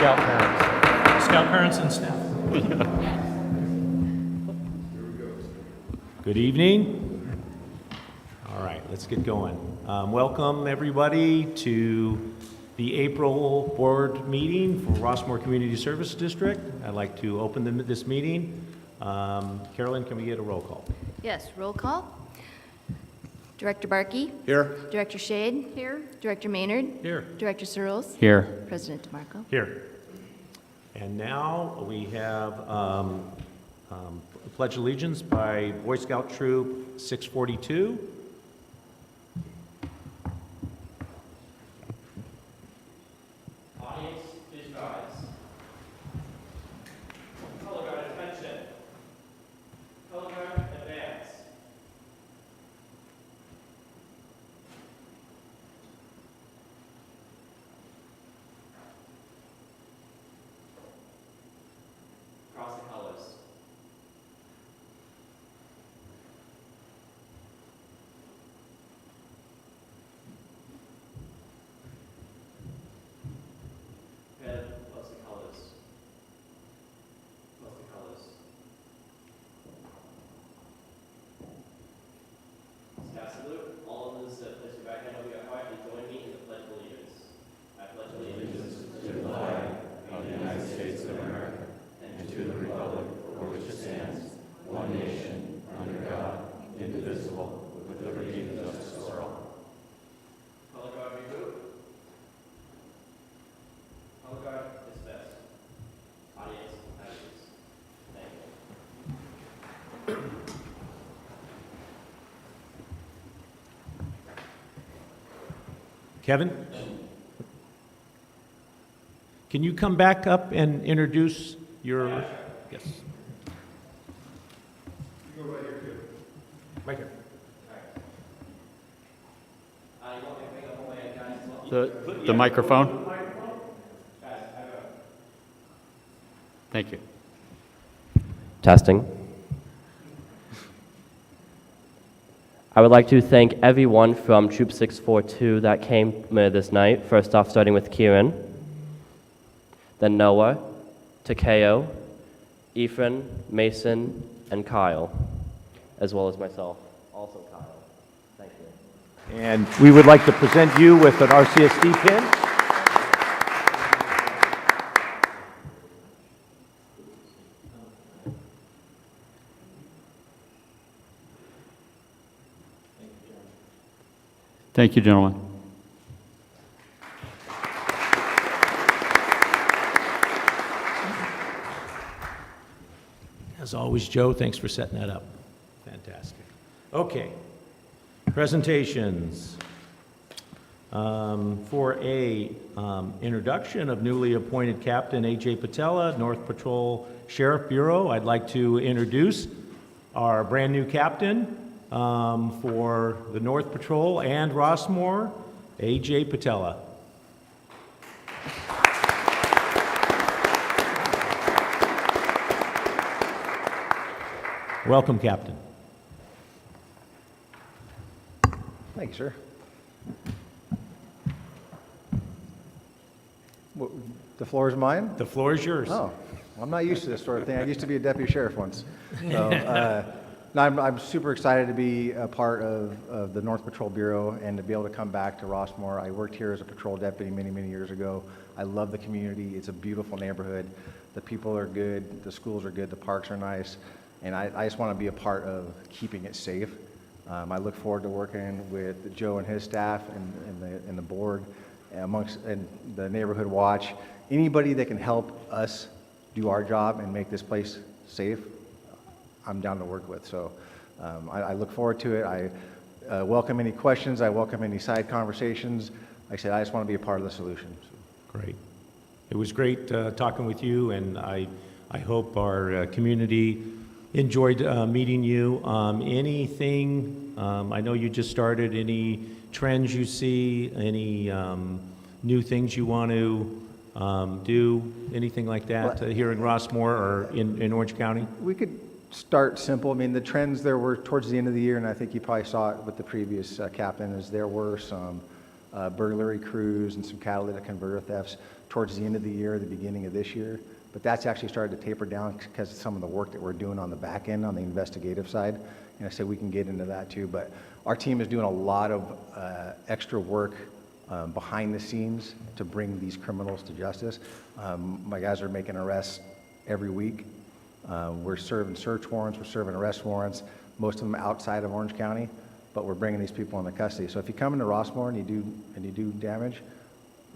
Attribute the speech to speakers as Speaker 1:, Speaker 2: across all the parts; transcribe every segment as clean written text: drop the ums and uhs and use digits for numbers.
Speaker 1: Scout parents. Scout parents and staff. Good evening. All right, let's get going. Welcome everybody to the April board meeting for Rossmoor Community Service District. I'd like to open this meeting. Carolyn, can we get a roll call?
Speaker 2: Yes, roll call. Director Barkey.
Speaker 1: Here.
Speaker 2: Director Shade. Here. Director Maynard.
Speaker 1: Here.
Speaker 2: Director Searles.
Speaker 3: Here.
Speaker 2: President DeMarco.
Speaker 1: Here. And now we have Pledge Allegiance by Boy Scout Troop 642.
Speaker 4: Audience, please rise. Color guard attention. Color guard advance. Cross the colors. Head, close the colors. Close the colors. Staff salute. All of us place your back hand over your heart and join me in the Pledge of Allegiance. I pledge allegiance to the flag of the United States of America and to the republic for which it stands, one nation, under God, indivisible, with liberty and justice for all. Color guard reboot. Color guard dismissed. Audience, attitudes. Thank you.
Speaker 1: Kevin? Can you come back up and introduce your... Yes.
Speaker 5: You go right here, too.
Speaker 1: Right here.
Speaker 4: You want me to pick up my guys as well?
Speaker 3: The microphone? Thank you.
Speaker 6: Testing. I would like to thank everyone from Troop 642 that came this night. First off, starting with Kieran, then Noah, Takeo, Ephraim, Mason, and Kyle, as well as myself. Also Kyle. Thank you.
Speaker 1: And we would like to present you with an RCSD pin.
Speaker 3: Thank you, gentlemen.
Speaker 1: As always, Joe, thanks for setting that up. Fantastic. Okay, presentations. For a introduction of newly appointed Captain A.J. Patella, North Patrol Sheriff Bureau, I'd like to introduce our brand new captain for the North Patrol and Rossmoor, A.J. Patella. Welcome, Captain.
Speaker 5: Thank you, sir. The floor is mine?
Speaker 1: The floor is yours.
Speaker 5: Oh, I'm not used to this sort of thing. I used to be a deputy sheriff once. So, no, I'm super excited to be a part of the North Patrol Bureau and to be able to come back to Rossmoor. I worked here as a patrol deputy many, many years ago. I love the community. It's a beautiful neighborhood. The people are good. The schools are good. The parks are nice. And I just want to be a part of keeping it safe. I look forward to working with Joe and his staff and the board and the neighborhood watch. Anybody that can help us do our job and make this place safe, I'm down to work with. So I look forward to it. I welcome any questions. I welcome any side conversations. Like I said, I just want to be a part of the solution. So.
Speaker 1: Great. It was great talking with you, and I hope our community enjoyed meeting you. Anything, I know you just started, any trends you see, any new things you want to do, anything like that here in Rossmoor or in Orange County?
Speaker 5: We could start simple. I mean, the trends there were towards the end of the year, and I think you probably saw it with the previous captain, is there were some burglary crews and some catalytic converter thefts towards the end of the year, the beginning of this year. But that's actually started to taper down because of some of the work that we're doing on the back end, on the investigative side. And I said we can get into that too. But our team is doing a lot of extra work behind the scenes to bring these criminals to justice. My guys are making arrests every week. We're serving search warrants, we're serving arrest warrants, most of them outside of Orange County, but we're bringing these people into custody. So if you come into Rossmoor and you do damage,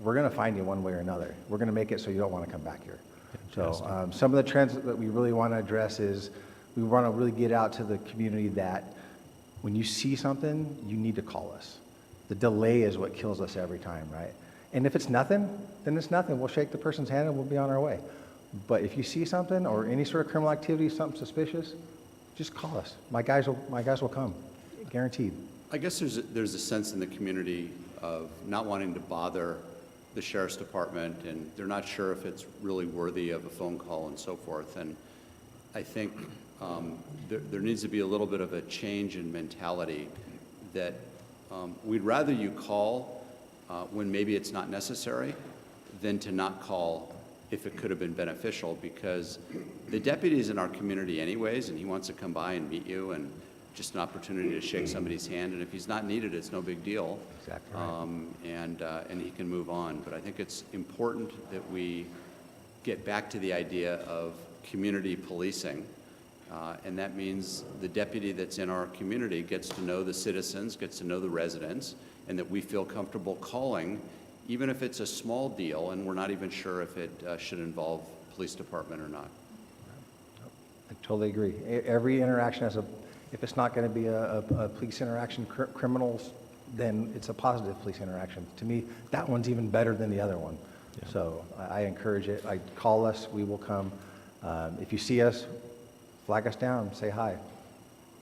Speaker 5: we're going to find you one way or another. We're going to make it so you don't want to come back here. So some of the trends that we really want to address is we want to really get out to the community that when you see something, you need to call us. The delay is what kills us every time, right? And if it's nothing, then it's nothing. We'll shake the person's hand and we'll be on our way. But if you see something or any sort of criminal activity, something suspicious, just call us. My guys will come, guaranteed.
Speaker 7: I guess there's a sense in the community of not wanting to bother the sheriff's department, and they're not sure if it's really worthy of a phone call and so forth. And I think there needs to be a little bit of a change in mentality that we'd rather you call when maybe it's not necessary than to not call if it could have been beneficial, because the deputy's in our community anyways, and he wants to come by and meet you, and just an opportunity to shake somebody's hand, and if he's not needed, it's no big deal.
Speaker 5: Exactly right.
Speaker 7: And he can move on. But I think it's important that we get back to the idea of community policing, and that means the deputy that's in our community gets to know the citizens, gets to know the residents, and that we feel comfortable calling, even if it's a small deal and we're not even sure if it should involve police department or not.
Speaker 5: I totally agree. Every interaction has if it's not going to be a police interaction, criminals, then it's a positive police interaction. To me, that one's even better than the other one. Yeah. So I encourage it. Call us, we will come. If you see us, flag us down, say hi.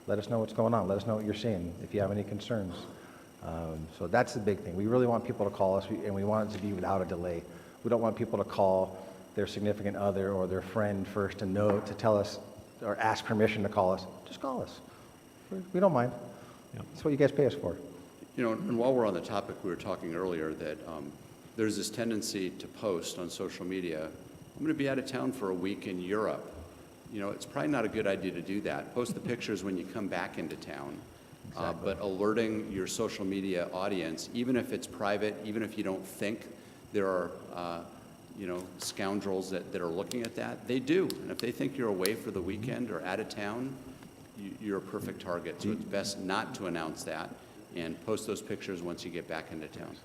Speaker 5: Let us know what's going on. Let us know what you're seeing, if you have any concerns. So that's the big thing. We really want people to call us, and we want it to be without a delay. We don't want people to call their significant other or their friend first to tell us or ask permission to call us. Just call us. We don't mind.
Speaker 1: Yep.
Speaker 5: That's what you guys pay us for.
Speaker 7: You know, and while we're on the topic, we were talking earlier that there's this tendency to post on social media, I'm going to be out of town for a week in Europe. You know, it's probably not a good idea to do that. Post the pictures when you come back into town.
Speaker 5: Exactly.
Speaker 7: But alerting your social media audience, even if it's private, even if you don't think there are, scoundrels that are looking at that, they do. And if they think you're away for the weekend or out of town, you're a perfect target. So it's best not to announce that and post those pictures once you get back into town.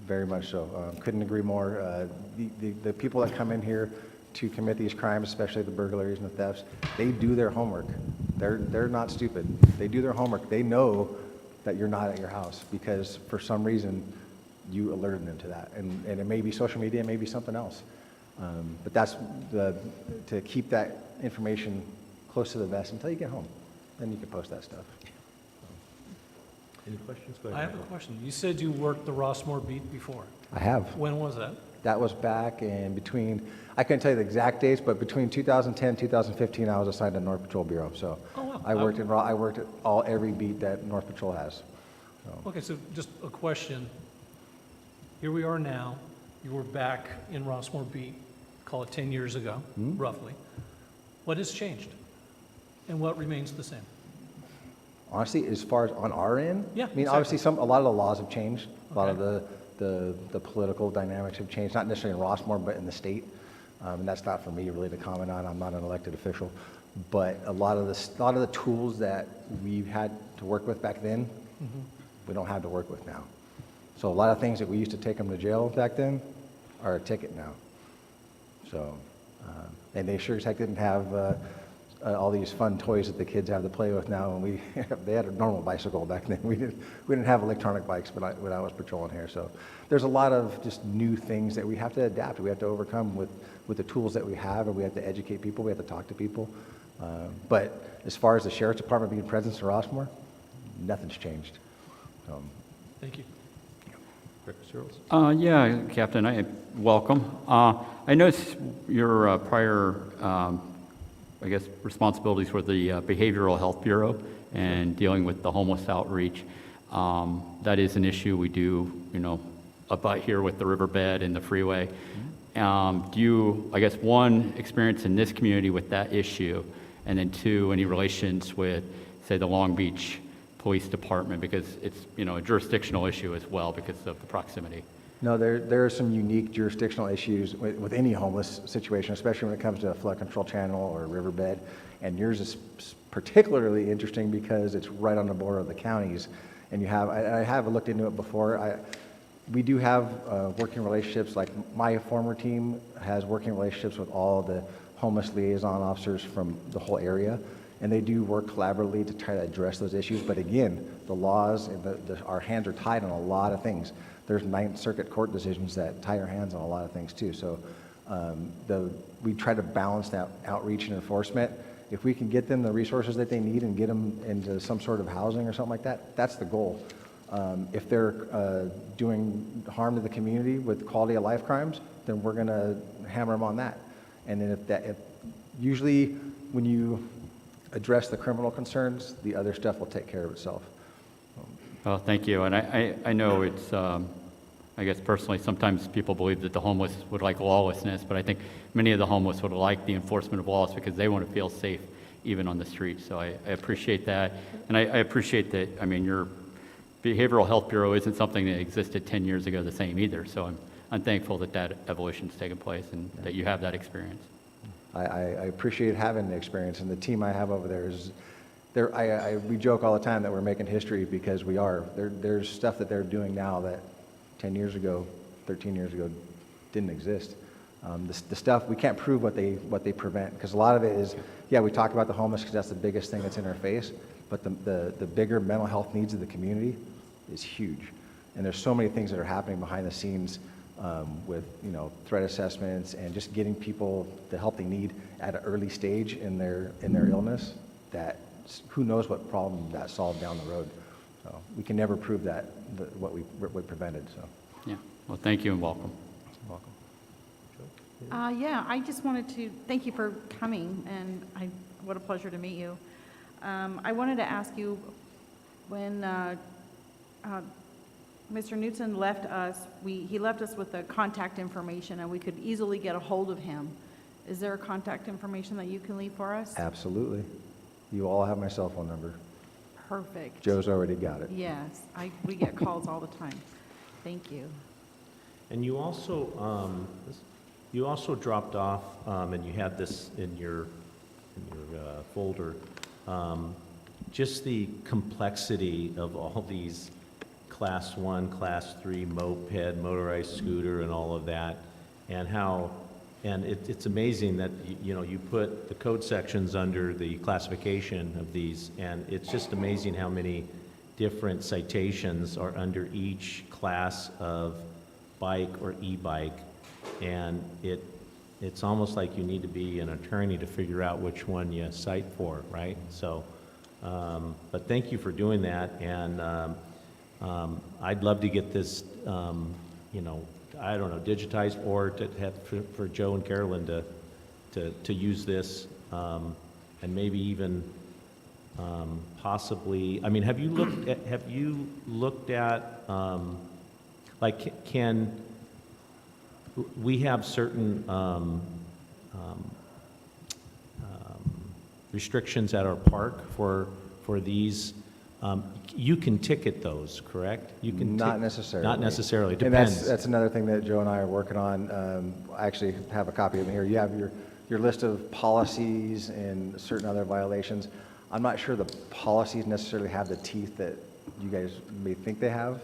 Speaker 5: Very much so. Couldn't agree more. The people that come in here to commit these crimes, especially the burglaries and the thefts, they do their homework. They're not stupid. They do their homework. They know that you're not at your house because for some reason you alerted them to that. And it may be social media, it may be something else. But that's to keep that information close to the vest until you get home. Then you can post that stuff.
Speaker 1: Any questions? Go ahead.
Speaker 8: I have a question. You said you worked the Rossmoor beat before.
Speaker 5: I have.
Speaker 8: When was that?
Speaker 5: That was back in between, I couldn't tell you the exact dates, but between 2010 and 2015, I was assigned to North Patrol Bureau. So
Speaker 8: Oh, wow.
Speaker 5: I worked at every beat that North Patrol has. So,
Speaker 8: Okay, so just a question. Here we are now. You were back in Rossmoor beat, call it 10 years ago, roughly. What has changed? And what remains the same?
Speaker 5: honestly, as far as on our end,
Speaker 8: Yeah,
Speaker 5: I mean,
Speaker 8: exactly.
Speaker 5: obviously a lot of the laws have changed. A lot of
Speaker 8: Okay.
Speaker 5: the political dynamics have changed, not necessarily in Rossmoor, but in the state. And that's not for me really to comment on. I'm not an elected official. But a lot of the tools that we had to work with back then, we don't have to work with now. So a lot of things that we used to take them to jail back then are a ticket now. So, and they sure as heck didn't have all these fun toys that the kids have to play with now. And they had a normal bicycle back then. We didn't have electronic bikes when I was patrolling here. So there's a lot of just new things that we have to adapt. We have to overcome with the tools that we have, and we have to educate people. We have to talk to people. But as far as the sheriff's department being present in Rossmoor, nothing's changed.
Speaker 8: Thank you.
Speaker 1: Director Searles?
Speaker 3: Yeah, Captain, welcome. I noticed your prior, I guess, responsibilities for the Behavioral Health Bureau and dealing with the homeless outreach. That is an issue we do, about here with the riverbed and the freeway. Do you, I guess, one, experience in this community with that issue, and then two, any relations with, say, the Long Beach Police Department, because it's, you know, a jurisdictional issue as well because of the proximity?
Speaker 5: No, there are some unique jurisdictional issues with any homeless situation, especially when it comes to a flood control channel or a riverbed. And yours is particularly interesting because it's right on the border of the counties. And you have, I have looked into it before. We do have working relationships, like my former team has working relationships with all the homeless liaison officers from the whole area. And they do work collaboratively to try to address those issues. But again, the laws, and our hands are tied on a lot of things. There's Ninth Circuit court decisions that tie our hands on a lot of things too. So we try to balance that outreach and enforcement. If we can get them the resources that they need and get them into some sort of housing or something like that, that's the goal. If they're doing harm to the community with quality of life crimes, then we're going to hammer them on that. And then if usually when you address the criminal concerns, the other stuff will take care of itself.
Speaker 3: Well, thank you. And I know it's, I guess personally, sometimes people believe that the homeless would like lawlessness, but I think many of the homeless would like the enforcement of laws because they want to feel safe even on the street. So I appreciate that. And I appreciate that, I mean, your Behavioral Health Bureau isn't something that existed 10 years ago the same either. So I'm thankful that that evolution's taken place and that you have that experience.
Speaker 5: I appreciate having the experience, and the team I have over there is, we joke all the time that we're making history because we are. There's stuff that they're doing now that 10 years ago, 13 years ago, didn't exist. The stuff, we can't prove what they prevent, because a lot of it is, yeah, we talk about the homeless because that's the biggest thing that's in our face, but the bigger mental health needs of the community is huge. And there's so many things that are happening behind the scenes with, you know, threat assessments and just getting people the help they need at an early stage in their illness, that who knows what problem that solved down the road. So we can never prove that what we prevented. So
Speaker 3: Yeah. Well, thank you and welcome.
Speaker 5: welcome.
Speaker 9: Yeah, I just wanted to thank you for coming, and what a pleasure to meet you. I wanted to ask you, when Mr. Knutson left us, he left us with the contact information, and we could easily get a hold of him. Is there a contact information that you can leave for us?
Speaker 5: Absolutely. You all have my cell phone number.
Speaker 9: Perfect.
Speaker 5: Joe's already got it.
Speaker 9: Yes, we get calls all the time. Thank you.
Speaker 1: And you also dropped off, and you had this in your folder, just the complexity of all these Class 1, Class 3 moped, motorized scooter, and all of that, and how, and it's amazing that you put the code sections under the classification of these, and it's just amazing how many different citations are under each class of bike or e-bike, and it's almost like you need to be an attorney to figure out which one you cite for, right? So, but thank you for doing that, and I'd love to get this, I don't know, digitized, or to have for Joe and Carolyn to use this, and maybe even possibly. I mean, have you looked at like, can we have certain restrictions at our park for these? You can ticket those, correct? You can
Speaker 5: Not necessarily.
Speaker 1: Not necessarily. It
Speaker 5: And
Speaker 1: depends.
Speaker 5: that's another thing that Joe and I are working on. I actually have a copy of it here. You have your list of policies and certain other violations. I'm not sure the policies necessarily have the teeth that you guys may think they have.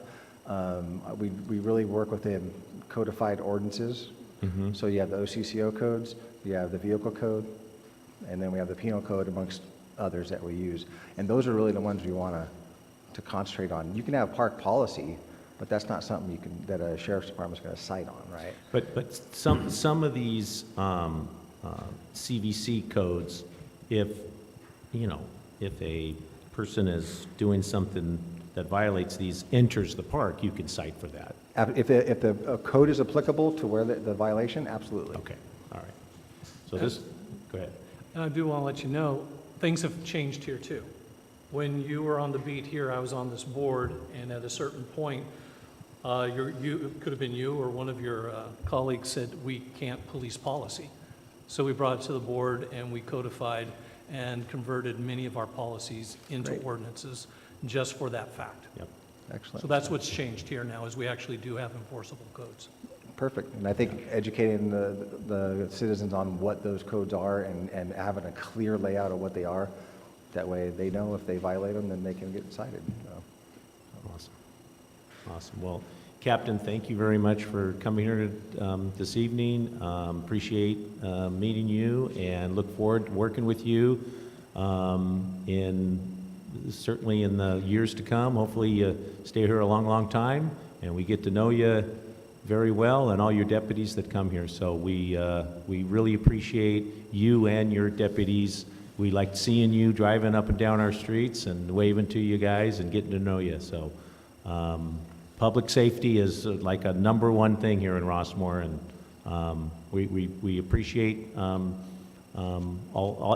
Speaker 5: We really work within codified ordinances.
Speaker 1: Mhm.
Speaker 5: So you have the OCCO codes, you have the vehicle code, and then we have the penal code amongst others that we use. And those are really the ones we want to concentrate on. You can have park policy, but that's not something that a sheriff's department's going to cite on, right?
Speaker 1: But some of these CVC codes, if a person is doing something that violates these, enters the park, you can cite for that.
Speaker 5: If the code is applicable to where the violation, absolutely.
Speaker 1: Okay, all right. So go ahead.
Speaker 8: And I do want to let you know, things have changed here too. When you were on the beat here, I was on this board, and at a certain point, It could have been you or one of your colleagues said, we can't police policy. So we brought it to the board and we codified and converted many of our policies into
Speaker 5: Great.
Speaker 8: ordinances just for that fact.
Speaker 1: Yep.
Speaker 5: Excellent.
Speaker 8: So that's what's changed here now, is we actually do have enforceable codes.
Speaker 5: Perfect. And I think educating the citizens on what those codes are and having a clear layout of what they are, that way they know if they violate them, then they can get cited.
Speaker 1: Awesome. Awesome. Well, Captain, thank you very much for coming here this evening. Appreciate meeting you and look forward to working with you certainly in the years to come. Hopefully you stay here a long, long time and we get to know you very well and all your deputies that come here. So we really appreciate you and your deputies. We like seeing you driving up and down our streets and waving to you guys and getting to know you. So public safety is like a #1 thing here in Rossmoor, and we appreciate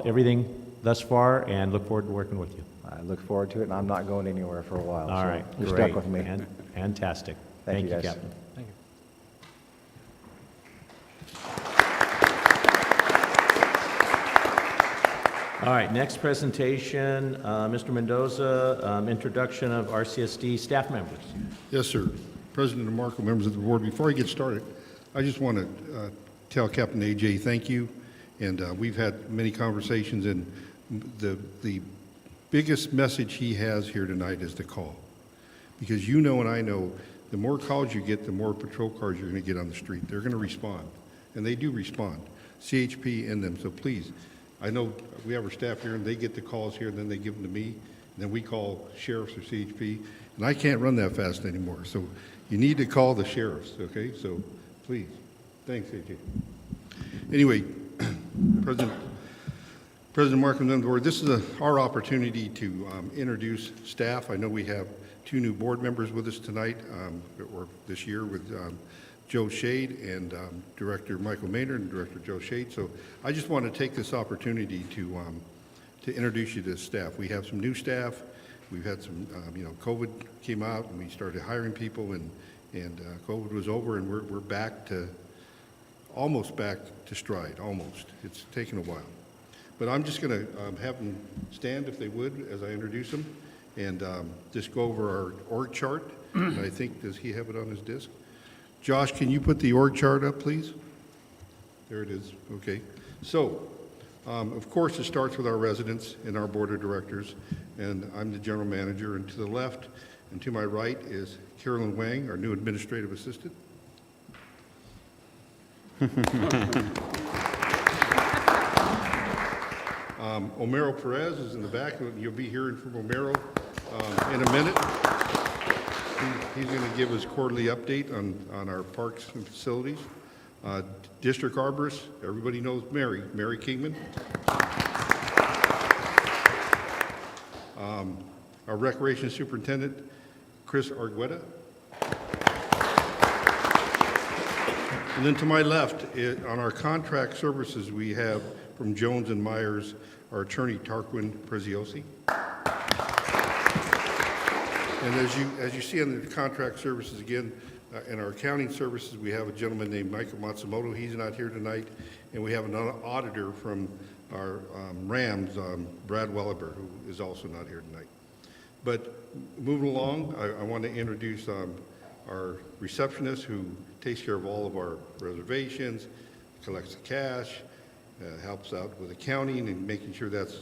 Speaker 1: everything thus far and look forward to working with you.
Speaker 5: I look forward to it, and I'm not going anywhere for a while.
Speaker 1: All
Speaker 5: so
Speaker 1: right,
Speaker 5: you're
Speaker 1: great.
Speaker 5: stuck with me.
Speaker 1: Fantastic.
Speaker 5: Thank you, guys.
Speaker 1: Captain.
Speaker 8: Thank you.
Speaker 1: All right, next presentation, Mr. Mendoza, introduction of RCSD staff members.
Speaker 10: Yes, sir. President DeMarco, members of the board, before I get started, I just want to tell Captain AJ thank you. And we've had many conversations, and the biggest message he has here tonight is the call. Because you know and I know, the more calls you get, the more patrol cars you're going to get on the street. They're going to respond, and they do respond, CHP and them. So please, I know we have our staff here, and they get the calls here, and then they give them to me, and then we call sheriffs or CHP, and I can't run that fast anymore. So you need to call the sheriffs, okay? So please, thanks, AJ. Anyway, President Markham and the board, this is our opportunity to introduce staff. I know we have 2 new board members with us tonight, or this year, with Joe Shade and Director Michael Maynard and Director Joe Shade. So I just want to take this opportunity to introduce you to staff. We have some new staff. We've had some, COVID came out and we started hiring people, and COVID was over, and we're back to, almost back to stride, almost. It's taken a while. But I'm just going to have them stand, if they would, as I introduce them, and just go over our org chart. And I think, does he have it on his disc? Josh, can you put the org chart up, please? There it is. Okay. So, of course, it starts with our residents and our board of directors, and I'm the general manager. And to the left and to my right is Carolyn Wang, our new administrative assistant. Omero Perez is in the back. You'll be hearing from Omero in a minute. He's going to give us quarterly update on our parks and facilities. District Arborist, everybody knows Mary Kingman. Our Recreation Superintendent, Chris Argueta. And then to my left, on our contract services, we have from Jones and Myers, our attorney, Tarquin Preziosi. And as you see on the contract services again, in our accounting services, we have a gentleman named Michael Matsumoto. He's not here tonight. And we have an auditor from our RAMS, Brad Welliber, who is also not here tonight. But moving along, I want to introduce our receptionist, who takes care of all of our reservations, collects the cash, helps out with accounting and making sure that's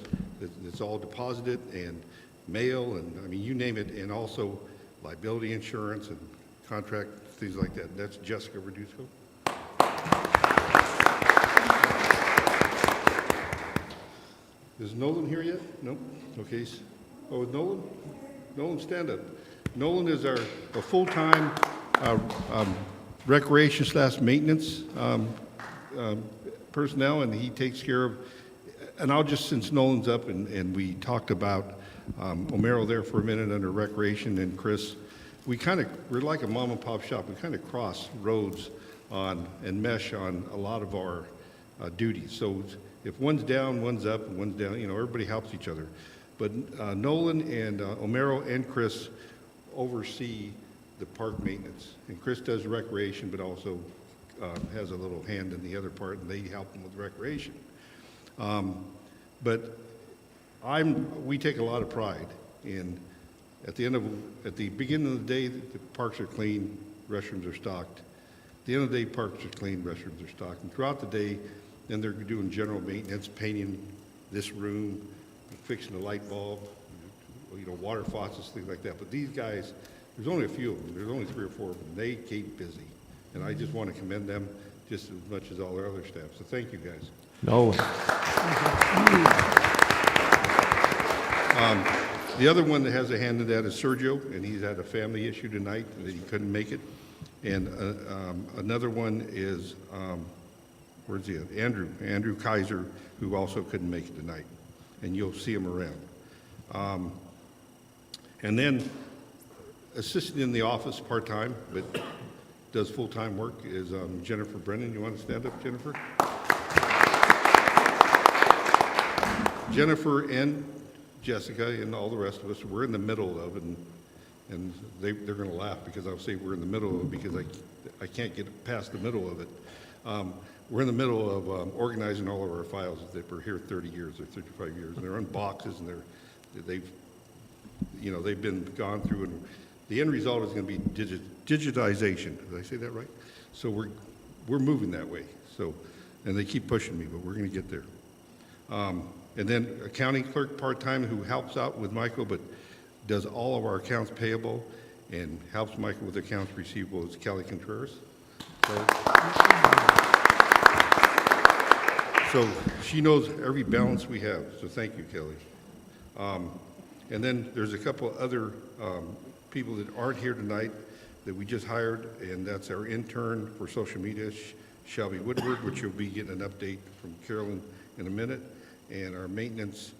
Speaker 10: all deposited, and mail, and I mean, you name it, and also liability insurance and contract, things like that. That's Jessica Verduzco. Is Nolan here yet? No? Okay. Oh, Nolan? Nolan, stand up. Nolan is a full-time recreation/maintenance personnel, and he takes care of, and I'll just, since Nolan's up and we talked about Omero there for a minute under recreation, and Chris, we're like a mom and pop shop. We kind of cross roads on and mesh on a lot of our duties. So if one's down, one's up, and one's down, everybody helps each other. But Nolan and Omero and Chris oversee the park maintenance. And Chris does recreation, but also has a little hand in the other part, and they help him with recreation. But we take a lot of pride in, at the beginning of the day, the parks are clean, restrooms are stocked. At the end of the day, parks are clean, restrooms are stocked. And throughout the day, then they're doing general maintenance, painting this room, fixing the light bulb, water faucets, things like that. But these guys, there's only a few of them. There's only 3 or 4 of them. They keep busy. And I just want to commend them just as much as all their other staff. So thank you, guys.
Speaker 1: No.
Speaker 10: The other one that has a hand in that is Sergio, and he's had a family issue tonight that he couldn't make it. And another one is, where's he at? Andrew Kaiser, who also couldn't make it tonight. And you'll see him around. And then assisting in the office part-time, but does full-time work, is Jennifer Brennan. You want to stand up, Jennifer? Jennifer and Jessica and all the rest of us, we're in the middle of it, and they're going to laugh because I'll say we're in the middle of it because I can't get past the middle of it. We're in the middle of organizing all of our files that were here 30 years or 35 years, and they're in boxes, and they've been gone through, and the end result is going to be digitization. Did I say that right? So we're moving that way. So, and they keep pushing me, but we're going to get there. And then accounting clerk part-time who helps out with Michael, but does all of our accounts payable and helps Michael with accounts receivable is Kelly Contreras. So she knows every balance we have. So thank you, Kelly. And then there's a couple other people that aren't here tonight that we just hired, and that's our intern for social media, Shelby Woodward, which you'll be getting an update from Carolyn in a minute, and our maintenance,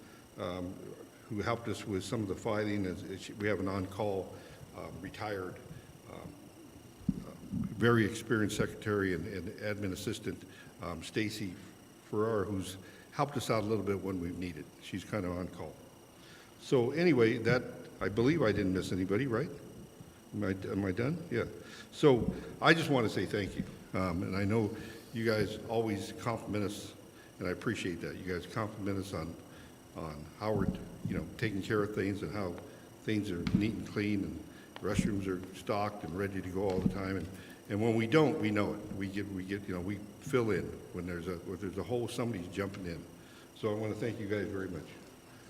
Speaker 10: who helped us with some of the filing. We have an on-call retired, very experienced secretary and admin assistant, Stacy Farrar, who's helped us out a little bit when we've needed. She's kind of on call. So anyway, I believe I didn't miss anybody, right? Am I done? Yeah. So I just want to say thank you. And I know you guys always compliment us, and I appreciate that. You guys compliment us on how we're, taking care of things and how things are neat and clean and restrooms are stocked and ready to go all the time. And when we don't, we know it. We fill in when there's a hole, somebody's jumping in. So I want to thank you guys very much.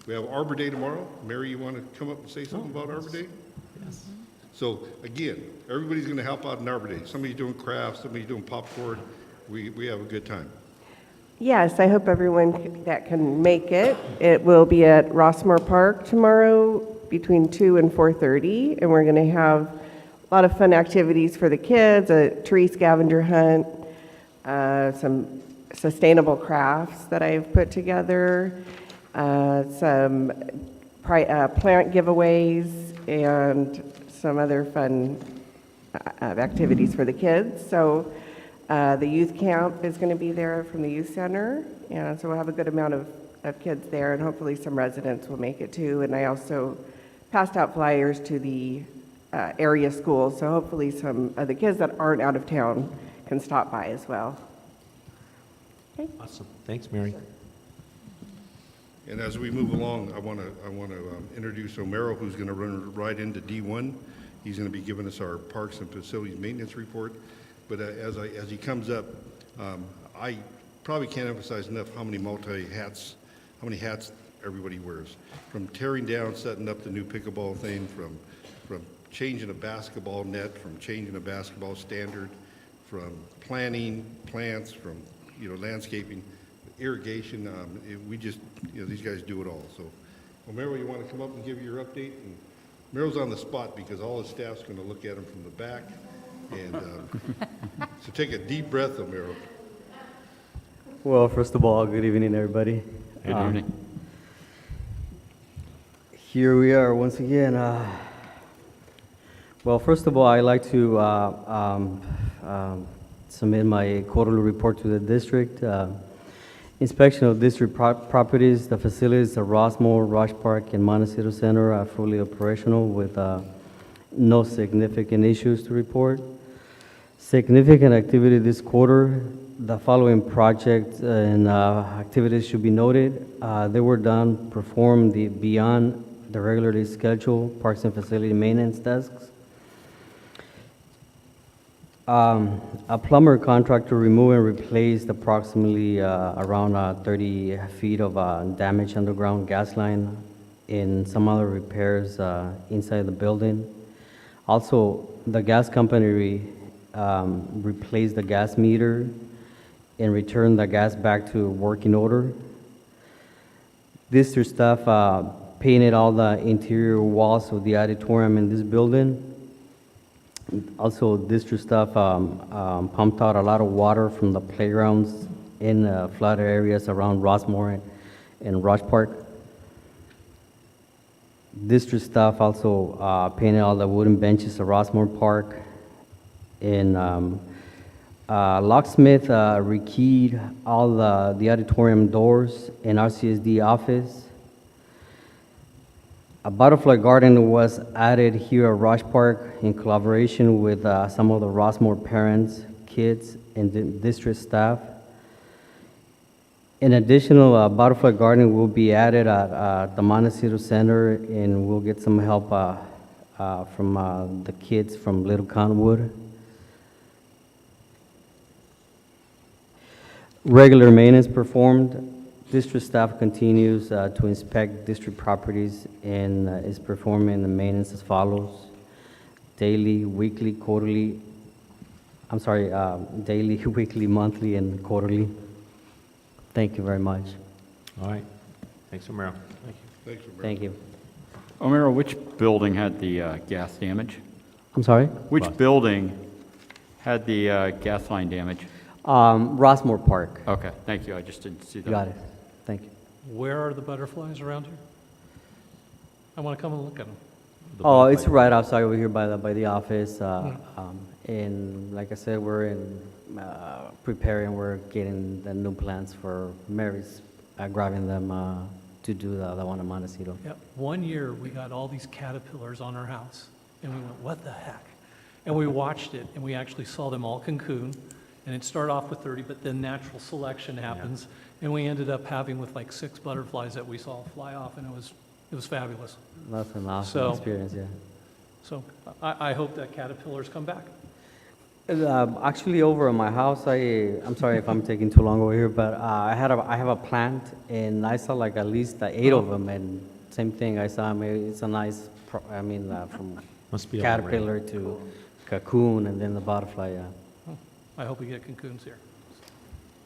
Speaker 10: We have Arbor Day tomorrow. Mary, you want to come up and say something about Arbor Day?
Speaker 1: Yes.
Speaker 10: So again, everybody's going to help out in Arbor Day. Somebody's doing crafts, somebody's doing popcorn. We have a good time.
Speaker 11: Yes, I hope everyone that can make it. It will be at Rossmoor Park tomorrow between 2 and 4:30, and we're going to have a lot of fun activities for the kids, a tree scavenger hunt, some sustainable crafts that I've put together, some plant giveaways, and some other fun activities for the kids. So the youth camp is going to be there from the youth center, and so we'll have a good amount of kids there, and hopefully some residents will make it too. And I also passed out flyers to the area schools, so hopefully some of the kids that aren't out of town can stop by as well. Okay.
Speaker 1: Awesome. Thanks, Mary.
Speaker 10: And as we move along, I want to introduce Omero, who's going to run right into D1. He's going to be giving us our parks and facilities maintenance report. But as he comes up, I probably can't emphasize enough how many hats everybody wears. From tearing down, setting up the new pickleball thing, from changing a basketball net, from changing a basketball standard, from planting plants, from landscaping, irrigation. These guys do it all. So, Omero, you want to come up and give your update? And Mero's on the spot because all his staff's going to look at him from the back. And so take a deep breath, Omero.
Speaker 12: Well, first of all, good evening, everybody.
Speaker 3: Good evening.
Speaker 12: Here we are once again. Well, first of all, I'd like to submit my quarterly report to the district. Inspection of district properties, the facilities of Rossmoor, Rush Park, and Montecito Center are fully operational with No significant issues to report. Significant activity this quarter, the following projects and activities should be noted. They were done, performed beyond the regularly scheduled parks and facility maintenance tasks. A plumber contractor removed and replaced approximately around 30 feet of damaged underground gas line and some other repairs inside the building. Also, the gas company replaced the gas meter and returned the gas back to working order. District staff painted all the interior walls of the auditorium in this building. Also, district staff pumped out a lot of water from the playgrounds in flooded areas around Rossmoor and Rush Park. District staff also painted all the wooden benches at Rossmoor Park. And locksmith rekeyed all the auditorium doors in our CSD office. A butterfly garden was added here at Rush Park in collaboration with some of the Rossmoor parents, kids, and the district staff. An additional butterfly garden will be added at the Montecito Center, and we'll get some help from the kids from Little Conwood. Regular maintenance performed. District staff continues to inspect district properties and is performing the maintenance as follows: daily, weekly, quarterly. Daily, weekly, monthly, and quarterly. Thank you very much.
Speaker 1: All right. Thanks, Romero. Thank you.
Speaker 10: Thanks, Roberto.
Speaker 12: Thank you.
Speaker 3: O'Meara, which building had the gas damage?
Speaker 12: I'm sorry?
Speaker 3: Which building had the gas line damage?
Speaker 12: Rossmoor Park.
Speaker 3: Okay, thank you. I just didn't see that.
Speaker 12: Got it. Thank you.
Speaker 8: Where are the butterflies around here? I want to come and look at them.
Speaker 12: Oh, it's right outside over here by the office. And like I said, we're in preparing. We're getting the new plans for Mary's, grabbing them to do the one in Montecito.
Speaker 8: Yep. One year, we got all these caterpillars on our house, and we went, what the heck? And we watched it, and we actually saw them all cocoon, and it started off with 30, but then natural selection happens, and we ended up having with like 6 butterflies that we saw fly off, and it was fabulous.
Speaker 12: That's an awesome
Speaker 8: So-
Speaker 12: experience, yeah.
Speaker 8: So I hope that caterpillars come back.
Speaker 12: Actually, over at my house, I'm sorry if I'm taking too long over here, but I have a plant, and I saw like at least 8 of them, and same thing, I saw them. It's a nice, from
Speaker 1: Must be
Speaker 12: caterpillar to cocoon, and then the butterfly, yeah.
Speaker 8: I hope we get cocoons here.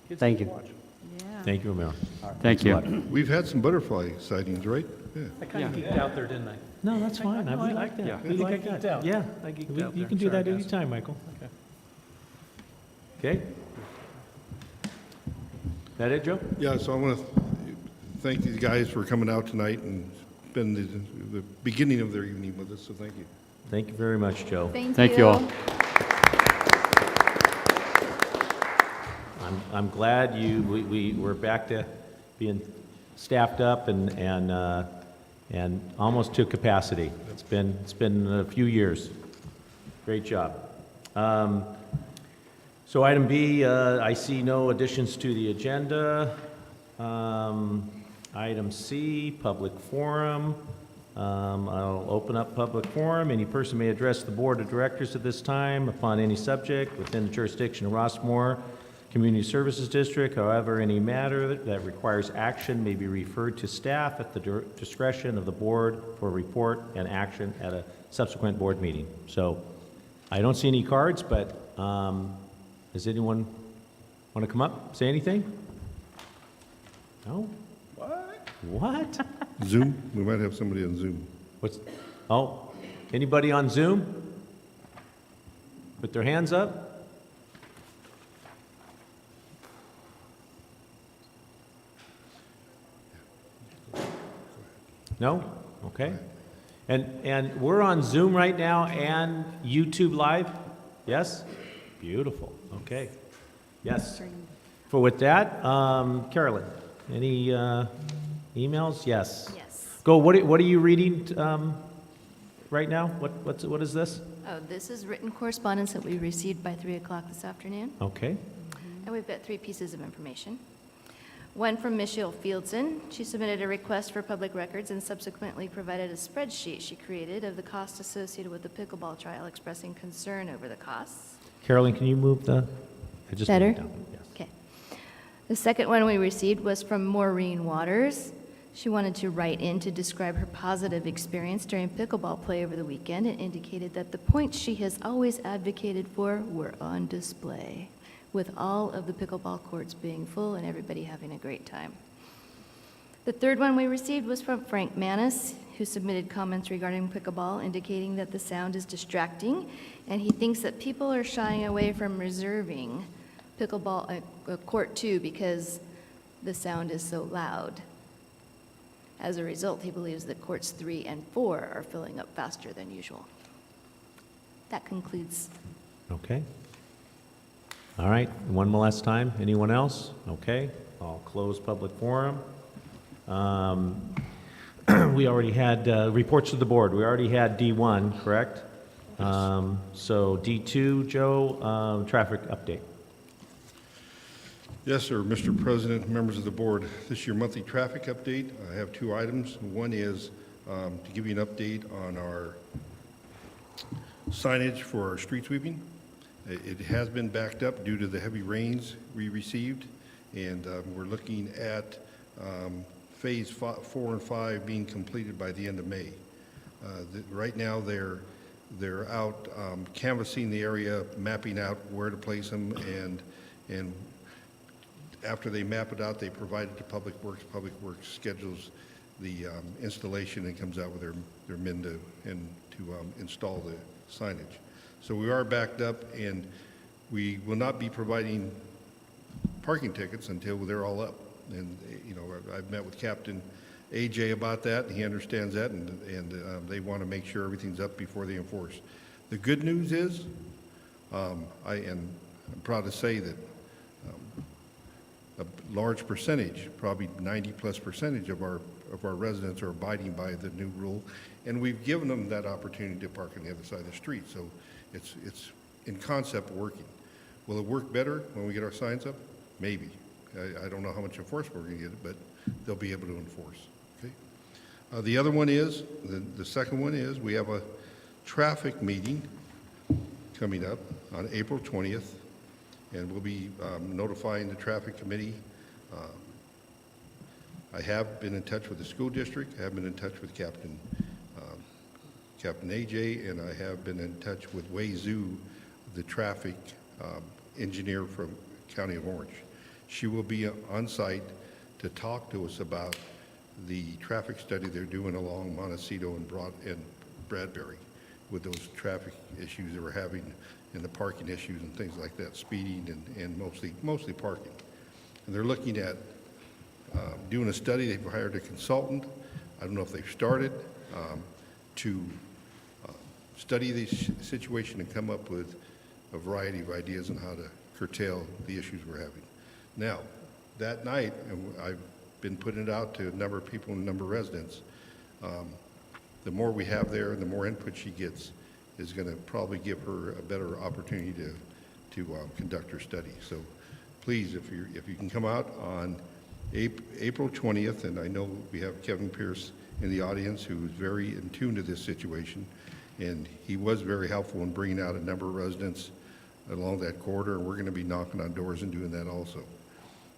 Speaker 8: Kids
Speaker 12: Thank
Speaker 8: need
Speaker 12: you.
Speaker 8: to watch.
Speaker 9: Yeah.
Speaker 1: Thank you, Romero.
Speaker 3: Thank you.
Speaker 10: We've had some butterfly sightings, right? Yeah.
Speaker 8: I kind of geeked out there, didn't I?
Speaker 1: No, that's fine.
Speaker 8: I
Speaker 1: We
Speaker 8: like
Speaker 1: like
Speaker 8: that.
Speaker 1: that.
Speaker 8: I
Speaker 1: We
Speaker 8: think I
Speaker 1: like
Speaker 8: geeked
Speaker 1: that.
Speaker 8: out.
Speaker 1: Yeah.
Speaker 8: I geeked
Speaker 1: We-
Speaker 8: out
Speaker 1: You
Speaker 8: there.
Speaker 1: can do
Speaker 8: Sorry,
Speaker 1: that
Speaker 8: guys.
Speaker 1: anytime, Michael.
Speaker 8: Okay.
Speaker 1: Okay? That it, Joe?
Speaker 10: Yeah, so I want to thank these guys for coming out tonight and spend the beginning of their evening with us, so thank you.
Speaker 1: Thank you very much, Joe.
Speaker 3: Thank you all.
Speaker 1: I'm glad we're back to being staffed up and almost to capacity. It's been a few years. Great job. So item B, I see no additions to the agenda. Item C, public forum. I'll open up public forum. Any person may address the board of directors at this time upon any subject within the jurisdiction of Rossmoor Community Services District. However, any matter that requires action may be referred to staff at the discretion of the board for report and action at a subsequent board meeting. So I don't see any cards, but does anyone want to come up, say anything? No? What?
Speaker 10: Zoom, we might have somebody on Zoom.
Speaker 1: Anybody on Zoom? Put their hands up. No? Okay. And we're on Zoom right now and YouTube Live? Yes? Beautiful. Okay. Yes. For with that, Carolyn, any emails? Yes.
Speaker 2: Yes.
Speaker 1: Go. What are you reading? right now? What is this?
Speaker 2: Oh, this is written correspondence that we received by 3 o'clock this afternoon.
Speaker 1: Okay.
Speaker 2: And we've got 3 pieces of information. One from Michelle Fieldson. She submitted a request for public records and subsequently provided a spreadsheet she created of the costs associated with the pickleball trial, expressing concern over the costs.
Speaker 1: Carolyn, can you move the? I just moved
Speaker 2: Better?
Speaker 1: it down. Yes.
Speaker 2: Okay. The second one we received was from Maureen Waters. She wanted to write in to describe her positive experience during pickleball play over the weekend and indicated that the points she has always advocated for were on display, with all of the pickleball courts being full and everybody having a great time. The third one we received was from Frank Manis, who submitted comments regarding pickleball, indicating that the sound is distracting, and he thinks that people are shying away from reserving pickleball court 2 because the sound is so loud. As a result, he believes that courts 3 and 4 are filling up faster than usual. That concludes.
Speaker 1: Okay. All right, one last time. Anyone else? Okay, I'll close public forum. We already had reports to the board. We already had D1, correct? So D2, Joe, traffic update.
Speaker 10: Yes, sir. Mr. President, members of the board, this is your monthly traffic update. I have 2 items. One is to give you an update on our signage for our street sweeping. It has been backed up due to the heavy rains we received, and we're looking at phase 4 and 5 being completed by the end of May. Right now, they're out canvassing the area, mapping out where to place them, and after they map it out, they provide it to Public Works. Public Works schedules the installation and comes out with their men to install the signage. So we are backed up, and we will not be providing parking tickets until they're all up. And, you know, I've met with Captain AJ about that, and he understands that, and they want to make sure everything's up before they enforce. The good news is, I'm proud to say that a large percentage, probably 90+% of our residents are abiding by the new rule, and we've given them that opportunity to park on the other side of the street. So it's in concept working. Will it work better when we get our signs up? Maybe. I don't know how much enforcement we're going to get, but they'll be able to enforce. Okay. The other one is, the second one is, we have a traffic meeting coming up on April 20th, and we'll be notifying the traffic committee. I have been in touch with the school district. I have been in touch with Captain AJ, and I have been in touch with Wei Zhu, the traffic engineer from County of Orange. She will be on site to talk to us about the traffic study they're doing along Montecito and Bradbury with those traffic issues that we're having and the parking issues and things like that, speeding and mostly parking. And they're looking at doing a study. They've hired a consultant. I don't know if they've started to study the situation and come up with a variety of ideas on how to curtail the issues we're having. Now, that night, and I've been putting it out to a number of people and a number of residents, the more we have there and the more input she gets is going to probably give her a better opportunity to conduct her study. So please, if you can come out on April 20th, and I know we have Kevin Pierce in the audience who is very in tune to this situation, and he was very helpful in bringing out a number of residents along that corridor, and we're going to be knocking on doors and doing that also.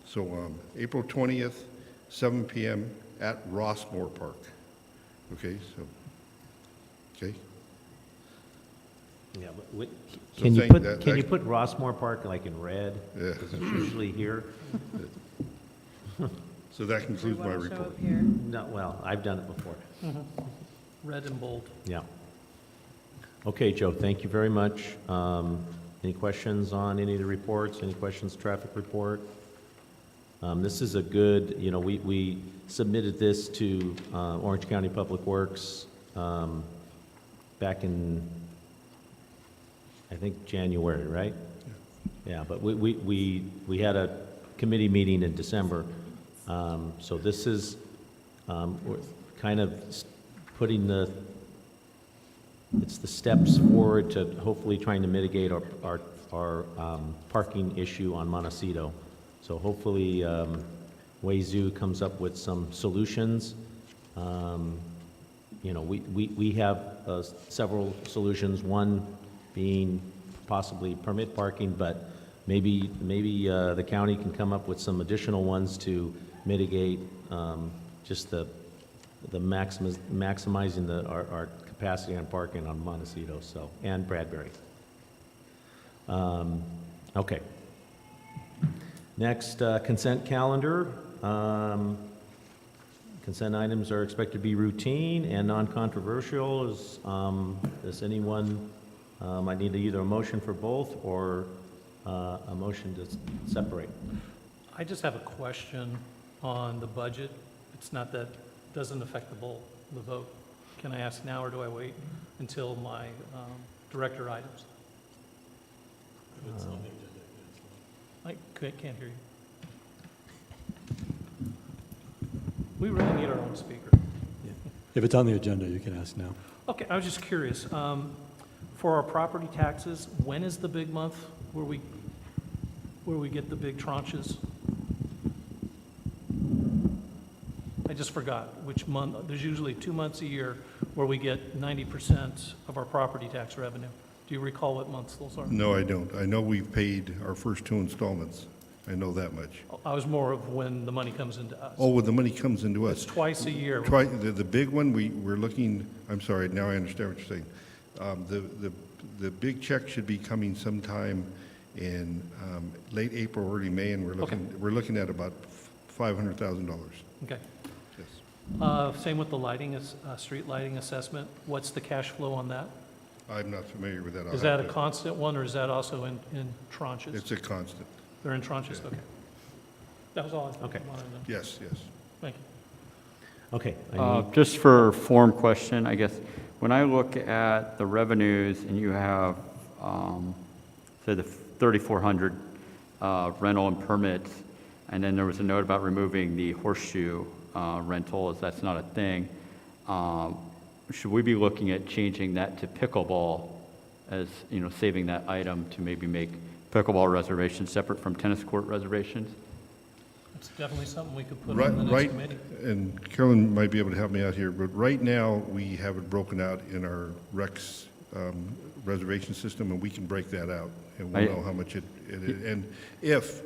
Speaker 10: So April 20th, 7 p.m. at Rossmoor Park. Okay, so, okay.
Speaker 1: Yeah, but
Speaker 10: So
Speaker 1: can you
Speaker 10: thank
Speaker 1: put
Speaker 10: that-
Speaker 1: can you put Rossmoor Park like in red?
Speaker 10: Yeah.
Speaker 1: Because it's usually here.
Speaker 10: So that concludes my report.
Speaker 1: No, well, I've done it before.
Speaker 8: Red and bold.
Speaker 1: Yeah. Okay, Joe, thank you very much. Any questions on any of the reports? Any questions, traffic report? This is a good, you know, we submitted this to Orange County Public Works back in, I think, January, right? Yeah, but we had a committee meeting in December. So this is, we're kind of putting the it's the steps forward to hopefully trying to mitigate our parking issue on Montecito. So hopefully, Wayzoo comes up with some solutions. You know, we have several solutions, one being possibly permit parking, but maybe the county can come up with some additional ones to mitigate just the maximizing our capacity on parking on Montecito, so, and Bradbury. Okay. Next, consent calendar. Consent items are expected to be routine and non-controversial. Does anyone, I need either a motion for both or a motion to separate.
Speaker 8: I just have a question on the budget. It's not that, doesn't affect the vote. Can I ask now, or do I wait until my director items? I can't hear you. We really need our own speaker.
Speaker 13: If it's on the agenda, you can ask now.
Speaker 8: Okay, I was just curious. For our property taxes, when is the big month where we get the big tranches? I just forgot which month. There's usually 2 months a year where we get 90% of our property tax revenue. Do you recall what months those are?
Speaker 10: No, I don't. I know we've paid our first 2 installments. I know that much.
Speaker 8: I was more of when the money comes into us.
Speaker 10: Oh, when the money comes into
Speaker 8: It's
Speaker 10: us.
Speaker 8: twice a year.
Speaker 10: The big one, we're looking, I'm sorry, now I understand what you're saying. The big check should be coming sometime in late April, early May, and we're looking at about $500,000.
Speaker 8: Okay.
Speaker 10: Yes.
Speaker 8: Same with the lighting, street lighting assessment. What's the cash flow on that?
Speaker 10: I'm not familiar with that.
Speaker 8: Is that a constant one, or is that also in tranches?
Speaker 10: It's a constant.
Speaker 8: They're in tranches, okay. That was all I
Speaker 1: Okay.
Speaker 8: wanted to know.
Speaker 10: Yes, yes.
Speaker 8: Thank you.
Speaker 1: Okay.
Speaker 3: Just for form question, I guess, when I look at the revenues and you have, say, the 3,400 rental and permits, and then there was a note about removing the horseshoe rental, as that's not a thing, should we be looking at changing that to pickleball as, you know, saving that item to maybe make pickleball reservations separate from tennis court reservations?
Speaker 8: It's definitely something we could put on the next committee.
Speaker 10: And Carolyn might be able to help me out here, but right now, we have it broken out in our Rex reservation system, and we can break that out, and we'll know how much it is. And if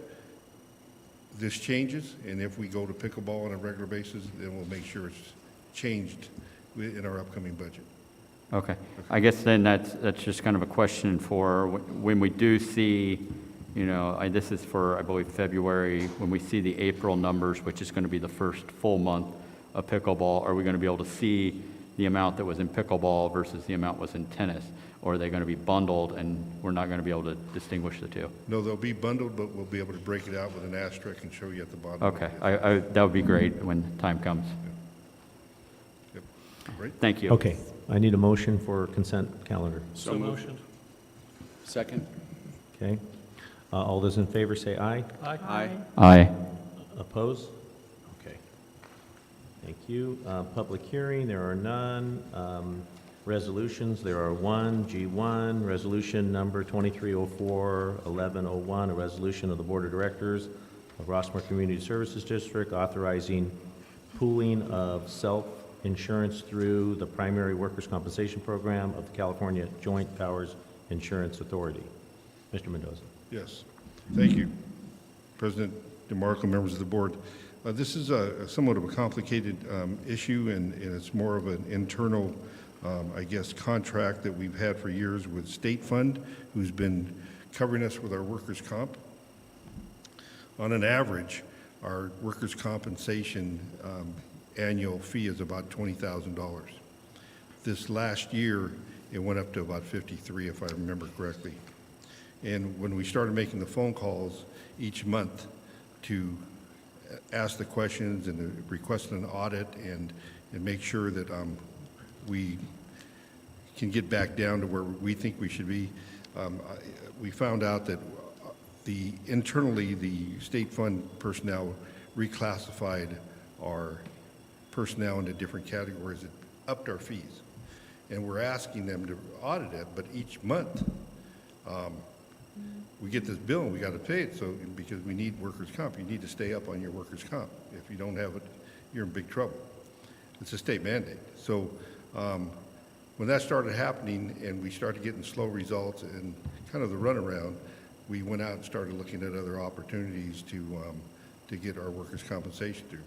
Speaker 10: this changes, and if we go to pickleball on a regular basis, then we'll make sure it's changed in our upcoming budget.
Speaker 3: Okay. I guess then that's just kind of a question for when we do see, you know, this is for, I believe, February, when we see the April numbers, which is going to be the first full month of pickleball, are we going to be able to see the amount that was in pickleball versus the amount was in tennis? Or are they going to be bundled and we're not going to be able to distinguish the two?
Speaker 10: No, they'll be bundled, but we'll be able to break it out with an asterisk and show you at the bottom.
Speaker 3: Okay. That would be great when time comes.
Speaker 10: Yep. Great.
Speaker 3: Thank you.
Speaker 1: Okay. I need a motion for consent calendar.
Speaker 8: So motioned.
Speaker 7: Second?
Speaker 1: Okay. All those in favor say aye.
Speaker 8: Aye.
Speaker 3: Aye.
Speaker 1: Oppose? Okay. Thank you. Public hearing, there are none. Resolutions, there are one. G1, resolution number 2304-1101, a resolution of the Board of Directors of Rossmoor Community Services District authorizing pooling of self-insurance through the primary workers' compensation program of the California Joint Powers Insurance Authority. Mr. Mendoza.
Speaker 10: Yes. Thank you, President DeMarco, members of the board. This is somewhat of a complicated issue, and it's more of an internal, I guess, contract that we've had for years with State Fund, who's been covering us with our workers' comp. On an average, our workers' compensation annual fee is about $20,000. This last year, it went up to about 53, if I remember correctly. And when we started making the phone calls each month to ask the questions and request an audit and make sure that we can get back down to where we think we should be, we found out that internally the state fund personnel reclassified our personnel into different categories that upped our fees. and we're asking them to audit it, but each month, we get this bill and we got to pay it, so, because we need workers' comp. You need to stay up on your workers' comp. If you don't have it, you're in big trouble. It's a state mandate. So when that started happening and we started getting slow results and kind of the runaround, we went out and started looking at other opportunities to get our workers' compensation through.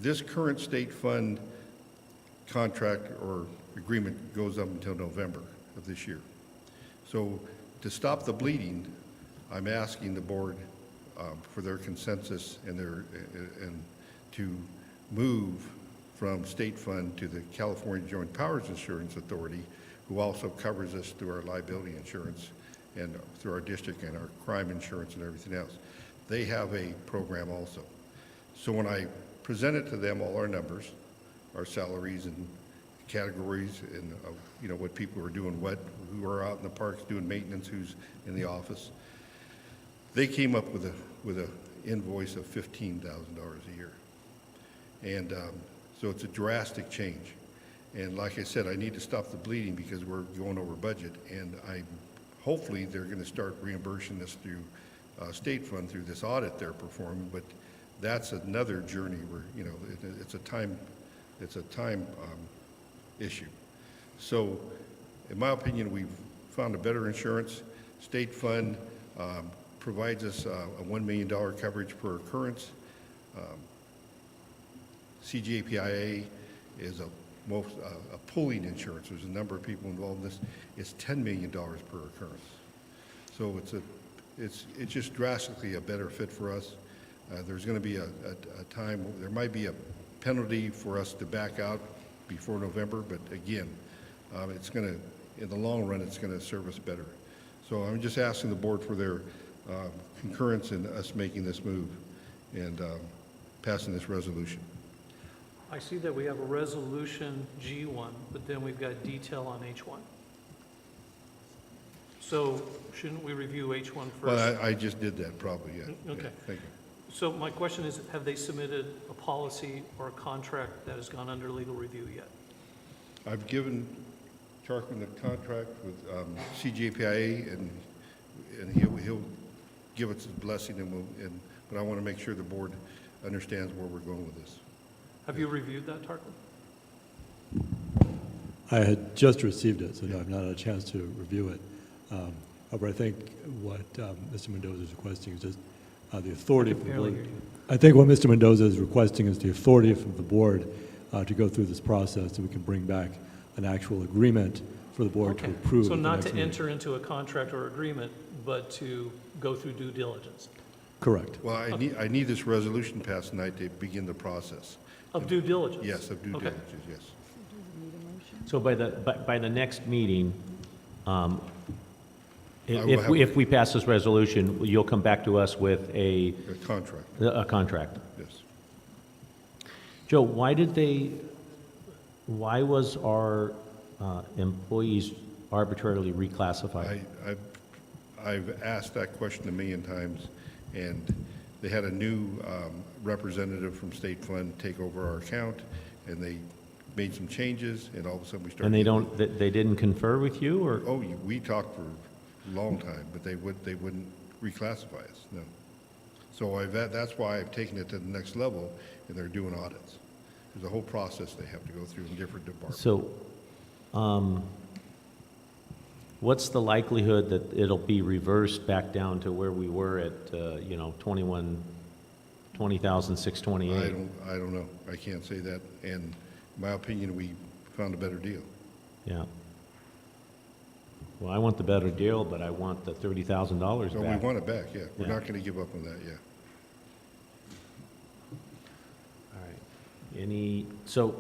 Speaker 10: This current state fund contract or agreement goes up until November of this year. So to stop the bleeding, I'm asking the board for their consensus and to move from state fund to the California Joint Powers Insurance Authority, who also covers us through our liability insurance and through our district and our crime insurance and everything else. They have a program also. So when I presented to them all our numbers, our salaries and categories, and you know, what people are doing, who are out in the parks doing maintenance, who's in the office, they came up with a invoice of $15,000 a year. And so it's a drastic change. And like I said, I need to stop the bleeding because we're going over budget, and hopefully they're going to start reimbursing us through state fund through this audit they're performing. But that's another journey where, you know, it's a time issue. So in my opinion, we've found a better insurance. State fund provides us a $1 million coverage per occurrence. CGAPIA is a pooling insurance. There's a number of people involved in this. It's $10 million per occurrence. So it's just drastically a better fit for us. There's going to be a time, there might be a penalty for us to back out before November, but again, it's going to, in the long run, it's going to serve us better. So I'm just asking the board for their concurrence in us making this move and passing this resolution.
Speaker 8: I see that we have a resolution G1, but then we've got detail on H1. So shouldn't we review H1 first?
Speaker 10: Well, I just did that probably, yeah.
Speaker 8: Okay.
Speaker 10: Yeah, thank you.
Speaker 8: So my question is, have they submitted a policy or a contract that has gone under legal review yet?
Speaker 10: I've given Charkman the contract with CGAPIA, and he'll give us his blessing, but I want to make sure the board understands where we're going with this.
Speaker 8: Have you reviewed that, Tarkman?
Speaker 13: I had just received it, so no, I've not had a chance to review it. But I think what Mr. Mendoza is requesting is just the authority from the board. I think what Mr. Mendoza is requesting is the authority from the board to go through this process, so we can bring back an actual agreement for the board to approve.
Speaker 8: So
Speaker 13: at the
Speaker 8: not
Speaker 13: next
Speaker 8: to
Speaker 13: meeting.
Speaker 8: enter into a contract or agreement, but to go through due diligence
Speaker 13: Correct.
Speaker 10: Well, I need this resolution passed tonight to begin the process.
Speaker 8: of due diligence?
Speaker 10: Yes, of due
Speaker 8: Okay.
Speaker 10: diligence, yes.
Speaker 1: So by the next meeting,
Speaker 10: will have-
Speaker 1: if we pass this resolution, you'll come back to us with a
Speaker 10: Contract,
Speaker 1: a contract.
Speaker 10: yes.
Speaker 1: Joe, why was our employees arbitrarily reclassified?
Speaker 10: I've asked that question a million times, and they had a new representative from State Fund take over our account, and they made some changes, and all of a sudden we started.
Speaker 1: And they didn't confer with you, or?
Speaker 10: Oh, we talked for a long time, but they wouldn't reclassify us, no. So that's why I've taken it to the next level, and they're doing audits. There's a whole process they have to go through in different departments.
Speaker 1: So, what's the likelihood that it'll be reversed back down to where we were at, 20,628?
Speaker 10: I don't know. I can't say that. And in my opinion, we found a better deal.
Speaker 1: Yeah. Well, I want the better deal, but I want the $30,000
Speaker 10: So we
Speaker 1: back.
Speaker 10: want it back, yeah. We're
Speaker 1: Yeah.
Speaker 10: not going to give up on that, yeah.
Speaker 1: All right. So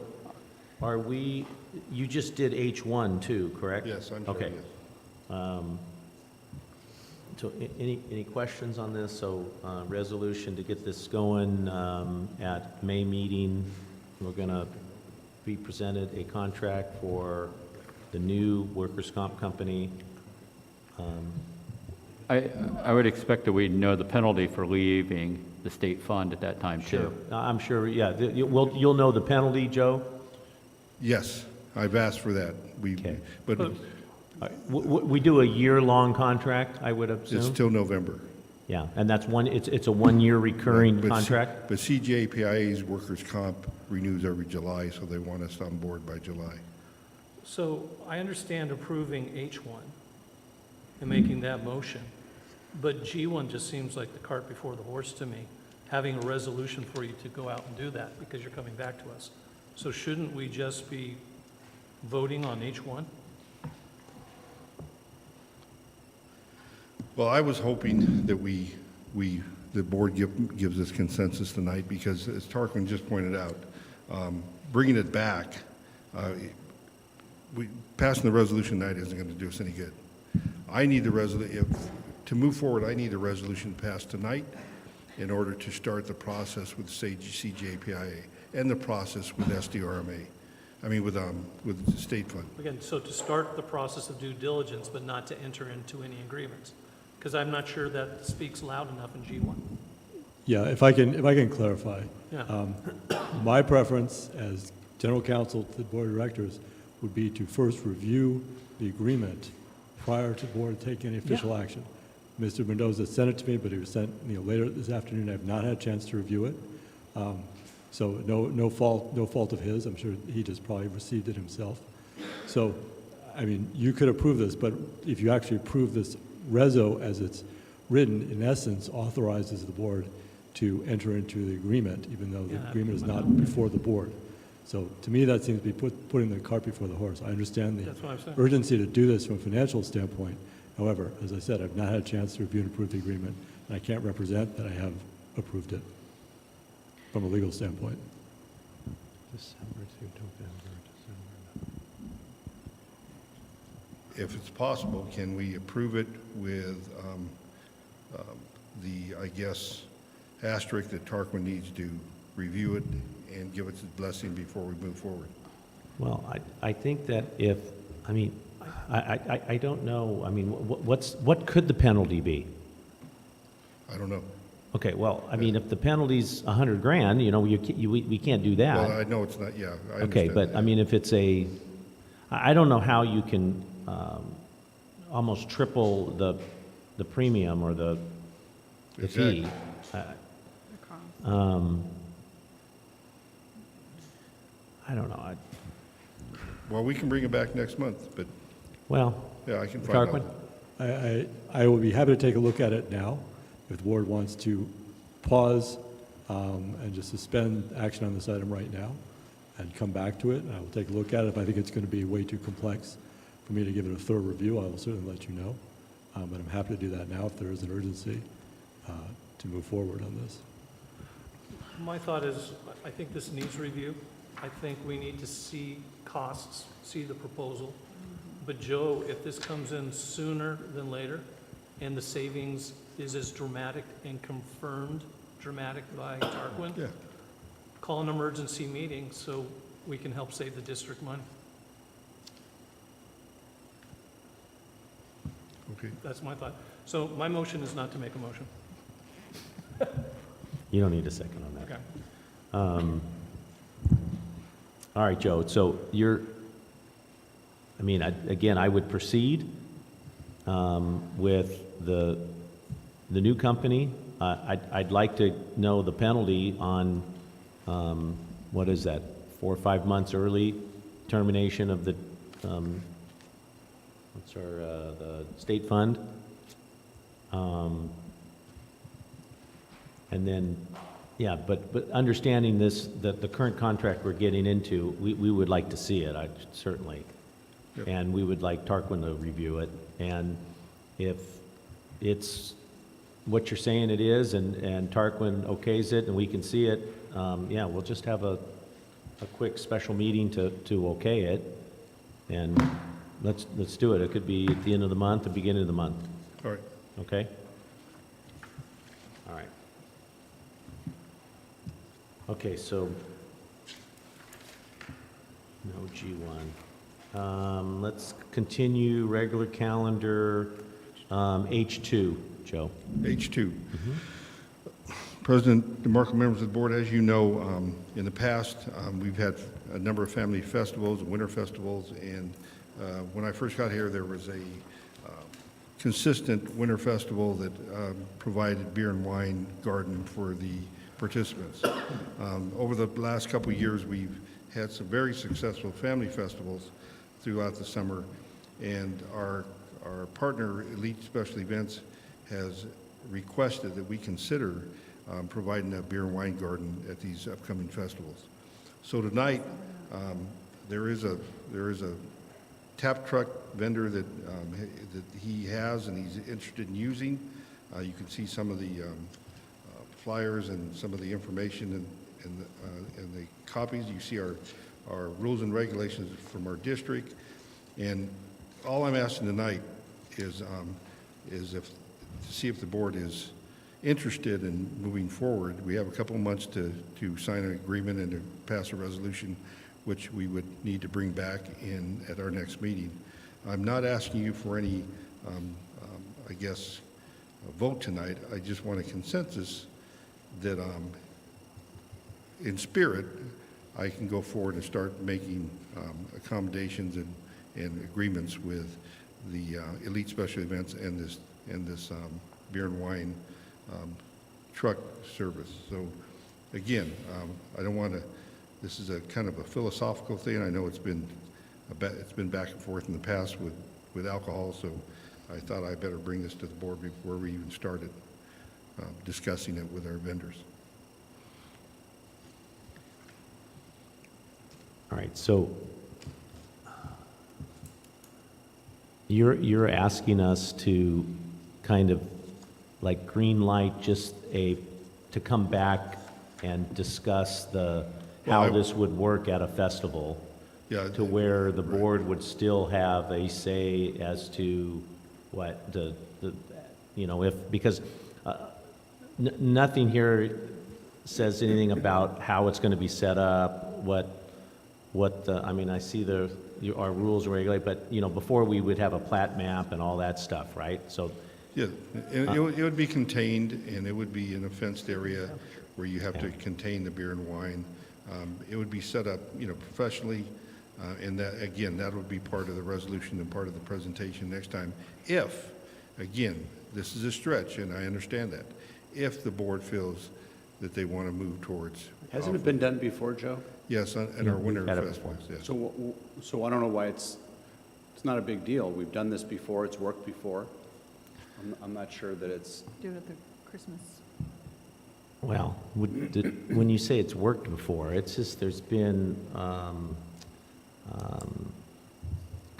Speaker 1: you just did H1 too, correct?
Speaker 10: Yes, I'm sorry,
Speaker 1: Okay.
Speaker 10: yes.
Speaker 1: So any questions on this? So resolution to get this going at May meeting, we're going to be presented a contract for the new workers' comp company.
Speaker 3: I would expect that we'd know the penalty for leaving the state fund at that time, too.
Speaker 1: I'm sure, yeah. You'll know the penalty, Joe?
Speaker 10: Yes. I've asked for that.
Speaker 1: Okay.
Speaker 10: But
Speaker 1: We do a year-long contract, I would
Speaker 10: it's
Speaker 1: assume?
Speaker 10: till November.
Speaker 1: Yeah, and that's it's a one-year recurring
Speaker 10: But
Speaker 1: contract?
Speaker 10: But CJPIA's workers' comp renews every July, so they want us on board by July.
Speaker 8: So I understand approving H1 and making that motion, but G1 just seems like the cart before the horse to me, having a resolution for you to go out and do that because you're coming back to us. So shouldn't we just be voting on H1?
Speaker 10: Well, I was hoping that the board gives us consensus tonight, because as Tarquin just pointed out, bringing it back, passing the resolution tonight isn't going to do us any good. I need to move forward, I need the resolution passed tonight in order to start the process with CJPIA and the process with SDRMA. I mean, with the state fund.
Speaker 8: Again, so to start the process of due diligence, but not to enter into any agreements? Because I'm not sure that speaks loud enough in G1.
Speaker 13: Yeah, if I can clarify.
Speaker 8: Yeah.
Speaker 13: My preference as general counsel to the board of directors would be to first review the agreement prior to the board taking any official action. Mr. Mendoza sent it to me, but it was sent later this afternoon. I have not had a chance to review it. So no fault of his. I'm sure he just probably received it himself. So, I mean, you could approve this, but if you actually approve this reso as it's written, in essence, authorizes the board to enter into the agreement, even though the agreement is not before the board. So to me, that seems to be putting the cart before the horse. I understand
Speaker 8: That's what I'm saying.
Speaker 13: the urgency to do this from a financial standpoint. However, as I said, I've not had a chance to review and approve the agreement, and I can't represent that I have approved it from a legal standpoint.
Speaker 1: December to November.
Speaker 10: If it's possible, can we approve it with the, I guess, asterisk that Tarquin needs to review it and give it his blessing before we move forward?
Speaker 1: Well, I think that I don't know, I mean, what could the penalty be?
Speaker 10: I don't know.
Speaker 1: Okay, well, I mean, if the penalty's $100,000, we can't do that.
Speaker 10: Well, I know it's not, yeah, I understand.
Speaker 1: Okay, but
Speaker 10: that.
Speaker 1: I mean, if it's I don't know how you can almost triple the premium or the fee. I don't know.
Speaker 10: Well, we can bring it back next month, but
Speaker 1: Well,
Speaker 10: yeah, I can find
Speaker 1: Tarquin?
Speaker 10: out.
Speaker 13: I will be happy to take a look at it now. If the board wants to pause and just suspend action on this item right now and come back to it, I will take a look at it. If I think it's going to be way too complex for me to give it a thorough review, I will certainly let you know. But I'm happy to do that now if there is an urgency to move forward on this.
Speaker 8: My thought is, I think this needs review. I think we need to see costs, see the proposal. But Joe, if this comes in sooner than later, and the savings is as dramatic and confirmed dramatic by Tarquin,
Speaker 10: Yeah.
Speaker 8: call an emergency meeting so we can help save the district money.
Speaker 10: Okay.
Speaker 8: That's my thought. So my motion is not to make a motion.
Speaker 1: You don't need a second on that.
Speaker 8: Okay.
Speaker 1: All right, Joe, so again, I would proceed with the new company. I'd like to know the penalty on, what is that, 4 or 5 months early termination of the, the state fund. And then, yeah, but understanding this, that the current contract we're getting into, we would like to see it, certainly.
Speaker 10: Yep.
Speaker 1: And we would like Tarquin to review it. And if it's what you're saying it is, and Tarquin okays it, and we can see it, yeah, we'll just have a quick special meeting to okay it. And let's do it. It could be at the end of the month, the beginning of the month.
Speaker 10: All right.
Speaker 1: Okay? All right. Okay, so, no G1. Let's continue regular calendar, H2, Joe.
Speaker 10: H2. President DeMarco, members of the board, as you know, in the past, we've had a number of family festivals, winter festivals, and when I first got here, there was a consistent winter festival that provided beer and wine garden for the participants. Over the last couple of years, we've had some very successful family festivals throughout the summer, and our partner, Elite Special Events, has requested that we consider providing a beer and wine garden at these upcoming festivals. So tonight, there is a tap truck vendor that he has and he's interested in using. You can see some of the flyers and some of the information in the copies. You see our rules and regulations from our district. And all I'm asking tonight is to see if the board is interested in moving forward. We have a couple of months to sign an agreement and to pass a resolution, which we would need to bring back in at our next meeting. I'm not asking you for any, I guess, vote tonight. I just want a consensus that in spirit, I can go forward and start making accommodations and agreements with the Elite Special Events and this beer and wine truck service. So again, I don't want to, this is a kind of a philosophical thing. I know it's been back and forth in the past with alcohol, so I thought I better bring this to the board before we even started discussing it with our vendors.
Speaker 1: All right, so you're asking us to kind of like green light to come back and discuss how this would work at a festival, to where the board would still have a say as to what because nothing here says anything about how it's going to be set up, I see our rules regulate, but before we would have a plat map and all that stuff, right? So
Speaker 10: yeah, it would be contained, and it would be in a fenced area where you have to contain the beer and wine. It would be set up, professionally, and that, again, that would be part of the resolution and part of the presentation next time. If, again, this is a stretch, and I understand that, if the board feels that they want to move towards.
Speaker 7: Hasn't it been done before, Joe?
Speaker 10: Yes, at our winter festivals, yes.
Speaker 7: So I don't know why it's not a big deal. We've done this before, it's worked before. I'm not sure that it's...
Speaker 9: Do it at the Christmas.
Speaker 1: Well, when you say it's worked before, it's just there's been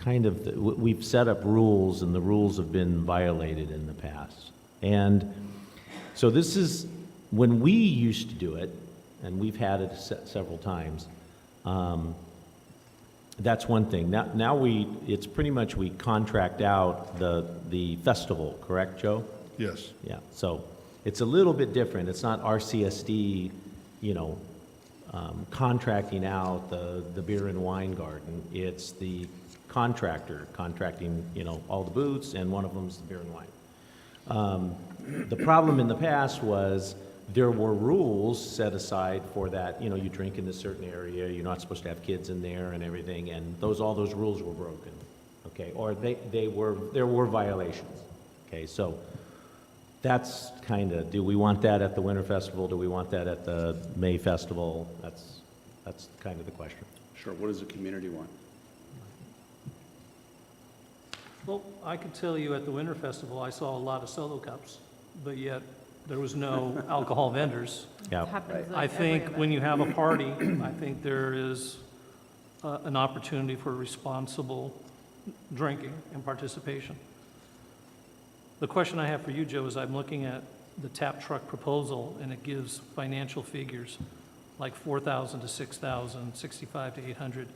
Speaker 1: we've set up rules, and the rules have been violated in the past. And so this is, when we used to do it, and we've had it several times, that's one thing. Now it's pretty much we contract out the festival, correct, Joe?
Speaker 10: Yes.
Speaker 1: Yeah, so it's a little bit different. It's not RCSD, contracting out the beer and wine garden. It's the contractor contracting, all the booths, and one of them is the beer and wine. The problem in the past was there were rules set aside for that. You drink in a certain area, you're not supposed to have kids in there and everything, and all those rules were broken, okay? Or there were violations, okay? So that's kind of, do we want that at the Winter Festival? Do we want that at the May Festival? That's kind of the question.
Speaker 7: Sure, what does the community want?
Speaker 8: Well, I could tell you at the Winter Festival, I saw a lot of solo cups, but yet there was no alcohol vendors.
Speaker 1: Yeah.
Speaker 9: Happens at
Speaker 8: I
Speaker 9: every
Speaker 8: think
Speaker 9: event.
Speaker 8: when you have a party, I think there is an opportunity for responsible drinking and participation. The question I have for you, Joe, is I'm looking at the tap truck proposal, and it gives financial figures like 4,000 to 6,000, 65 to 800.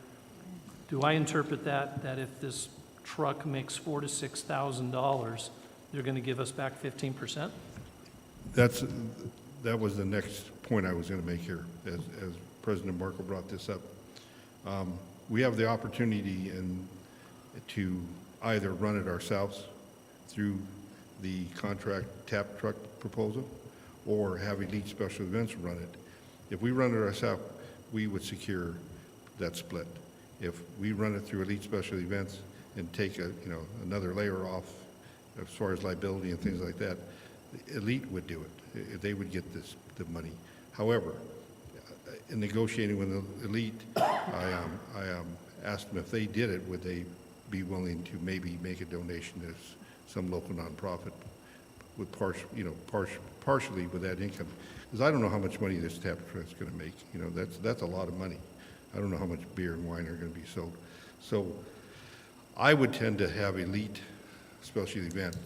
Speaker 8: Do I interpret that if this truck makes $4,000 to $6,000, they're going to give us back 15%?
Speaker 10: That was the next point I was going to make here, as President Markle brought this up. We have the opportunity to either run it ourselves through the contract tap truck proposal, or have Elite Special Events run it. If we run it ourselves, we would secure that split. If we run it through Elite Special Events and take another layer off as far as liability and things like that, Elite would do it. They would get the money. However, in negotiating with the Elite, I asked them if they did it, would they be willing to maybe make a donation to some local nonprofit with partially with that income, because I don't know how much money this tap trust is going to make. That's a lot of money. I don't know how much beer and wine are going to be sold. So I would tend to have Elite Special Events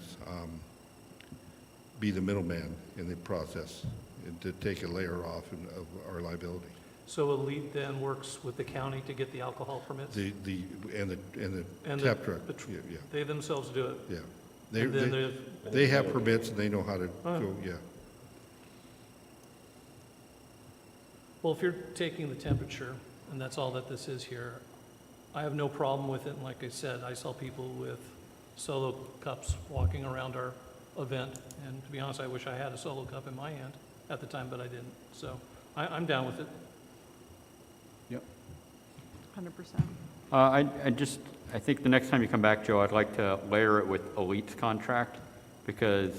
Speaker 10: be the middleman in the process and to take a layer off of our liability.
Speaker 8: So Elite then works with the county to get the alcohol permits?
Speaker 10: The tap truck. Yeah.
Speaker 8: They themselves do it?
Speaker 10: Yeah.
Speaker 8: And then
Speaker 10: They have permits and they know how to go, yeah.
Speaker 8: Well, if you're taking the temperature, and that's all that this is here, I have no problem with it. And like I said, I saw people with solo cups walking around our event. And to be honest, I wish I had a solo cup in my hand at the time, but I didn't. So I'm down with it.
Speaker 7: Yep.
Speaker 9: 100%.
Speaker 3: I think the next time you come back, Joe, I'd like to layer it with Elite's contract, because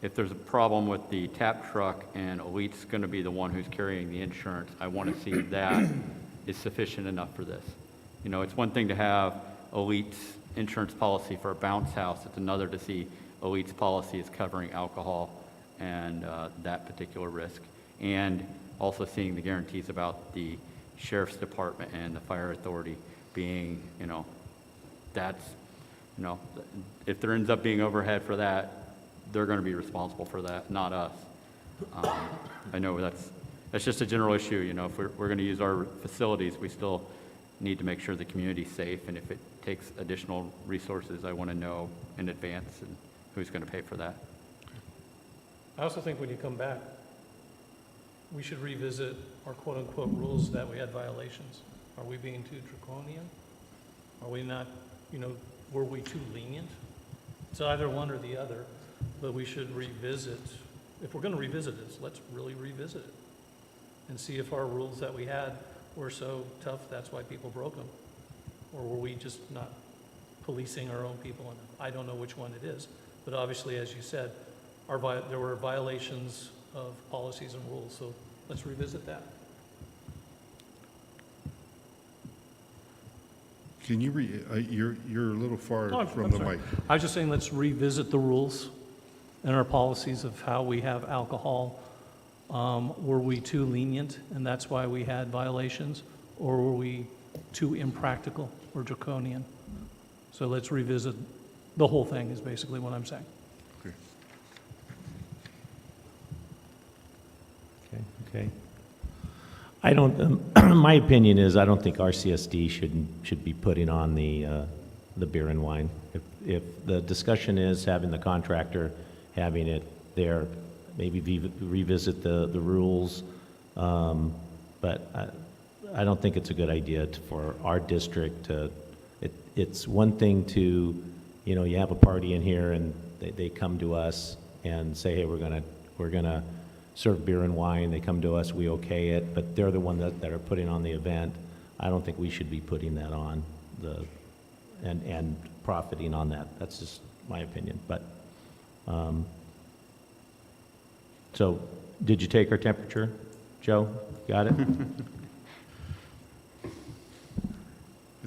Speaker 3: if there's a problem with the tap truck and Elite's going to be the one who's carrying the insurance, I want to see that is sufficient enough for this. It's one thing to have Elite's insurance policy for a bounce house. It's another to see Elite's policy is covering alcohol and that particular risk. And also seeing the guarantees about the sheriff's department and the fire authority being, if there ends up being overhead for that, they're going to be responsible for that, not us. I know that's just a general issue. If we're going to use our facilities, we still need to make sure the community's safe, and if it takes additional resources, I want to know in advance and who's going to pay for that.
Speaker 8: I also think when you come back, we should revisit our quote-unquote rules that we had violations. Are we being too draconian? Are we not, were we too lenient? It's either one or the other, but we should revisit. If we're going to revisit this, let's really revisit it and see if our rules that we had were so tough that's why people broke them. Or were we just not policing our own people? And I don't know which one it is, but obviously, as you said, there were violations of policies and rules, so let's revisit that.
Speaker 10: Can you you're a little far
Speaker 8: Oh,
Speaker 10: from
Speaker 8: I'm
Speaker 10: the
Speaker 8: sorry.
Speaker 10: mic.
Speaker 8: I was just saying, let's revisit the rules and our policies of how we have alcohol. Were we too lenient, and that's why we had violations, or were we too impractical or draconian? So let's revisit the whole thing is basically what I'm saying.
Speaker 1: Okay. I don't, my opinion is I don't think our CSD should be putting on the beer and wine. If the discussion is having the contractor having it there, maybe revisit the rules, but I don't think it's a good idea for our district to, it's one thing to, you have a party in here and they come to us and say, hey, we're gonna serve beer and wine. They come to us, we okay it, but they're the one that are putting on the event. I don't think we should be putting that on and profiting on that. That's just my opinion. But so, did you take our temperature, Joe? Got it?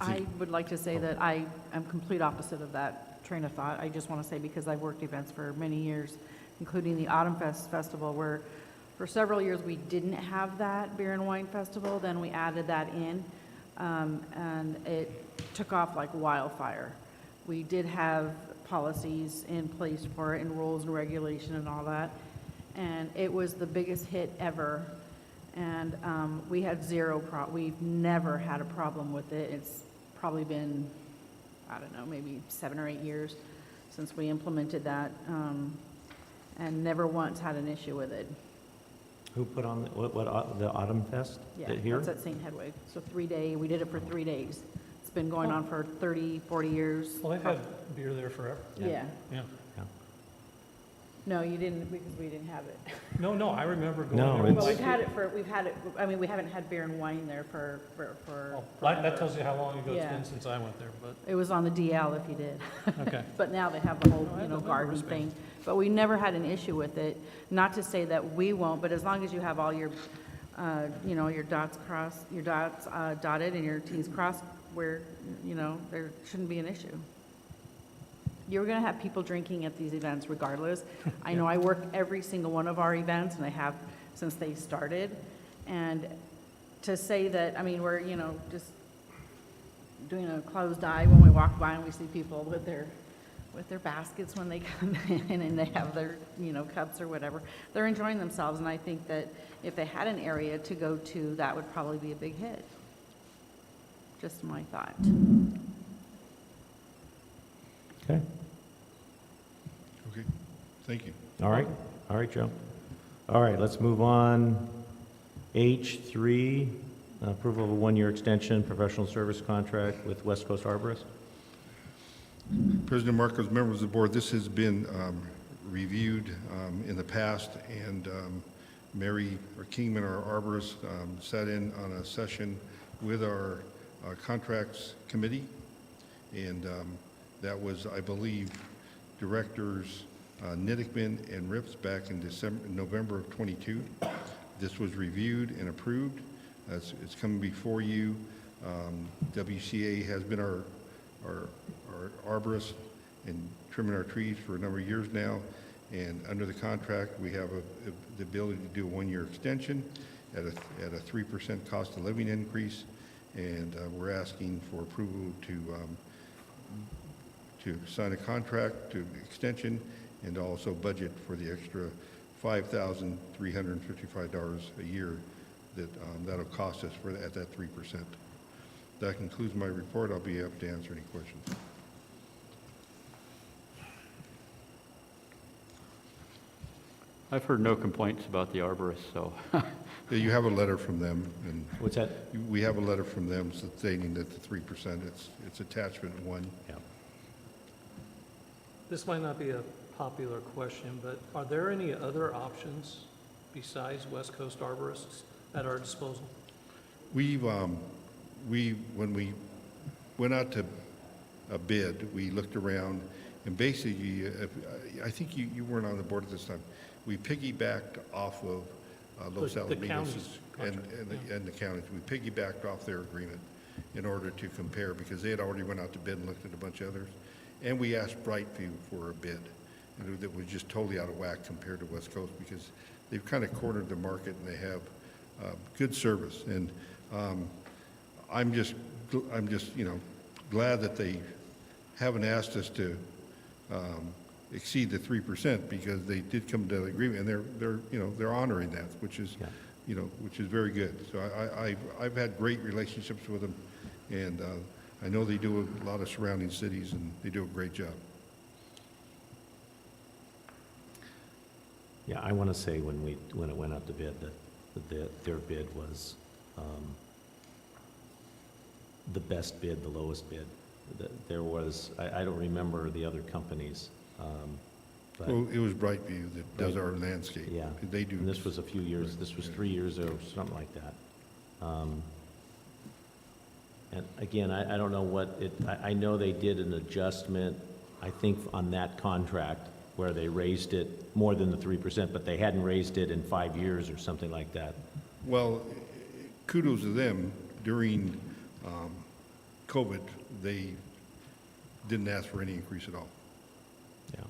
Speaker 9: I would like to say that I am complete opposite of that train of thought. I just want to say, because I've worked events for many years, including the Autumn Festival, where for several years we didn't have that beer and wine festival. Then we added that in, and it took off like wildfire. We did have policies in place for it, and rules and regulation and all that, and it was the biggest hit ever. And we had we've never had a problem with it. It's probably been, I don't know, maybe 7 or 8 years since we implemented that, and never once had an issue with it.
Speaker 1: Who put on the Autumn Fest?
Speaker 9: Yeah,
Speaker 1: Here?
Speaker 9: that's at St. Hedwig. So we did it for 3 days. It's been going on for 30, 40 years.
Speaker 8: Well, they've had beer there forever.
Speaker 9: Yeah.
Speaker 8: Yeah.
Speaker 9: No, you didn't, because we didn't have it.
Speaker 8: No, I remember going
Speaker 1: No,
Speaker 8: there.
Speaker 1: it's-
Speaker 9: Well, we've had it, I mean, we haven't had beer and wine there for
Speaker 8: Well, that
Speaker 9: forever.
Speaker 8: tells you how long ago it's
Speaker 9: Yeah.
Speaker 8: been since I went there, but,
Speaker 9: It was on the DL if you did.
Speaker 8: okay.
Speaker 9: But now they have the whole,
Speaker 8: I
Speaker 9: you know,
Speaker 8: remember
Speaker 9: garden
Speaker 8: wristbands.
Speaker 9: thing. But we never had an issue with it. Not to say that we won't, but as long as you have all your, you know, your dots crossed, your dots dotted and your Ts crossed, where, you know, there shouldn't be an issue. You're going to have people drinking at these events regardless. I know I work every single one of our events, and I have since they started. And to say that, I mean, we're, you know, just doing a closed eye when we walk by and we see people with their baskets when they come in and they have their, you know, cups or whatever. They're enjoying themselves, and I think that if they had an area to go to, that would probably be a big hit. Just my thought.
Speaker 1: Okay,
Speaker 10: Okay, thank you.
Speaker 1: all right, Joe. All right, let's move on. H3, approval of a one-year extension, professional service contract with West Coast Arborist.
Speaker 10: President Marcos, members of the board, this has been reviewed in the past, and Mary Kingman, our arborist, sat in on a session with our contracts committee, and that was, I believe, Directors Nittickman and Rips back in November of '22. This was reviewed and approved. It's coming before you. WCA has been our arborist in trimming our trees for a number of years now, and under the contract, we have the ability to do a one-year extension at a 3% cost of living increase, and we're asking for approval to sign a contract to extension and also budget for the extra $5,355 a year that'll cost us at that 3%. That concludes my report. I'll be happy to answer any questions.
Speaker 3: I've heard no complaints about the arborist, so.
Speaker 10: Yeah, you have a letter from them, and
Speaker 1: What's that?
Speaker 10: we have a letter from them stating that the 3%, it's attachment 1.
Speaker 1: Yeah.
Speaker 8: This might not be a popular question, but are there any other options besides West Coast arborists at our disposal?
Speaker 10: When we went out to a bid, we looked around, and basically, I think you weren't on the board at this time. We piggybacked off of Los
Speaker 8: The
Speaker 10: Alamitos
Speaker 8: county's
Speaker 10: and
Speaker 8: contract,
Speaker 10: the counties. We piggybacked off their agreement in order to compare, because they had already went out to bid and looked at a bunch of others. And we asked Brightview for a bid, and that was just totally out of whack compared to West Coast, because they've kind of cornered the market and they have good service. And I'm just glad that they haven't asked us to exceed the 3%, because they did come to an agreement, and they're honoring that, which is which is very good. So I've had great relationships with them, and I know they do a lot of surrounding cities, and they do a great job.
Speaker 1: Yeah, I want to say when it went out to bid that their bid was the best bid, the lowest bid. There was, I don't remember the other companies. But
Speaker 10: Well, it was Brightview that does our landscape.
Speaker 1: yeah,
Speaker 10: They do.
Speaker 1: and this was a few years, this was 3 years ago, something like that. And again, I don't know what I know they did an adjustment, I think, on that contract where they raised it more than the 3%, but they hadn't raised it in 5 years or something like that.
Speaker 10: Well, kudos to them. During COVID, they didn't ask for any increase at all.
Speaker 1: Yeah.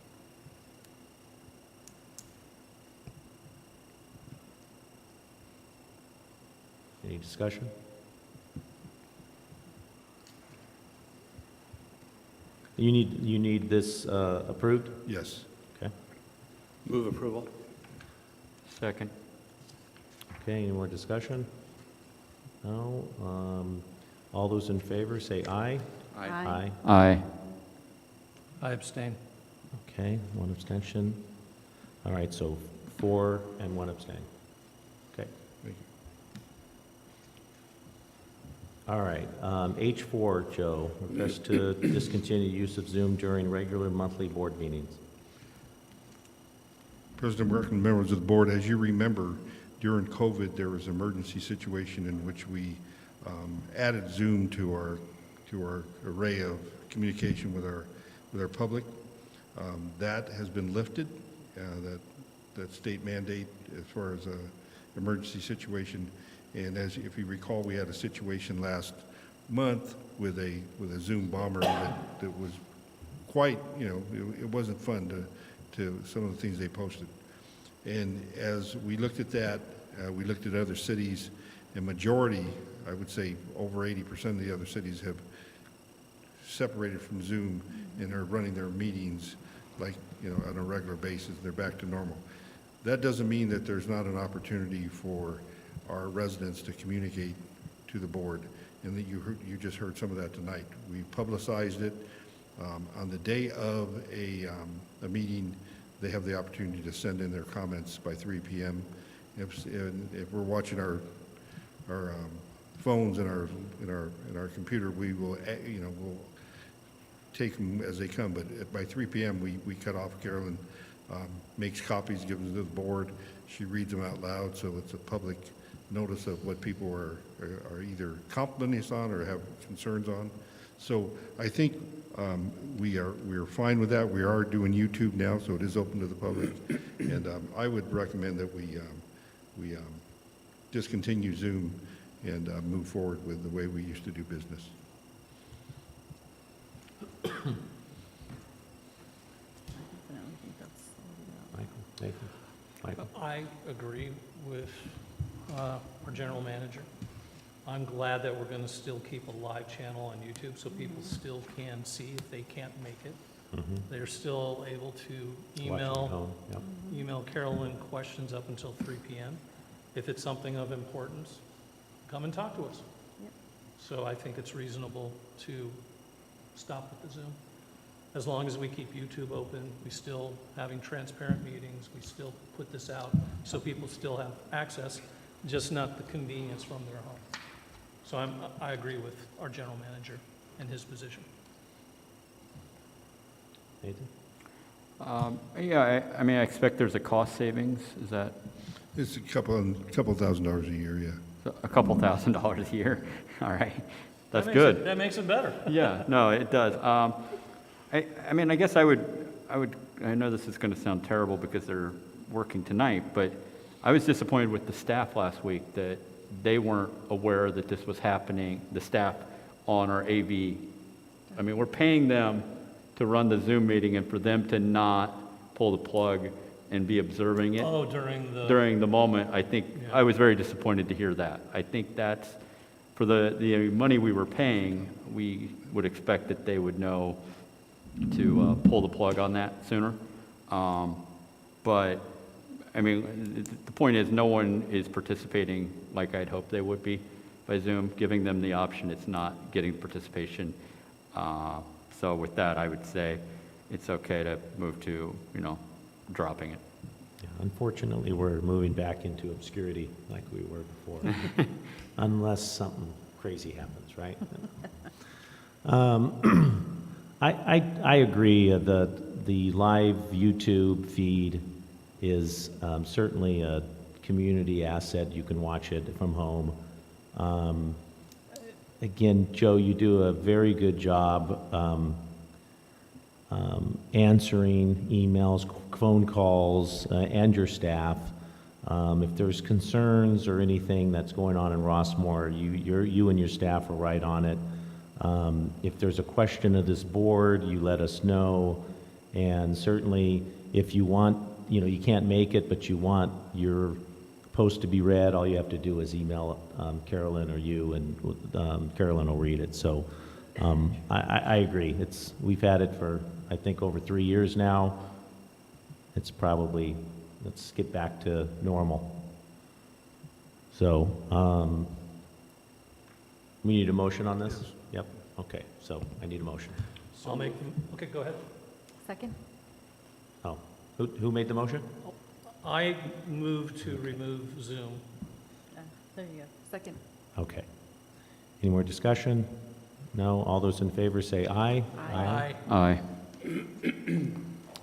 Speaker 1: Any discussion? You need this approved?
Speaker 10: Yes.
Speaker 1: Okay.
Speaker 7: Move approval.
Speaker 3: Second.
Speaker 1: Okay, any more discussion? No? All those in favor, say aye.
Speaker 7: Aye.
Speaker 9: Aye.
Speaker 3: Aye.
Speaker 8: I abstain.
Speaker 1: Okay, one abstention. All right, so 4 and 1 abstain. Okay.
Speaker 10: Thank you.
Speaker 1: All right, H4, Joe, request to discontinue use of Zoom during regular monthly board meetings.
Speaker 10: President Burke, members of the board, as you remember, during COVID, there was an emergency situation in which we added Zoom to our array of communication with our public. That has been lifted, that state mandate as far as a emergency situation. And if you recall, we had a situation last month with a Zoom bomber that was quite, it wasn't fun to some of the things they posted. And as we looked at that, we looked at other cities, and majority, I would say over 80% of the other cities have separated from Zoom and are running their meetings like, on a regular basis. They're back to normal. That doesn't mean that there's not an opportunity for our residents to communicate to the board, and that you just heard some of that tonight. We publicized it. On the day of a meeting, they have the opportunity to send in their comments by 3 p.m. If we're watching our phones and our computer, we will, we'll take them as they come. But by 3 p.m., we cut off. Carolyn makes copies, gives them to the board. She reads them out loud, so it's a public notice of what people are either complimenting us on or have concerns on. So I think we are fine with that. We are doing YouTube now, so it is open to the public. And I would recommend that we discontinue Zoom and move forward with the way we used to do business.
Speaker 1: Michael?
Speaker 8: I agree with our general manager. I'm glad that we're going to still keep a live channel on YouTube so people still can see if they can't make it. They're still able to email Carolyn questions up until 3 p.m. If it's something of importance, come and talk to us. So I think it's reasonable to stop with the Zoom. As long as we keep YouTube open, we still having transparent meetings, we still put this out so people still have access, just not the convenience from their home. So I agree with our general manager and his position.
Speaker 1: Nathan?
Speaker 3: Yeah, I mean, I expect there's a cost savings. Is that
Speaker 10: It's a couple $1,000s a year, yeah.
Speaker 3: a couple $1,000s a year? All right, that's
Speaker 8: That makes
Speaker 3: good.
Speaker 8: That makes it better.
Speaker 3: Yeah, no, it does. I mean, I guess I know this is going to sound terrible because they're working tonight, but I was disappointed with the staff last week that they weren't aware that this was happening, the staff on our AV. I mean, we're paying them to run the Zoom meeting and for them to not pull the plug and be observing it.
Speaker 8: Oh,
Speaker 3: During the moment, I think, I was very disappointed to hear that. I think that's, for the money we were paying, we would expect that they would know to pull the plug on that sooner. But, I mean, the point is no one is participating like I'd hoped they would be by Zoom. Giving them the option, it's not getting participation. So with that, I would say it's okay to move to, dropping it.
Speaker 1: Yeah, unfortunately, we're moving back into obscurity like we were before, unless something crazy happens, right? I agree. The live YouTube feed is certainly a community asset. You can watch it from home. Again, Joe, you do a very good job answering emails, phone calls, and your staff. If there's concerns or anything that's going on in Rossmoor, you and your staff are right on it. If there's a question of this board, you let us know. And certainly, if you want, you can't make it, but you want your post to be read, all you have to do is email Carolyn or you, and Carolyn will read it. So I agree. We've had it for, I think, over 3 years now. It's probably, let's get back to normal. So we need a motion on this? Yep. Okay, so I need a motion.
Speaker 8: Okay, go ahead.
Speaker 9: Second?
Speaker 1: Oh, who made the motion?
Speaker 8: I move to remove Zoom.
Speaker 9: There you go. Second.
Speaker 1: Okay. Any more discussion? No? All those in favor say aye.
Speaker 8: Aye.
Speaker 3: Aye.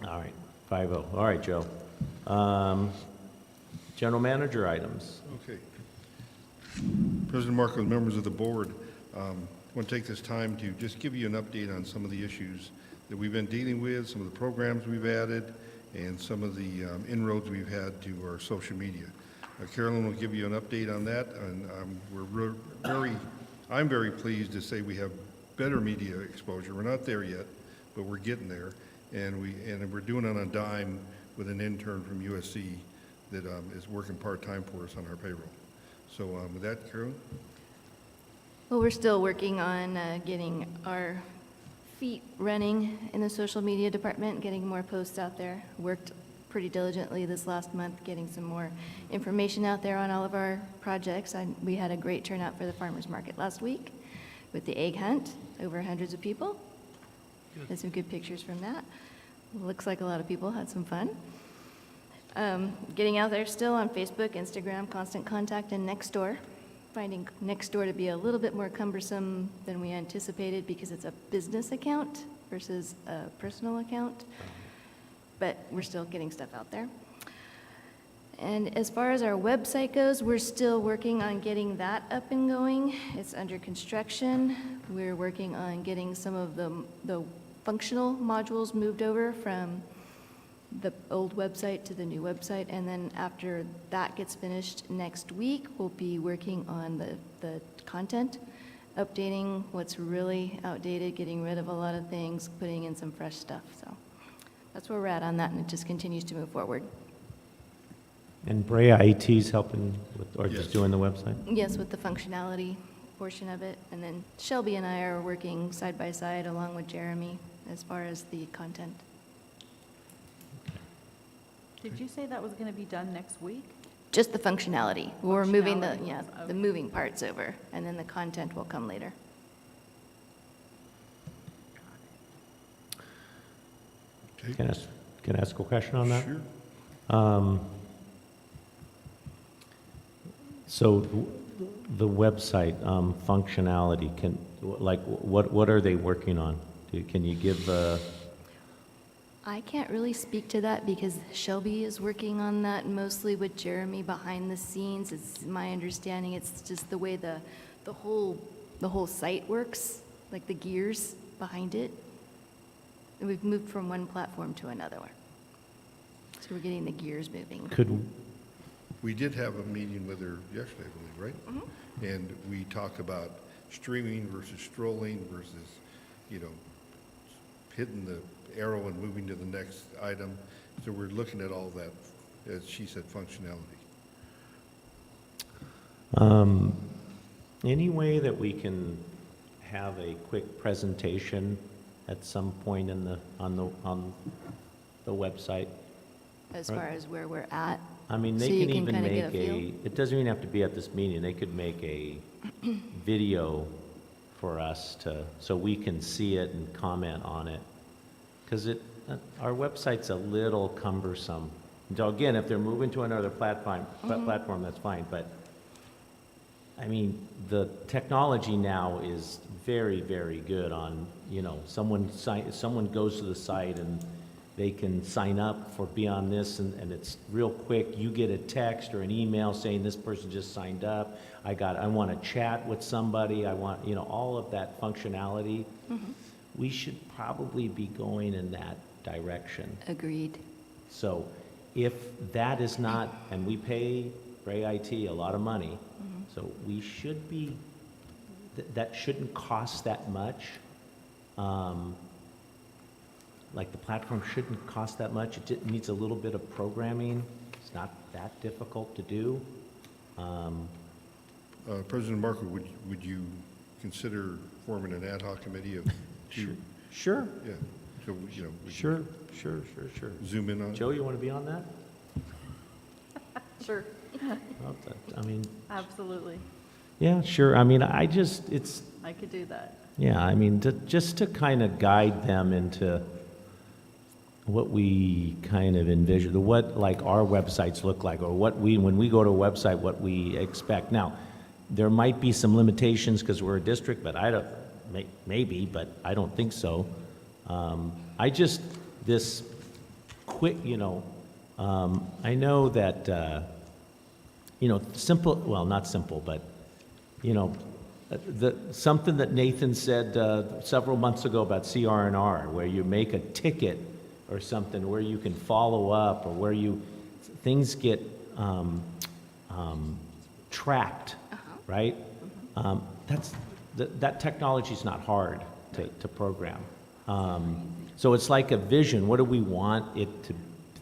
Speaker 1: All right, 5-0. All right, Joe. General manager items.
Speaker 10: Okay. President Marco, members of the board, I want to take this time to just give you an update on some of the issues that we've been dealing with, some of the programs we've added, and some of the inroads we've had to our social media. Carolyn will give you an update on that, and I'm very pleased to say we have better media exposure. We're not there yet, but we're getting there, and we're doing it on a dime with an intern from USC that is working part-time for us on our payroll. So with that, Carolyn?
Speaker 2: Well, we're still working on getting our feet running in the social media department, getting more posts out there. Worked pretty diligently this last month, getting some more information out there on all of our projects. We had a great turnout for the farmers market last week with the egg hunt, over hundreds of people. Had some good pictures from that. Looks like a lot of people had some fun. Getting out there still on Facebook, Instagram, Constant Contact, and Nextdoor. Finding Nextdoor to be a little bit more cumbersome than we anticipated because it's a business account versus a personal account. But we're still getting stuff out there. And as far as our website goes, we're still working on getting that up and going. It's under construction. We're working on getting some of the functional modules moved over from the old website to the new website, and then after that gets finished next week, we'll be working on the content, updating what's really outdated, getting rid of a lot of things, putting in some fresh stuff. So that's where we're at on that, and it just continues to move forward.
Speaker 1: And Brea IT's helping with, or
Speaker 10: Yes.
Speaker 1: just doing the website?
Speaker 2: Yes, with the functionality portion of it, and then Shelby and I are working side by side along with Jeremy as far as the content.
Speaker 9: Did you say that was going to be done next week?
Speaker 2: Just the functionality. We're moving the,
Speaker 9: Functionality.
Speaker 2: yeah, the
Speaker 9: Okay.
Speaker 2: moving parts over, and then the content will come later.
Speaker 10: Okay.
Speaker 1: Can I ask a question on that?
Speaker 10: Sure.
Speaker 1: So the website functionality, what are they working on? Can you give
Speaker 2: I can't really speak to that because Shelby is working on that mostly with Jeremy behind the scenes. It's my understanding it's just the way the whole site works, like the gears behind it. And we've moved from one platform to another one. So we're getting the gears moving.
Speaker 10: We did have a meeting with her yesterday, I believe, right?
Speaker 2: Mm-hmm.
Speaker 10: And we talked about streaming versus strolling versus, hitting the arrow and moving to the next item. So we're looking at all that, as she said, functionality.
Speaker 1: any way that we can have a quick presentation at some point on the website?
Speaker 2: As
Speaker 1: Right.
Speaker 2: far as where we're at?
Speaker 1: I mean, they
Speaker 2: So you
Speaker 1: can
Speaker 2: can
Speaker 1: even
Speaker 2: kinda get
Speaker 1: make
Speaker 2: a feel?
Speaker 1: it doesn't even have to be at this meeting, they could make a video for us so we can see it and comment on it. Because our website's a little cumbersome. So again, if they're moving to another platform, that's fine, but, I mean, the technology now is very, very good on, someone goes to the site and they can sign up for Beyond This, and it's real quick. You get a text or an email saying this person just signed up. I want to chat with somebody. I want, all of that functionality. We should probably be going in that direction.
Speaker 2: Agreed.
Speaker 1: So if that is not, and we pay Ray IT a lot of money, so we should be, that shouldn't cost that much. Like the platform shouldn't cost that much. It needs a little bit of programming. It's not that difficult to do.
Speaker 10: President Marco, would you consider forming an ad hoc committee of two?
Speaker 1: Sure.
Speaker 10: Yeah, so, we can
Speaker 1: Sure.
Speaker 10: zoom in on it?
Speaker 1: Joe, you want to be on that?
Speaker 9: Sure,
Speaker 1: Well, I mean,
Speaker 9: absolutely.
Speaker 1: yeah, sure. I mean, it's,
Speaker 9: I could do that.
Speaker 1: yeah, I mean, just to kind of guide them into what we kind of envision, what like our websites look like, or when we go to a website, what we expect. Now, there might be some limitations because we're a district, but maybe, but I don't think so. This quick, I know that, simple, well, not simple, but, something that Nathan said several months ago about CR&R, where you make a ticket or something, where you can follow up, or where things get tracked, right? That technology's not hard to program. So it's like a vision. What do we want it to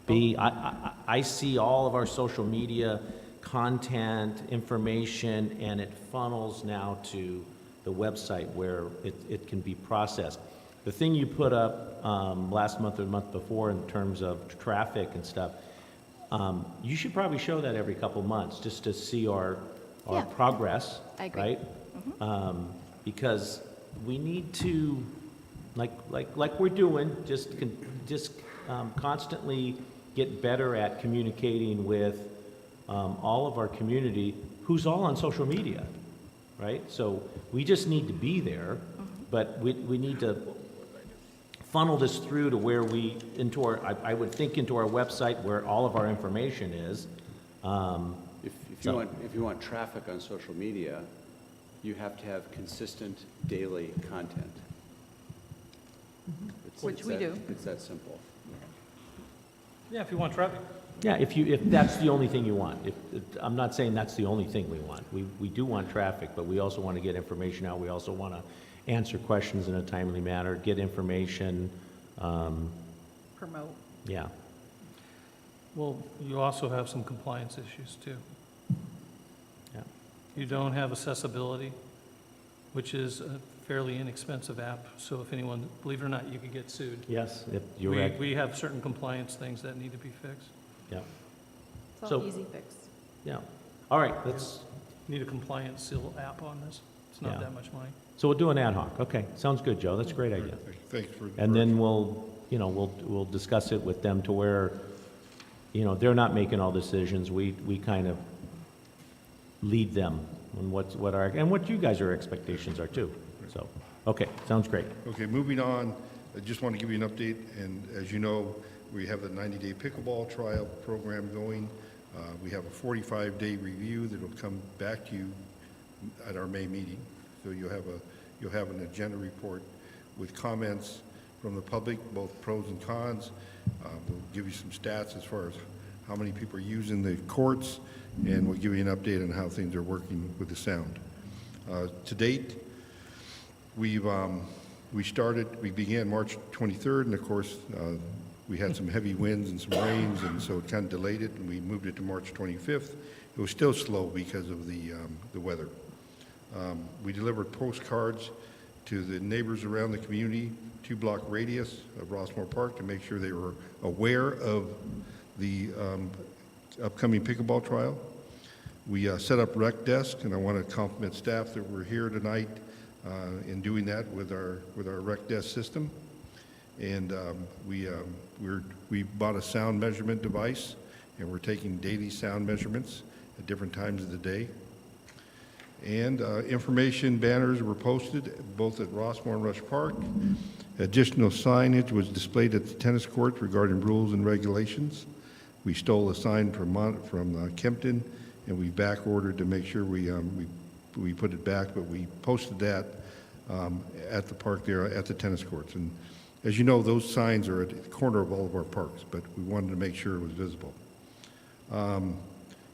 Speaker 1: be? I see all of our social media content, information, and it funnels now to the website where it can be processed. The thing you put up last month or the month before in terms of traffic and stuff, you should probably show that every couple months just to see our
Speaker 2: Yeah.
Speaker 1: progress,
Speaker 2: I agree.
Speaker 1: right? Because we need to, like we're doing, just constantly get better at communicating with all of our community, who's all on social media, right? So we just need to be there, but we need to funnel this through to where I would think into our website where all of our information is.
Speaker 7: If you want traffic on social media, you have to have consistent daily content.
Speaker 9: Which we do.
Speaker 7: It's that simple.
Speaker 8: Yeah, if you want traffic.
Speaker 1: Yeah, if that's the only thing you want. I'm not saying that's the only thing we want. We do want traffic, but we also want to get information out. We also want to answer questions in a timely manner, get information.
Speaker 9: Promote.
Speaker 1: Yeah.
Speaker 8: Well, you also have some compliance issues too.
Speaker 1: Yeah.
Speaker 8: You don't have accessibility, which is a fairly inexpensive app. So if anyone, believe it or not, you could get sued.
Speaker 1: Yes, you're right.
Speaker 8: We have certain compliance things that need to be fixed.
Speaker 1: Yeah.
Speaker 9: It's all
Speaker 1: So-
Speaker 9: easy fix.
Speaker 1: Yeah. All right, let's,
Speaker 8: Need a compliance seal app on this. It's not
Speaker 1: Yeah.
Speaker 8: that much money.
Speaker 1: so we'll do an ad hoc. Okay, sounds good, Joe. That's a great idea.
Speaker 10: Thanks for.
Speaker 1: And then we'll discuss it with them to where, they're not making all decisions. We kind of lead them on what you guys' expectations are too. So, okay, sounds great.
Speaker 10: Okay, moving on, I just want to give you an update, and as you know, we have the 90-day pickleball trial program going. We have a 45-day review that will come back to you at our May meeting. So you'll have an agenda report with comments from the public, both pros and cons. We'll give you some stats as far as how many people are using the courts, and we'll give you an update on how things are working with the sound. To date, we began March 23rd, and of course, we had some heavy winds and some rains, and so it kind of delayed it, and we moved it to March 25th. It was still slow because of the weather. We delivered postcards to the neighbors around the community, 2-block radius of Rossmoor Park, to make sure they were aware of the upcoming pickleball trial. We set up rec desk, and I want to compliment staff that were here tonight in doing that with our rec desk system. And we bought a sound measurement device, and we're taking daily sound measurements at different times of the day. And information banners were posted both at Rossmoor and Rush Park. Additional signage was displayed at the tennis courts regarding rules and regulations. We stole a sign from Kempton, and we back ordered to make sure we put it back, but we posted that at the park there at the tennis courts. And as you know, those signs are at the corner of all of our parks, but we wanted to make sure it was visible.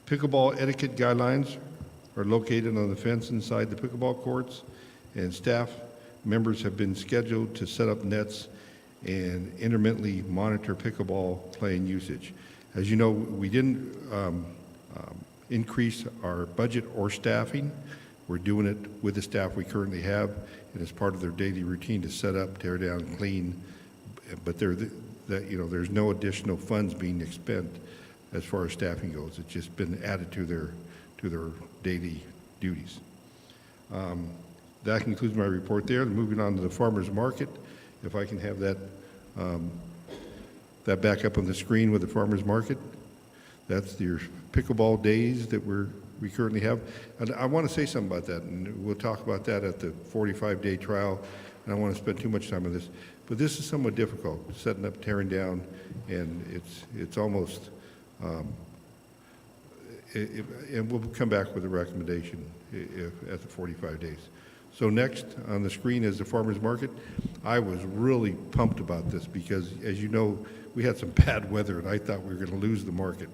Speaker 10: Pickleball etiquette guidelines are located on the fence inside the pickleball courts, and staff members have been scheduled to set up nets and intermittently monitor pickleball playing usage. As you know, we didn't increase our budget or staffing. We're doing it with the staff we currently have, and it's part of their daily routine to set up, tear down, clean. But there's no additional funds being expended as far as staffing goes. It's just been added to their daily duties. That concludes my report there. Moving on to the farmers market, if I can have that back up on the screen with the farmers market. That's your pickleball days that we currently have. And I want to say something about that, and we'll talk about that at the 45-day trial, and I don't want to spend too much time on this. But this is somewhat difficult, setting up, tearing down, and it's almost And we'll come back with a recommendation after 45 days. So next on the screen is the farmer's market. I was really pumped about this because, as you know, we had some bad weather and I thought we were going to lose the market.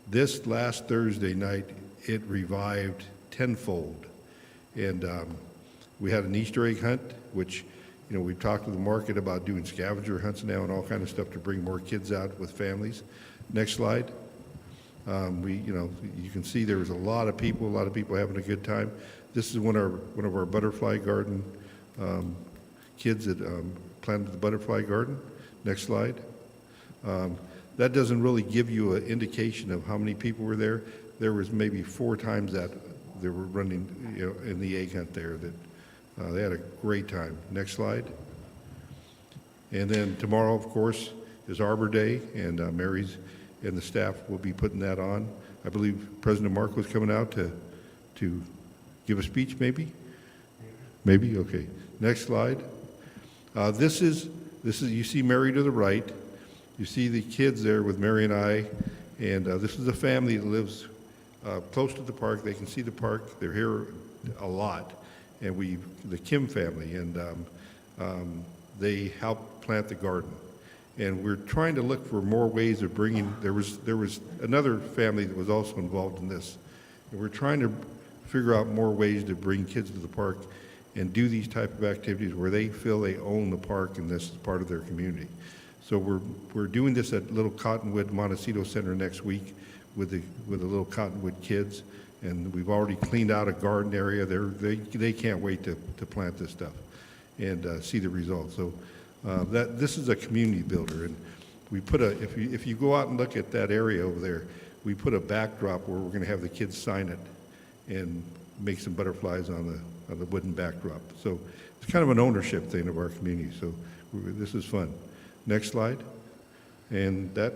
Speaker 10: This last Thursday night, it revived tenfold. And we had an Easter egg hunt, which, you know, we've talked to the market about doing scavenger hunts now and all kind of stuff to bring more kids out with families. Next slide. You can see there was a lot of people having a good time. This is one of our butterfly garden kids that planted the butterfly garden. Next slide. That doesn't really give you an indication of how many people were there. There was maybe 4 times that they were running, in the egg hunt there. That they had a great time. Next slide. And then tomorrow, of course, is Arbor Day, and Mary's and the staff will be putting that on. I believe President Mark was coming out to give a speech, maybe? Maybe? Okay. Next slide. This is you see Mary to the right. You see the kids there with Mary and I, and this is a family that lives close to the park. They can see the park. They're here a lot, and the Kim family, and they helped plant the garden. And we're trying to look for more ways of bringing, there was another family that was also involved in this. And we're trying to figure out more ways to bring kids to the park and do these type of activities where they feel they own the park and this is part of their community. So we're doing this at Little Cottonwood Montecito Center next week with the Little Cottonwood kids. And we've already cleaned out a garden area. They can't wait to plant this stuff and see the results. So this is a community builder, and we put if you go out and look at that area over there, we put a backdrop where we're going to have the kids sign it and make some butterflies on the wooden backdrop. So it's kind of an ownership thing of our community. So this is fun. Next slide, and the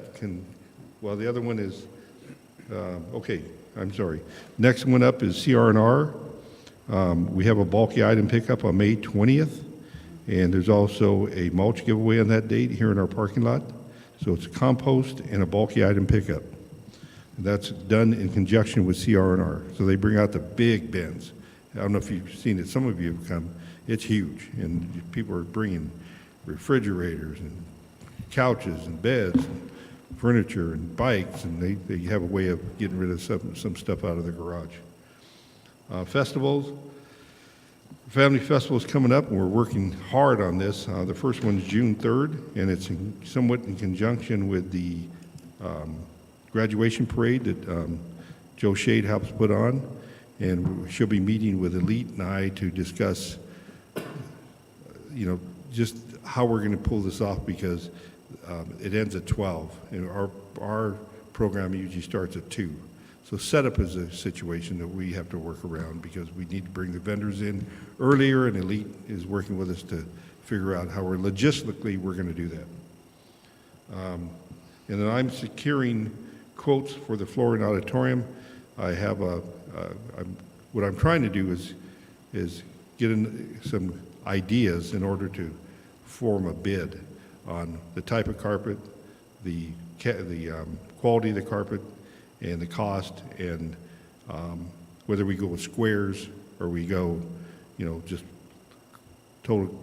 Speaker 10: other one is okay. I'm sorry. Next one up is CR&R. We have a bulky item pickup on May 20th. And there's also a mulch giveaway on that date here in our parking lot. So it's compost and a bulky item pickup. And that's done in conjunction with CR&R. So they bring out the big bins. I don't know if you've seen it. Some of you have come. It's huge. And people are bringing refrigerators and couches and beds and furniture and bikes. And they have a way of getting rid of some stuff out of the garage. Festivals. Family Festival is coming up, and we're working hard on this. The first one is June 3rd, and it's somewhat in conjunction with the graduation parade that Joe Shade helps put on. And she'll be meeting with Elite and I to discuss, just how we're going to pull this off because it ends at 12. And our program usually starts at 2. So setup is a situation that we have to work around because we need to bring the vendors in earlier, and Elite is working with us to figure out how logistically we're going to do that. And then I'm securing quotes for the Flooring Auditorium. I have what I'm trying to do is get in some ideas in order to form a bid on the type of carpet, the quality of the carpet, and the cost, and whether we go with squares or we go, just total,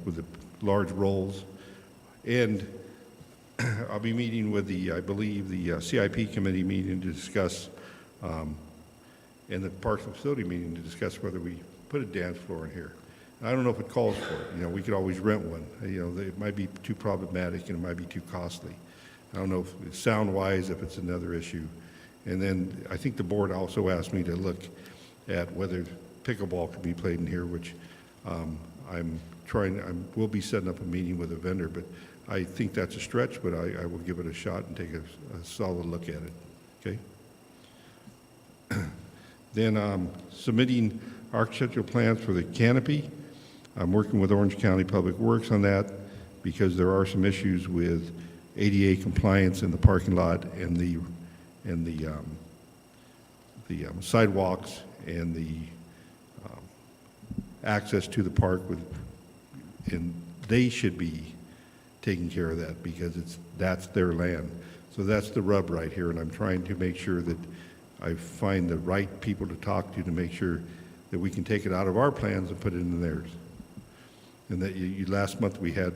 Speaker 10: with the large rolls. And I'll be meeting with I believe the CIP committee meeting to discuss, and the Parks and Facility meeting to discuss whether we put a dance floor in here. I don't know if it calls for it. We could always rent one. It might be too problematic and it might be too costly. I don't know if sound-wise, if it's another issue. And then I think the board also asked me to look at whether pickleball could be played in here, which we'll be setting up a meeting with a vendor, but I think that's a stretch, but I will give it a shot and take a solid look at it, okay? Then submitting architectural plans for the canopy. I'm working with Orange County Public Works on that because there are some issues with ADA compliance in the parking lot and the sidewalks and the access to the park, and they should be taking care of that because that's their land. So that's the rub right here, and I'm trying to make sure that I find the right people to talk to make sure that we can take it out of our plans and put it in theirs. And that last month we had,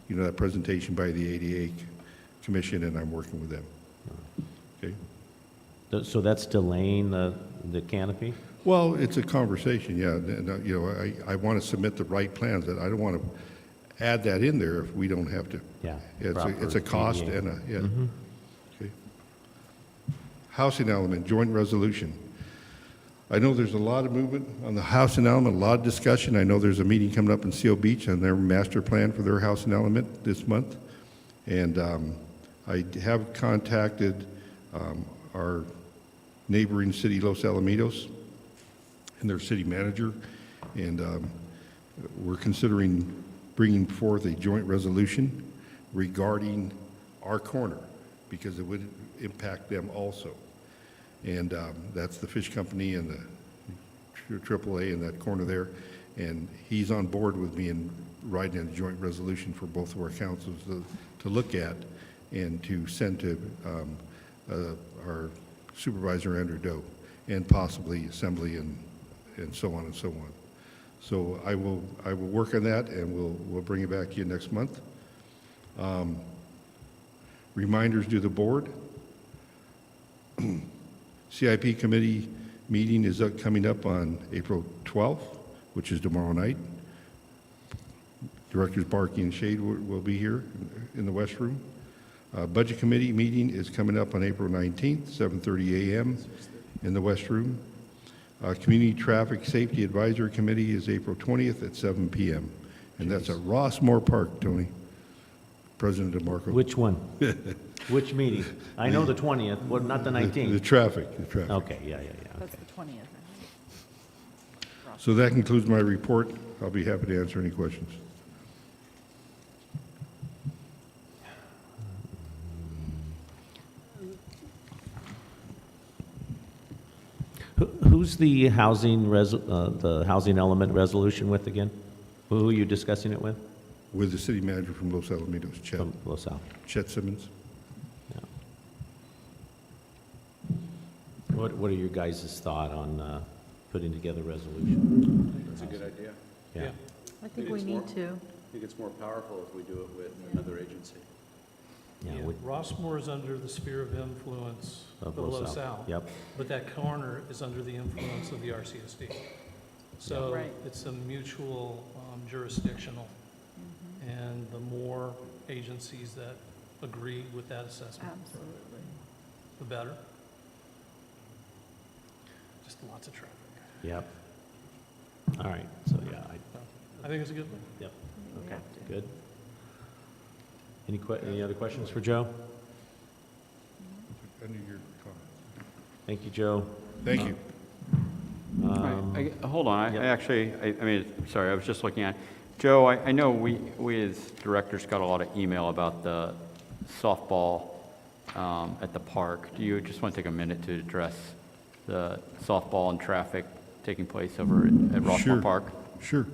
Speaker 10: that presentation by the ADA Commission, and I'm working with them. Okay?
Speaker 1: So that's delaying the canopy?
Speaker 10: Well, it's a conversation, yeah. And, I want to submit the right plans. That I don't want to add that in there if we don't have to.
Speaker 1: Yeah.
Speaker 10: It's a cost
Speaker 1: ADA.
Speaker 10: and yeah. Okay. Housing element, joint resolution. I know there's a lot of movement on the housing element, a lot of discussion. I know there's a meeting coming up in Seal Beach on their master plan for their housing element this month. And I have contacted our neighboring city, Los Alamitos, and their city manager. And we're considering bringing forth a joint resolution regarding our corner because it would impact them also. And that's the fish company and the AAA in that corner there. And he's on board with me in writing a joint resolution for both of our councils to look at and to send to our supervisor, Andrew Doe, and possibly assembly and so on and so on. So I will work on that, and we'll bring it back to you next month. Reminders to the board. CIP committee meeting is coming up on April 12th, which is tomorrow night. Directors Barkey and Shade will be here in the West Room. Budget committee meeting is coming up on April 19th, 7:30 a.m. in the West Room. Community Traffic Safety Advisory Committee is April 20th at 7 p.m. And that's at Rossmoor Park, Tony. President DeMarco.
Speaker 1: Which one? Which meeting? I know the 20th, well, not the 19th.
Speaker 10: The traffic.
Speaker 1: Okay, yeah.
Speaker 9: That's the 20th.
Speaker 10: So that concludes my report. I'll be happy to answer any questions.
Speaker 1: Who's the housing element resolution with again? Who are you discussing it with?
Speaker 10: With the city manager from Los Alamitos, Chet.
Speaker 1: From Los Al.
Speaker 10: Chet Simmons.
Speaker 1: Yeah. What are your guys' thought on putting together a resolution?
Speaker 7: That's a good idea.
Speaker 1: Yeah.
Speaker 9: I think we need to.
Speaker 7: I think it's more powerful if we do it with another agency.
Speaker 1: Yeah.
Speaker 8: Rossmoor is under the sphere of influence
Speaker 1: Of
Speaker 8: of
Speaker 1: Los Al.
Speaker 8: LaSalle.
Speaker 1: Yep.
Speaker 8: But that corner is under the influence of the RCSD. So
Speaker 9: Right.
Speaker 8: it's a mutual jurisdictional. And the more agencies that agree with that assessment,
Speaker 9: Absolutely.
Speaker 8: the better. Just lots of traffic.
Speaker 1: Yep. All right, so yeah,
Speaker 8: I think it's a good one.
Speaker 1: yep,
Speaker 9: We
Speaker 1: okay,
Speaker 9: have to.
Speaker 1: good. Any other questions for Joe?
Speaker 10: Any of your comments?
Speaker 1: Thank you, Joe.
Speaker 10: Thank you.
Speaker 3: Hold on,
Speaker 1: Yep.
Speaker 3: I mean, sorry, I was just looking at, Joe, I know we as directors got a lot of email about the softball at the park. Do you just want to take a minute to address the softball and traffic taking place over at Rossmoor
Speaker 10: Sure.
Speaker 3: Park?
Speaker 10: Sure.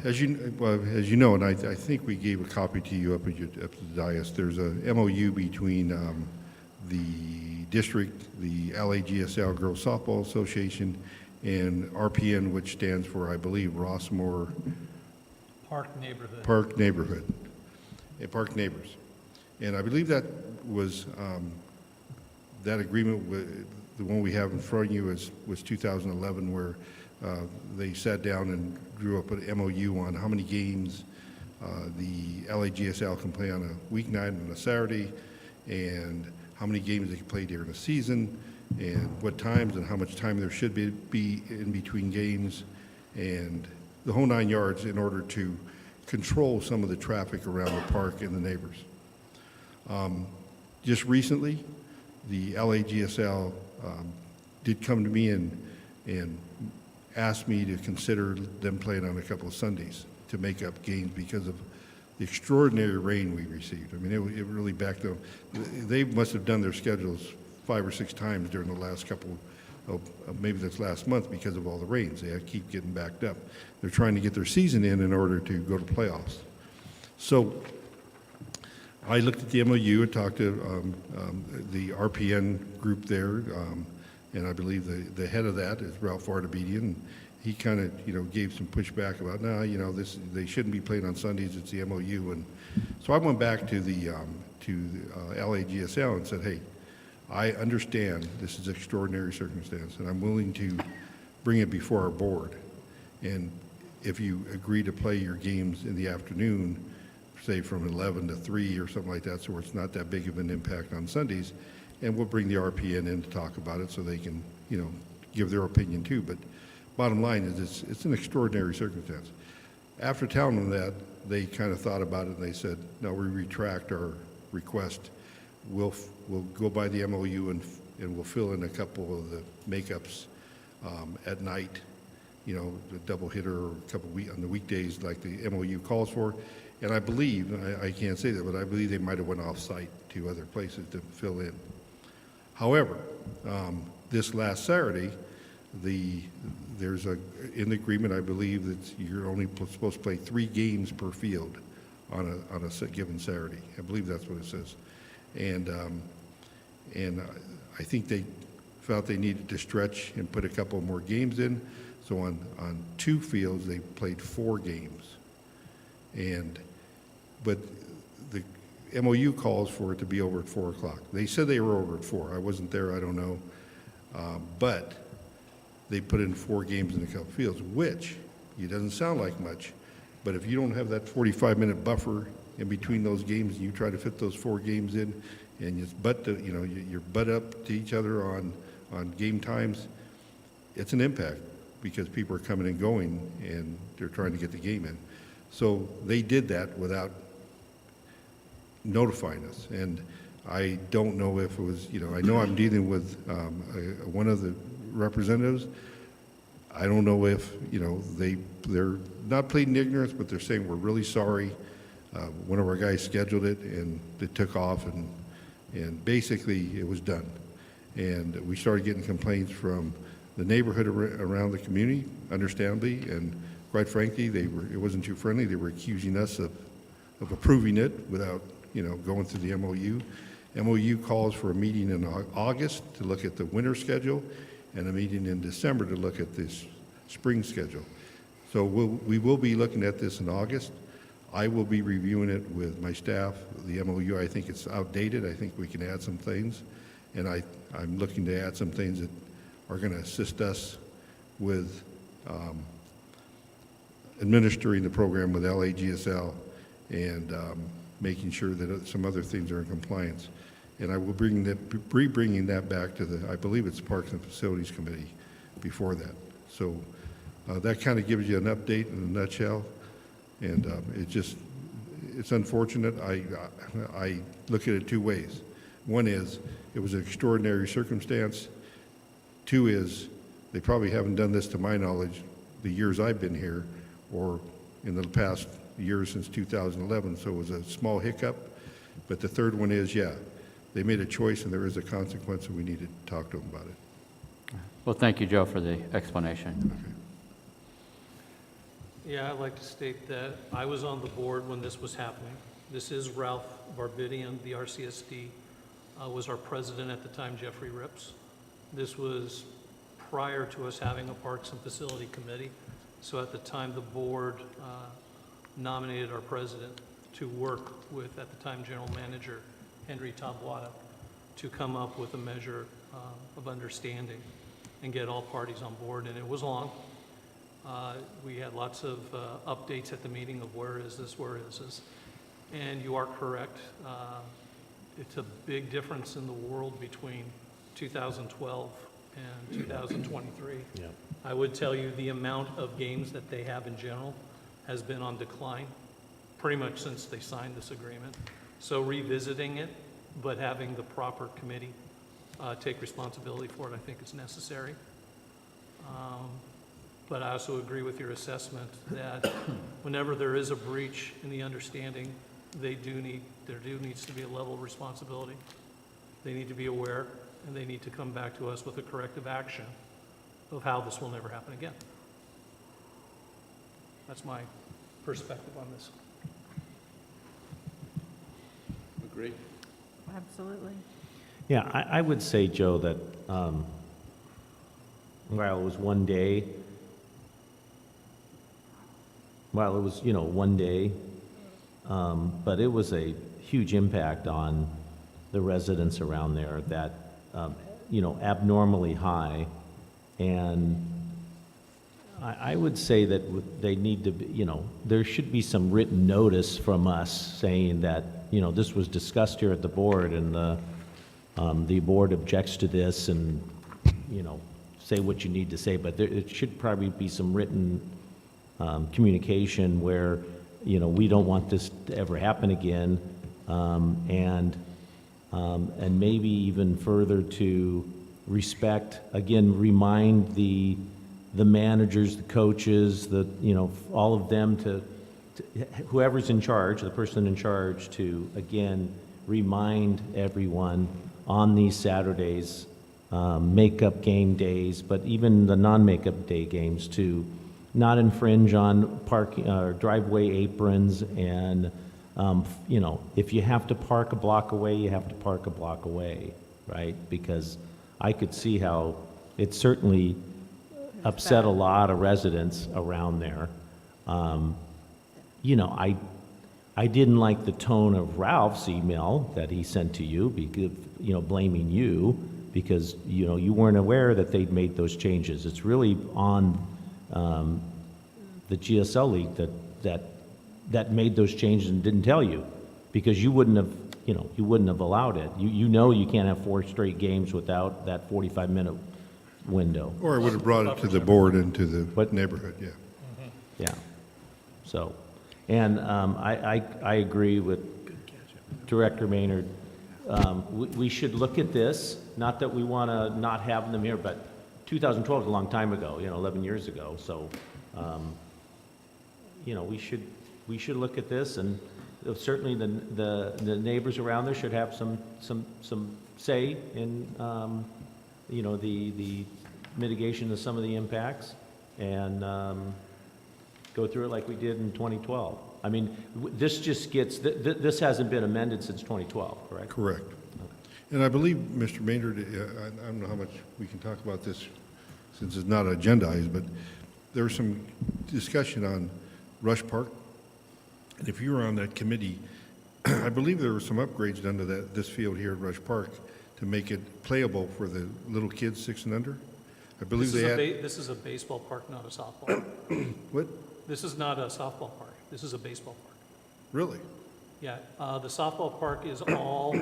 Speaker 10: As you know, and I think we gave a copy to you up at the dais, there's a MOU between the district, the LAGSL Girls Softball Association, and RPN, which stands for, I believe, Rossmoor
Speaker 8: Park neighborhood.
Speaker 10: Park Neighborhood, Park Neighbors. And I believe that was, that agreement, the one we have in front of you was 2011, where they sat down and drew up an MOU on how many games the LAGSL can play on a weeknight and a Saturday, and how many games they can play during the season, and what times and how much time there should be in between games, and the whole 9 yards in order to control some of the traffic around the park and the neighbors. Just recently, the LAGSL did come to me and asked me to consider them playing on a couple of Sundays to make up games because of the extraordinary rain we received. I mean, it really backed up. They must have done their schedules 5 or 6 times during the last couple of maybe this last month because of all the rains. They keep getting backed up. They're trying to get their season in order to go to playoffs. So I looked at the MOU, and talked to the RPN group there, and I believe the head of that is Ralph Artebedian. And he kind of, gave some pushback about, no, they shouldn't be playing on Sundays. It's the MOU. And so I went back to the LAGSL and said, hey, I understand this is extraordinary circumstance, and I'm willing to bring it before our board. And if you agree to play your games in the afternoon, say from 11 to 3 or something like that, so it's not that big of an impact on Sundays, and we'll bring the RPN in to talk about it so they can, give their opinion too. But bottom line is it's an extraordinary circumstance. After telling them that, they kind of thought about it and they said, no, we retract our request. We'll go by the MOU and we'll fill in a couple of the makeups at night, the double hitter or a couple on the weekdays like the MOU calls for. And I believe, I can't say that, but I believe they might have went off-site to other places to fill in. However, this last Saturday, there's in the agreement, I believe that you're only supposed to play 3 games per field on a given Saturday. I believe that's what it says. And I think they felt they needed to stretch and put a couple more games in. So on 2 fields, they played 4 games. But the MOU calls for it to be over at 4 o'clock. They said they were over at 4. I wasn't there, I don't know. But they put in 4 games in a couple fields, which it doesn't sound like much. But if you don't have that 45-minute buffer in between those games, and you try to fit those 4 games in, and you're butt up to each other on game times, it's an impact because people are coming and going, and they're trying to get the game in. So they did that without notifying us, and I don't know if it was, I know I'm dealing with one of the representatives. I don't know if, they're not pleading ignorance, but they're saying we're really sorry. One of our guys scheduled it, and it took off, and basically it was done. And we started getting complaints from the neighborhood around the community, understandably, and quite frankly, it wasn't too friendly. They were accusing us of approving it without, going through the MOU. MOU calls for a meeting in August to look at the winter schedule and a meeting in December to look at this spring schedule. So we will be looking at this in August. I will be reviewing it with my staff. The MOU, I think it's outdated. I think we can add some things. And I'm looking to add some things that are going to assist us with administering the program with LAGSL and making sure that some other things are in compliance. And I will be bringing that back to I believe it's Parks and Facilities Committee before that. So that kind of gives you an update in a nutshell. And it's unfortunate. I look at it 2 ways. One is it was an extraordinary circumstance. 2 is they probably haven't done this, to my knowledge, the years I've been here or in the past years since 2011. So it was a small hiccup. But the 3rd one is, they made a choice and there is a consequence, and we need to talk to them about it.
Speaker 3: Well, thank you, Joe, for the explanation.
Speaker 10: Okay.
Speaker 8: Yeah, I'd like to state that I was on the board when this was happening. This is Ralph Barbidian, the RCSD, was our president at the time, Jeffrey Rips. This was prior to us having a Parks and Facility Committee. So at the time, the board nominated our president to work with, at the time, General Manager Henry Tabuada, to come up with a measure of understanding and get all parties on board. And it was long. We had lots of updates at the meeting of where is this. And you are correct. It's a big difference in the world between 2012 and 2023.
Speaker 1: Yeah.
Speaker 8: I would tell you the amount of games that they have in general has been on decline pretty much since they signed this agreement. So revisiting it, but having the proper committee take responsibility for it, I think is necessary. But I also agree with your assessment that whenever there is a breach in the understanding, there needs to be a level of responsibility. They need to be aware, and they need to come back to us with a corrective action of how this will never happen again. That's my perspective on this.
Speaker 7: agree?
Speaker 9: Absolutely.
Speaker 1: Yeah, I would say, Joe, that while it was one day, one day, but it was a huge impact on the residents around there that, abnormally high. And I would say that they need to be, there should be some written notice from us saying that, this was discussed here at the board and the board objects to this and, say what you need to say, but it should probably be some written communication where, we don't want this to ever happen again, and maybe even further to respect, again, remind the managers, the coaches, all of them to whoever's in charge, the person in charge, to, again, remind everyone on these Saturdays, makeup game days, but even the non-makeup day games, to not infringe on parking, driveway aprons, and, if you have to park a block away, you have to park a block away, right? Because I could see how it certainly upset a lot of residents around there. I didn't like the tone of Ralph's email that he sent to you, because, blaming you, because, you weren't aware that they'd made those changes. It's really on the GSL league that made those changes and didn't tell you, because you wouldn't have allowed it. You can't have 4 straight games without that 45-minute window.
Speaker 10: Or I would have brought it to the board and to the neighborhood, yeah.
Speaker 1: Yeah. So, and I agree with Director Maynard. We should look at this, not that we want to not have them here, but 2012 is a long time ago, 11 years ago. So, we should look at this, and certainly the neighbors around there should have some say in, the mitigation of some of the impacts, and go through it like we did in 2012. I mean, this just gets, this hasn't been amended since 2012, correct?
Speaker 10: Correct. And I believe, Mr. Maynard, I don't know how much we can talk about this since it's not agendized, but there was some discussion on Rush Park. And if you were on that committee, I believe there were some upgrades done to this field here at Rush Park to make it playable for the little kids 6 and under. I believe
Speaker 8: This is a baseball park, not a softball.
Speaker 10: What?
Speaker 8: This is not a softball park. This is a baseball park.
Speaker 10: Really?
Speaker 8: Yeah, the softball park is all,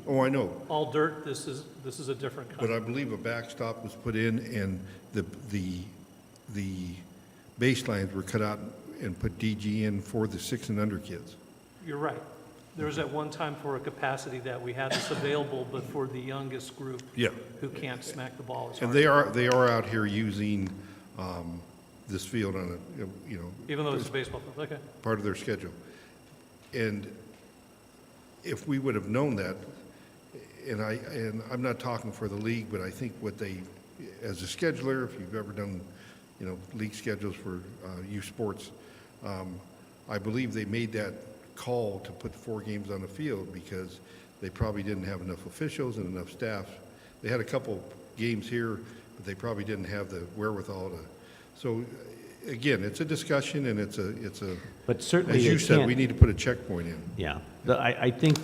Speaker 10: Oh, I know.
Speaker 8: all dirt. This is a different kind.
Speaker 10: But I believe a backstop was put in and the baselines were cut out and put DG in for the 6 and under kids.
Speaker 8: You're right. There was at one time for a capacity that we had this available, but for the youngest group
Speaker 10: Yeah.
Speaker 8: who can't smack the ball as
Speaker 10: And
Speaker 8: hard.
Speaker 10: they are out here using this field on
Speaker 8: Even though it's a baseball field, okay.
Speaker 10: part of their schedule. And if we would have known that, and I'm not talking for the league, but I think what they, as a scheduler, if you've ever done, league schedules for youth sports, I believe they made that call to put 4 games on the field because they probably didn't have enough officials and enough staff. They had a couple games here, but they probably didn't have the wherewithal to. So, again, it's a discussion and it's a.
Speaker 1: But certainly
Speaker 10: as you
Speaker 1: it
Speaker 10: said,
Speaker 1: can't-
Speaker 10: we need to put a checkpoint in.
Speaker 1: Yeah, I think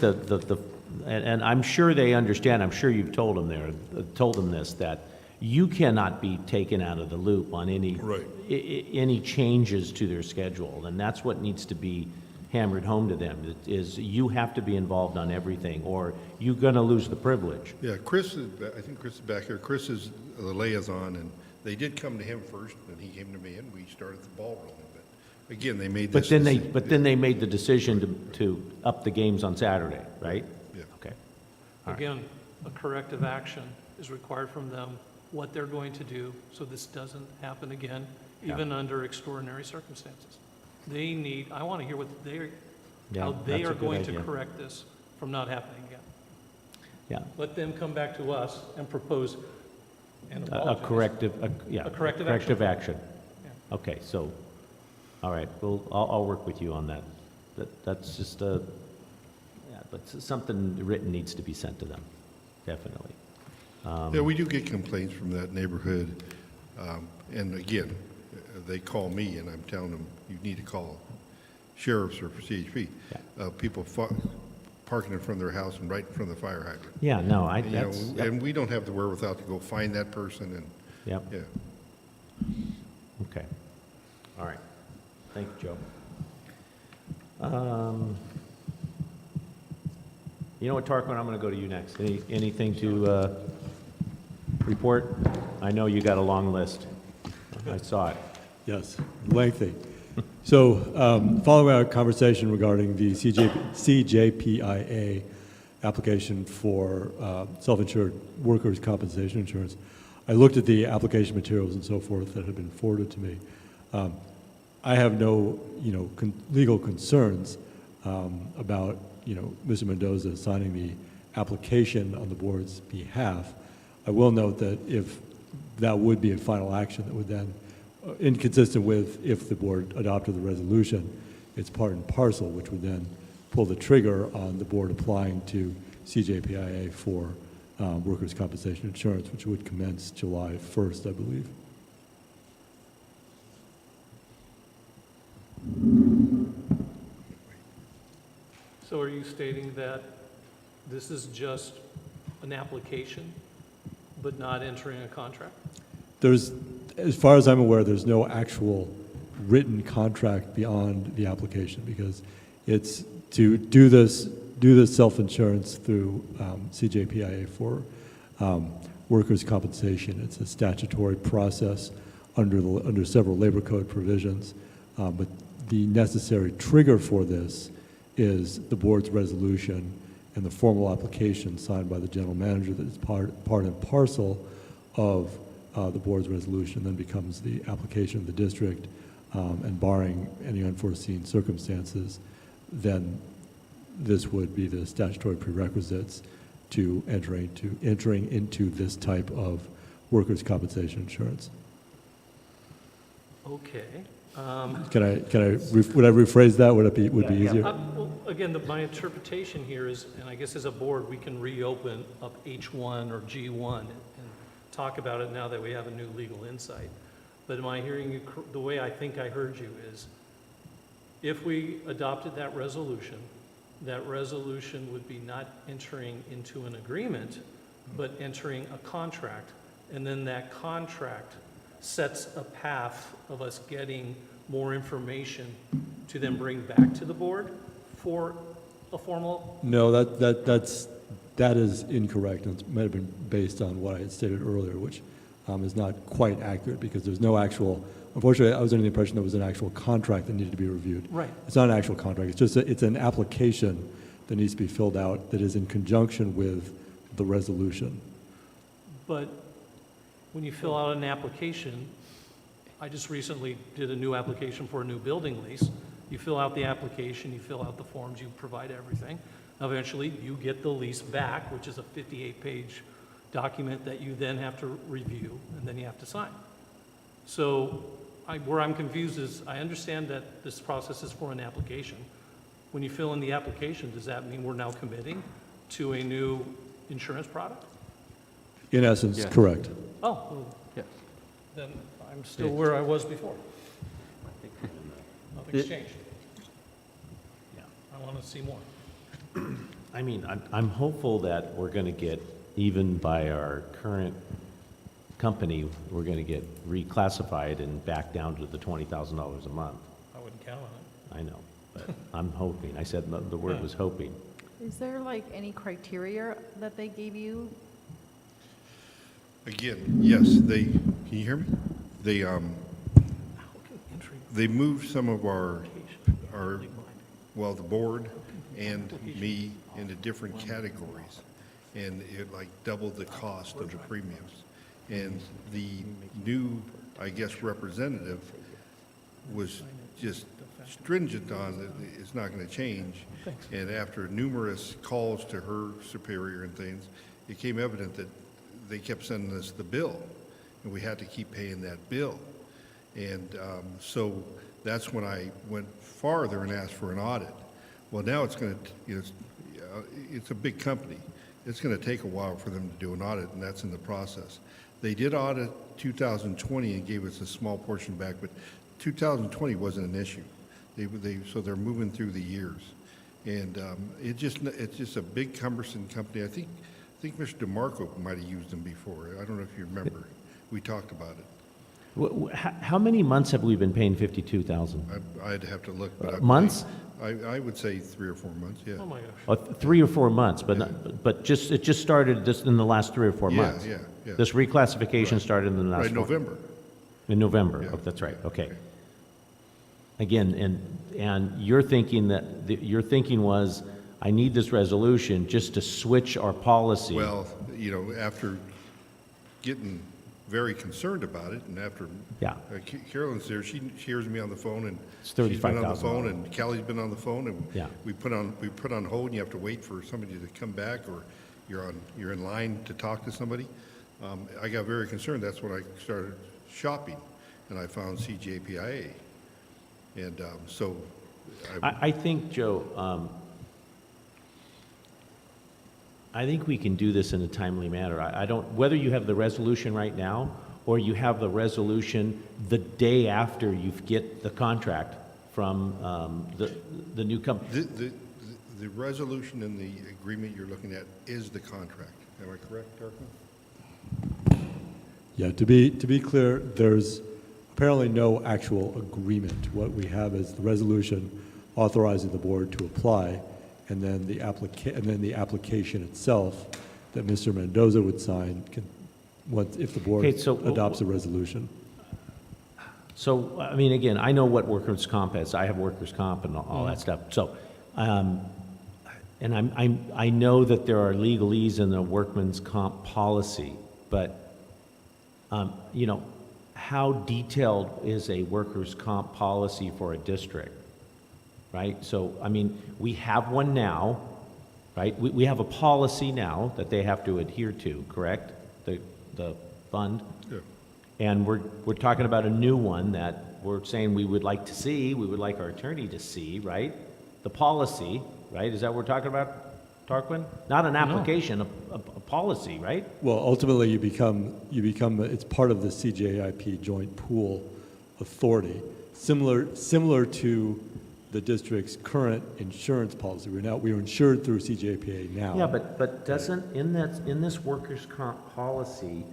Speaker 1: and I'm sure they understand, I'm sure you've told them this, that you cannot be taken out of the loop on any,
Speaker 10: Right.
Speaker 1: any changes to their schedule, and that's what needs to be hammered home to them, is you have to be involved on everything, or you're going to lose the privilege.
Speaker 10: Yeah, I think Chris is back here. Chris is the liaison, and they did come to him first, and he came to me, and we started the ball rolling. But again, they made this.
Speaker 1: But then they made the decision to up the games on Saturday, right?
Speaker 10: Yeah.
Speaker 1: Okay. All right.
Speaker 8: Again, a corrective action is required from them, what they're going to do, so this doesn't happen again, even under extraordinary circumstances. I want to hear how they
Speaker 1: that's a
Speaker 8: are
Speaker 1: good
Speaker 8: going to
Speaker 1: idea.
Speaker 8: correct this from not happening again.
Speaker 1: Yeah.
Speaker 8: Let them come back to us and propose and
Speaker 1: A
Speaker 8: apologize.
Speaker 1: corrective action.
Speaker 8: Yeah.
Speaker 1: Okay, so, all right, well, I'll work with you on that. That's just Yeah, but something written needs to be sent to them, definitely.
Speaker 10: Yeah, we do get complaints from that neighborhood. And again, they call me and I'm telling them, you need to call sheriffs or CHP. People parking in front of their house and right in front of the fire hydrant.
Speaker 1: Yeah, no,
Speaker 10: And, you know,
Speaker 1: that's, yep,
Speaker 10: and we don't have the wherewithal to go find that person and,
Speaker 1: yep,
Speaker 10: yeah.
Speaker 1: okay. All right. Thank you, Joe. You know what, Tarquin, I'm going to go to you next. Anything to report? I know you got a long list. I saw it.
Speaker 13: Yes, lengthy. So, following our conversation regarding the CJPIA application for self-insured workers' compensation insurance, I looked at the application materials and so forth that had been forwarded to me. I have no, legal concerns about, Mr. Mendoza signing the application on the board's behalf. I will note that if that would be a final action that would then, inconsistent with if the board adopted the resolution, it's part and parcel, which would then pull the trigger on the board applying to CJPIA for workers' compensation insurance, which would commence July 1st, I believe.
Speaker 8: So are you stating that this is just an application, but not entering a contract?
Speaker 13: There's, as far as I'm aware, there's no actual written contract beyond the application, because it's to do this self-insurance through CJPIA for workers' compensation. It's a statutory process under several labor code provisions, but the necessary trigger for this is the board's resolution and the formal application signed by the general manager that is part and parcel of the board's resolution, then becomes the application of the district, and barring any unforeseen circumstances, then this would be the statutory prerequisites to entering into this type of workers' compensation insurance.
Speaker 8: Okay.
Speaker 13: Would I rephrase that? Would it be easier?
Speaker 8: Well, again, my interpretation here is, and I guess as a board, we can reopen up H1 or G1 and talk about it now that we have a new legal insight. But am I hearing you, the way I think I heard you is, if we adopted that resolution would be not entering into an agreement, but entering a contract, and then that contract sets a path of us getting more information to then bring back to the board for a formal?
Speaker 13: No, that is incorrect, and it might have been based on what I had stated earlier, which is not quite accurate, because there's no actual, unfortunately, I was under the impression there was an actual contract that needed to be reviewed.
Speaker 8: Right.
Speaker 13: It's not an actual contract, it's just, it's an application that needs to be filled out that is in conjunction with the resolution.
Speaker 8: But when you fill out an application, I just recently did a new application for a new building lease. You fill out the application, you fill out the forms, you provide everything. Eventually, you get the lease back, which is a 58-page document that you then have to review, and then you have to sign. So where I'm confused is, I understand that this process is for an application. When you fill in the application, does that mean we're now committing to a new insurance product?
Speaker 13: In essence,
Speaker 3: Yes.
Speaker 13: correct.
Speaker 8: Oh, well,
Speaker 3: Yes.
Speaker 8: then I'm still where I was before. Nothing's changed.
Speaker 1: Yeah.
Speaker 8: I want to see more.
Speaker 1: I mean, I'm hopeful that we're going to get, even by our current company, we're going to get reclassified and back down to the $20,000 a month.
Speaker 8: I wouldn't count on it.
Speaker 1: I know, but I'm hoping. I said the word was hoping.
Speaker 9: Is there like any criteria that they gave you?
Speaker 10: Again, yes, can you hear me? They moved some of well, the board and me into different categories, and it like doubled the cost of the premiums. And the new, I guess, representative was just stringent on that it's not going to change. And after numerous calls to her superior and things, it became evident that they kept sending us the bill, and we had to keep paying that bill. And so that's when I went farther and asked for an audit. Well, now it's going to, it's a big company. It's going to take a while for them to do an audit, and that's in the process. They did audit 2020 and gave us a small portion back, but 2020 wasn't an issue. So they're moving through the years. And it's just a big cumbersome company. I think Mr. DeMarco might have used them before. I don't know if you remember. We talked about it.
Speaker 1: How many months have we been paying 52,000?
Speaker 10: I'd have to look. But
Speaker 1: Months?
Speaker 10: I would say 3 or 4 months, yeah.
Speaker 8: Oh, my gosh.
Speaker 1: 3 or 4 months, but it just started just in the last 3 or 4 months.
Speaker 10: Yeah.
Speaker 1: This reclassification started in the last.
Speaker 10: Right, November.
Speaker 1: In November.
Speaker 10: Yeah.
Speaker 1: Oh, that's right. Okay. Again, and your thinking was, I need this resolution just to switch our policy.
Speaker 10: Well, after getting very concerned about it, and after Carolyn's there, she hears me on the phone, and
Speaker 1: It's
Speaker 10: she's been on the
Speaker 1: $35,000.
Speaker 10: phone, and Kelly's been on the phone, and
Speaker 1: Yeah.
Speaker 10: we put on hold, and you have to wait for somebody to come back, or you're in line to talk to somebody. I got very concerned. That's when I started shopping, and I found CJPIA, and so.
Speaker 1: I think, Joe, I think we can do this in a timely manner. I don't, whether you have the resolution right now or you have the resolution the day after you get the contract from the new company.
Speaker 10: The resolution and the agreement you're looking at is the contract. Am I correct, Darko?
Speaker 13: Yeah, to be clear, there's apparently no actual agreement. What we have is the resolution authorizing the board to apply, and then the application itself that Mr. Mendoza would sign if the board adopts a resolution.
Speaker 1: So, I mean, again, I know what workers' comp is. I have workers' comp and all that stuff. So, and I know that there are legalese in the workman's comp policy, but, how detailed is a workers' comp policy for a district, right? So, I mean, we have one now, right? We have a policy now that they have to adhere to, correct? The fund?
Speaker 10: Yeah.
Speaker 1: And we're talking about a new one that we're saying we would like to see, we would like our attorney to see, right? The policy, right? Is that what we're talking about, Tarquin? Not an application, a policy, right?
Speaker 13: Well, ultimately, you become it's part of the CJIP joint pool authority, similar to the district's current insurance policy. We're insured through CJPA now.
Speaker 1: Yeah, but doesn't, in this workers' comp policy,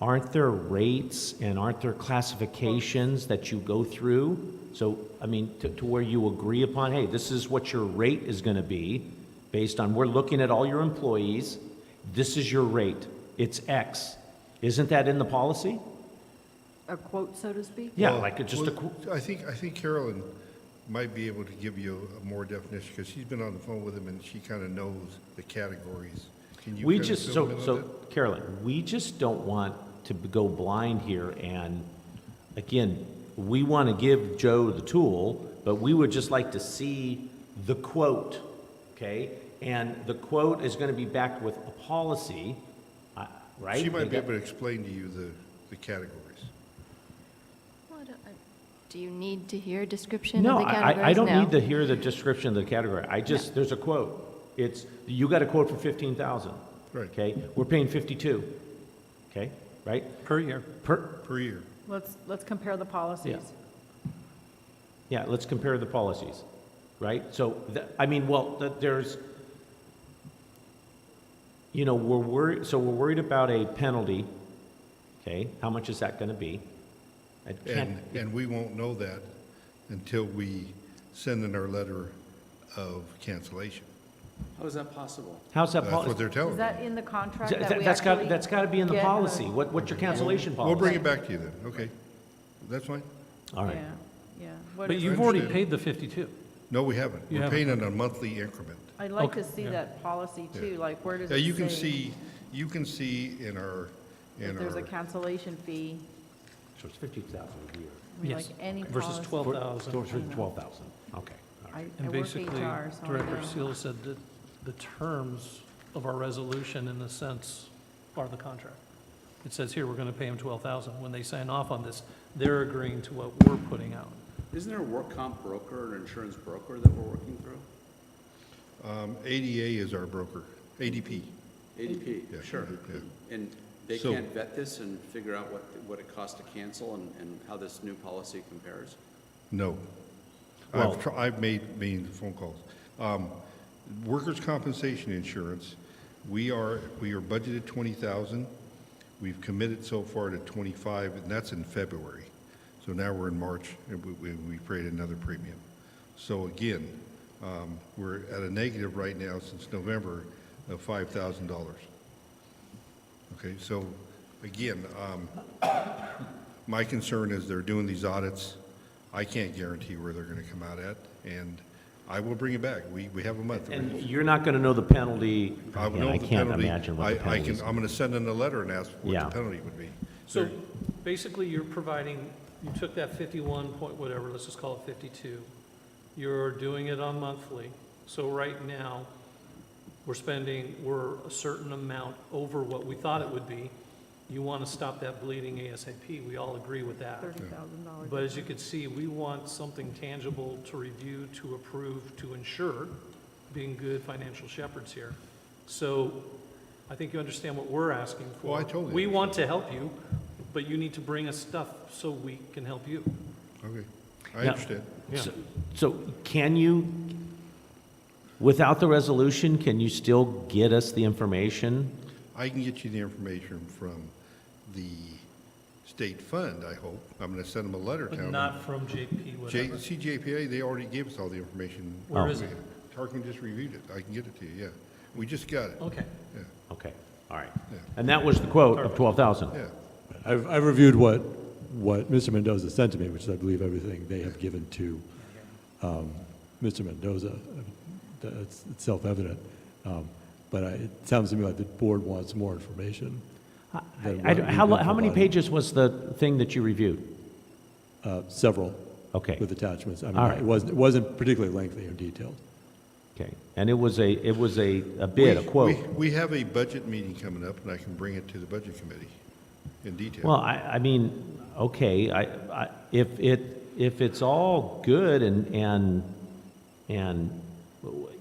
Speaker 1: aren't there rates and aren't there classifications that you go through? So, I mean, to where you agree upon, hey, this is what your rate is gonna be based on, we're looking at all your employees, this is your rate, it's X. Isn't that in the policy?
Speaker 9: A quote, so to speak?
Speaker 1: Yeah,
Speaker 10: Well,
Speaker 1: like just a,
Speaker 10: I think Carolyn might be able to give you a more definition, because she's been on the phone with him, and she kind of knows the categories. Can you
Speaker 1: we
Speaker 10: kinda
Speaker 1: just,
Speaker 10: fill him in on
Speaker 1: so
Speaker 10: that?
Speaker 1: Carolyn, we just don't want to go blind here, and again, we want to give Joe the tool, but we would just like to see the quote, okay? And the quote is going to be backed with a policy, right?
Speaker 10: She might be able to explain to you the categories.
Speaker 2: Well, do you need to hear a description
Speaker 1: No,
Speaker 2: of the categories?
Speaker 1: I don't
Speaker 2: No.
Speaker 1: need to hear the description of the category. There's a quote. It's, you got a quote for 15,000.
Speaker 10: Right.
Speaker 1: Okay, we're paying 52. Okay, right?
Speaker 8: Per year.
Speaker 10: Per year.
Speaker 9: Let's compare the policies.
Speaker 1: Yeah, let's compare the policies, right? So, there's, we're worried about a penalty, okay? How much is that going to be?
Speaker 10: And we won't know that until we send in our letter of cancellation.
Speaker 4: How is that possible?
Speaker 1: How's that
Speaker 10: That's what
Speaker 1: policy?
Speaker 10: they're telling
Speaker 9: Is
Speaker 10: me.
Speaker 9: that in the contract that we
Speaker 1: That's
Speaker 9: actually
Speaker 1: got to be in the
Speaker 9: get?
Speaker 1: policy. What's your cancellation policy?
Speaker 10: We'll bring it back to you then, okay? That's fine?
Speaker 1: All right.
Speaker 9: Yeah. What
Speaker 8: But
Speaker 9: is-
Speaker 8: you've already
Speaker 10: understand.
Speaker 8: paid the 52.
Speaker 10: No, we haven't.
Speaker 8: You
Speaker 10: We're
Speaker 8: haven't.
Speaker 10: paying in a monthly increment.
Speaker 9: I'd like
Speaker 8: Okay,
Speaker 9: to see
Speaker 8: yeah.
Speaker 9: that policy too, like where does
Speaker 10: Yeah,
Speaker 9: it
Speaker 10: you can
Speaker 9: say
Speaker 10: see in our,
Speaker 9: if there's a cancellation fee?
Speaker 1: So it's 50,000 a year.
Speaker 9: I mean,
Speaker 8: Yes.
Speaker 9: like any
Speaker 8: Versus
Speaker 9: policy.
Speaker 8: 12,000.
Speaker 1: For 12,000, okay. all right.
Speaker 9: I
Speaker 8: And
Speaker 9: work
Speaker 8: basically,
Speaker 9: HR, so I
Speaker 8: Director
Speaker 9: know.
Speaker 8: Seal said that the terms of our resolution, in a sense, are the contract. It says here, we're going to pay them 12,000. When they sign off on this, they're agreeing to what we're putting out.
Speaker 7: Isn't there a work comp broker or an insurance broker that we're working through?
Speaker 10: ADA is our broker, ADP.
Speaker 7: ADP,
Speaker 10: Yeah,
Speaker 7: sure.
Speaker 10: yeah.
Speaker 7: And they
Speaker 10: So-
Speaker 7: can't vet this and figure out what it costs to cancel and how this new policy compares?
Speaker 10: No.
Speaker 1: Well-
Speaker 10: I've made phone calls. Workers' compensation insurance, we are budgeted 20,000. We've committed so far to 25, and that's in February. So now we're in March, and we paid another premium. So again, we're at a negative right now since November of $5,000. Okay, so again, my concern is they're doing these audits. I can't guarantee where they're going to come out at, and I will bring it back. We have a month.
Speaker 1: And you're not going to know the penalty?
Speaker 10: I will
Speaker 1: Yeah,
Speaker 10: know
Speaker 1: I
Speaker 10: the
Speaker 1: can't
Speaker 10: penalty.
Speaker 1: imagine what the penalty is.
Speaker 10: I'm going to send in a letter and ask what
Speaker 1: Yeah.
Speaker 10: the penalty would be.
Speaker 8: So basically, you're providing, you took that 51 point whatever, let's just call it 52. You're doing it on monthly. So right now, we're a certain amount over what we thought it would be. You want to stop that bleeding ASAP. We all agree with that.
Speaker 9: $30,000.
Speaker 8: But as you can see, we want something tangible to review, to approve, to ensure, being good financial shepherds here. So I think you understand what we're asking for.
Speaker 10: Well, I totally
Speaker 8: We want to help you, but you need to bring us stuff so we can help you.
Speaker 10: Okay, I
Speaker 1: Now-
Speaker 10: understand.
Speaker 1: So can you, without the resolution, can you still get us the information?
Speaker 10: I can get you the information from the state fund, I hope. I'm going to send them a letter
Speaker 8: But
Speaker 10: telling them.
Speaker 8: not from JP, whatever.
Speaker 10: CJPA, they already gave us all the information.
Speaker 8: Where is it?
Speaker 10: Tarquin just reviewed it. I can get it to you, yeah. We just got it.
Speaker 8: Okay.
Speaker 10: Yeah,
Speaker 1: Okay, all right.
Speaker 10: Yeah.
Speaker 1: And that was the quote of 12,000?
Speaker 10: yeah.
Speaker 13: I've reviewed what Mr. Mendoza sent to me, which is, I believe, everything they have given to Mr. Mendoza. It's self-evident. But it sounds to me like the board wants more information. than what we've
Speaker 1: How
Speaker 13: been
Speaker 1: many
Speaker 13: provided.
Speaker 1: pages was the thing that you reviewed?
Speaker 13: Several,
Speaker 1: Okay,
Speaker 13: with attachments. I mean,
Speaker 1: All right.
Speaker 13: it wasn't particularly lengthy or detailed.
Speaker 1: okay. And it was a bid, a quote.
Speaker 10: We have a budget meeting coming up, and I can bring it to the budget committee in detail.
Speaker 1: Well, I mean, okay, if it's all good and,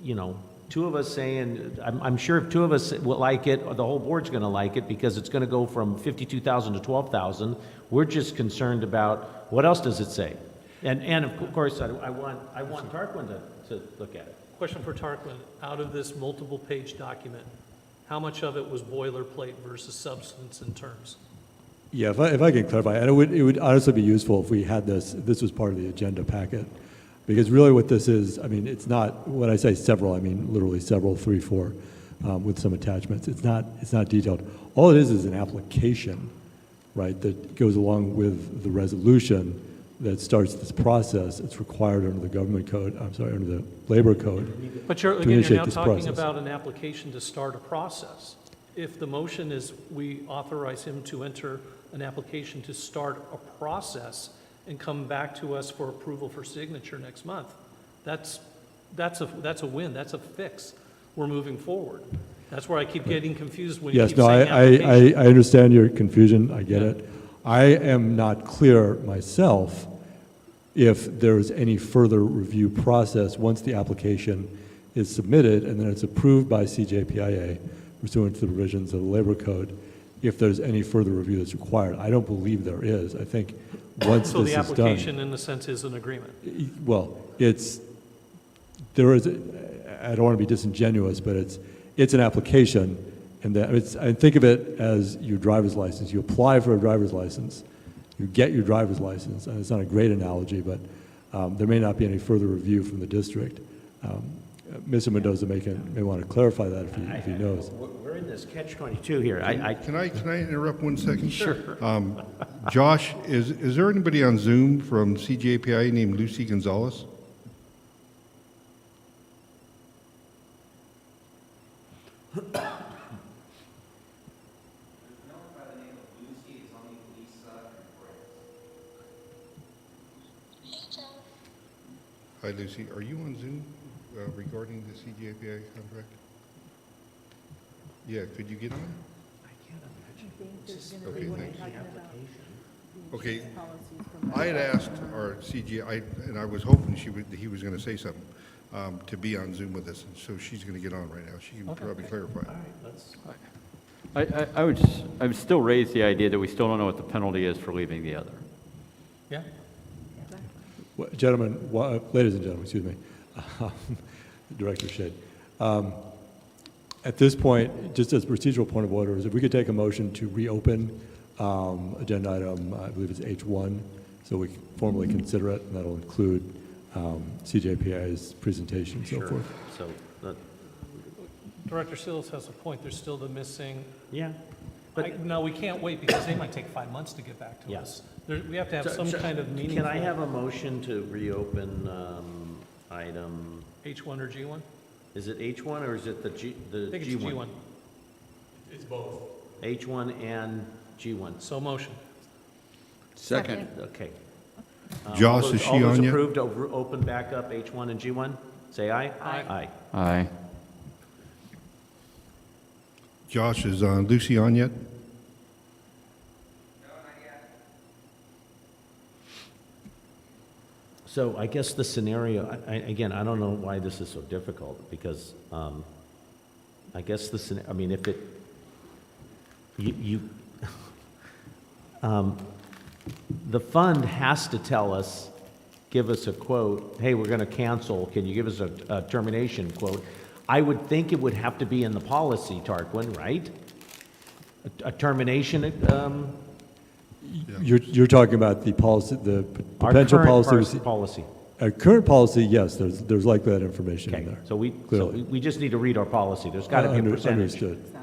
Speaker 1: you know, two of us saying, I'm sure if two of us will like it, the whole board's going to like it because it's going to go from 52,000 to 12,000. We're just concerned about, what else does it say? And of course, I want Tarquin to look at it.
Speaker 8: Question for Tarquin. Out of this multiple page document, how much of it was boilerplate versus substance and terms?
Speaker 13: Yeah, if I can clarify, and it would honestly be useful if we had this was part of the agenda packet. Because really what this is, I mean, it's not, when I say several, I mean literally several, 3, 4, with some attachments. It's not detailed. All it is an application, right, that goes along with the resolution that starts this process. It's required under the government code, under the labor code.
Speaker 8: But
Speaker 13: to
Speaker 8: you're
Speaker 13: initiate
Speaker 8: now
Speaker 13: this
Speaker 8: talking
Speaker 13: process.
Speaker 8: about an application to start a process. If the motion is we authorize him to enter an application to start a process and come back to us for approval for signature next month, that's a win, that's a fix. We're moving forward. That's where I keep getting confused when you
Speaker 13: Yes,
Speaker 8: keep
Speaker 13: no,
Speaker 8: saying application.
Speaker 13: I understand your confusion, I get it. I am not clear myself if there's any further review process once the application is submitted and then it's approved by CJPIA pursuant to the provisions of the labor code, if there's any further review that's required. I don't believe there is. I think once
Speaker 8: So
Speaker 13: this
Speaker 8: the
Speaker 13: is done.
Speaker 8: application, in a sense, is an agreement.
Speaker 13: Well, I don't want to be disingenuous, but it's an application, and I think of it as your driver's license. You apply for a driver's license, you get your driver's license, and it's not a great analogy, but there may not be any further review from the district. Mr. Mendoza may want to clarify that if he knows.
Speaker 1: We're in this catch-22 here.
Speaker 10: Can I interrupt 1 second?
Speaker 1: Sure.
Speaker 10: Josh, is there anybody on Zoom from CJPI named Lucy Gonzalez? Hi, Lucy. Are you on Zoom regarding the CJPI contract? Yeah, could you get on? Okay, thanks. Okay, I had asked our CGI, and I was hoping he was going to say something. to be on Zoom with us, and so she's going to get on right now. She can probably clarify.
Speaker 3: I would still raise the idea that we still don't know what the penalty is for leaving the other.
Speaker 8: Yeah?
Speaker 13: Well, gentlemen, ladies and gentlemen, excuse me, Director Shade. At this point, just as procedural point of order, is if we could take a motion to reopen agenda item, I believe it's H1, so we can formally consider it, and that'll include CJPI's presentation and so
Speaker 1: Sure.
Speaker 13: forth.
Speaker 1: So,
Speaker 8: Director Sills has a point. There's still the missing.
Speaker 1: yeah.
Speaker 8: No, we can't wait because they might take 5 months to get back to
Speaker 1: Yeah.
Speaker 8: us. We have to have
Speaker 1: So-
Speaker 8: some kind of meaningful.
Speaker 1: Can I have a motion to reopen item,
Speaker 8: H1 or G1?
Speaker 1: is it H1 or is it the
Speaker 8: I think it's
Speaker 1: G1?
Speaker 8: G1.
Speaker 13: It's both.
Speaker 1: H1 and G1.
Speaker 8: So motion.
Speaker 7: Second.
Speaker 1: Okay.
Speaker 10: Josh,
Speaker 1: All
Speaker 10: is she
Speaker 1: all those
Speaker 10: on yet?
Speaker 1: approved to open back up H1 and G1? Say aye.
Speaker 8: Aye.
Speaker 1: Aye.
Speaker 3: Aye.
Speaker 10: Josh, is Lucy on yet?
Speaker 1: So I guess the scenario, again, I don't know why this is so difficult, because I guess I mean, if it, the fund has to tell us, give us a quote, hey, we're going to cancel, can you give us a termination quote? I would think it would have to be in the policy, Tarquin, right? A termination,
Speaker 13: You're talking about the policy, the
Speaker 1: our
Speaker 13: potential
Speaker 1: current
Speaker 13: policy.
Speaker 1: policy.
Speaker 13: Our current policy, yes, there's likely that information in
Speaker 1: Okay,
Speaker 13: there.
Speaker 1: so we
Speaker 13: Clearly.
Speaker 1: just need to read our policy. There's got to be a percentage.
Speaker 13: Understood.
Speaker 9: Exactly.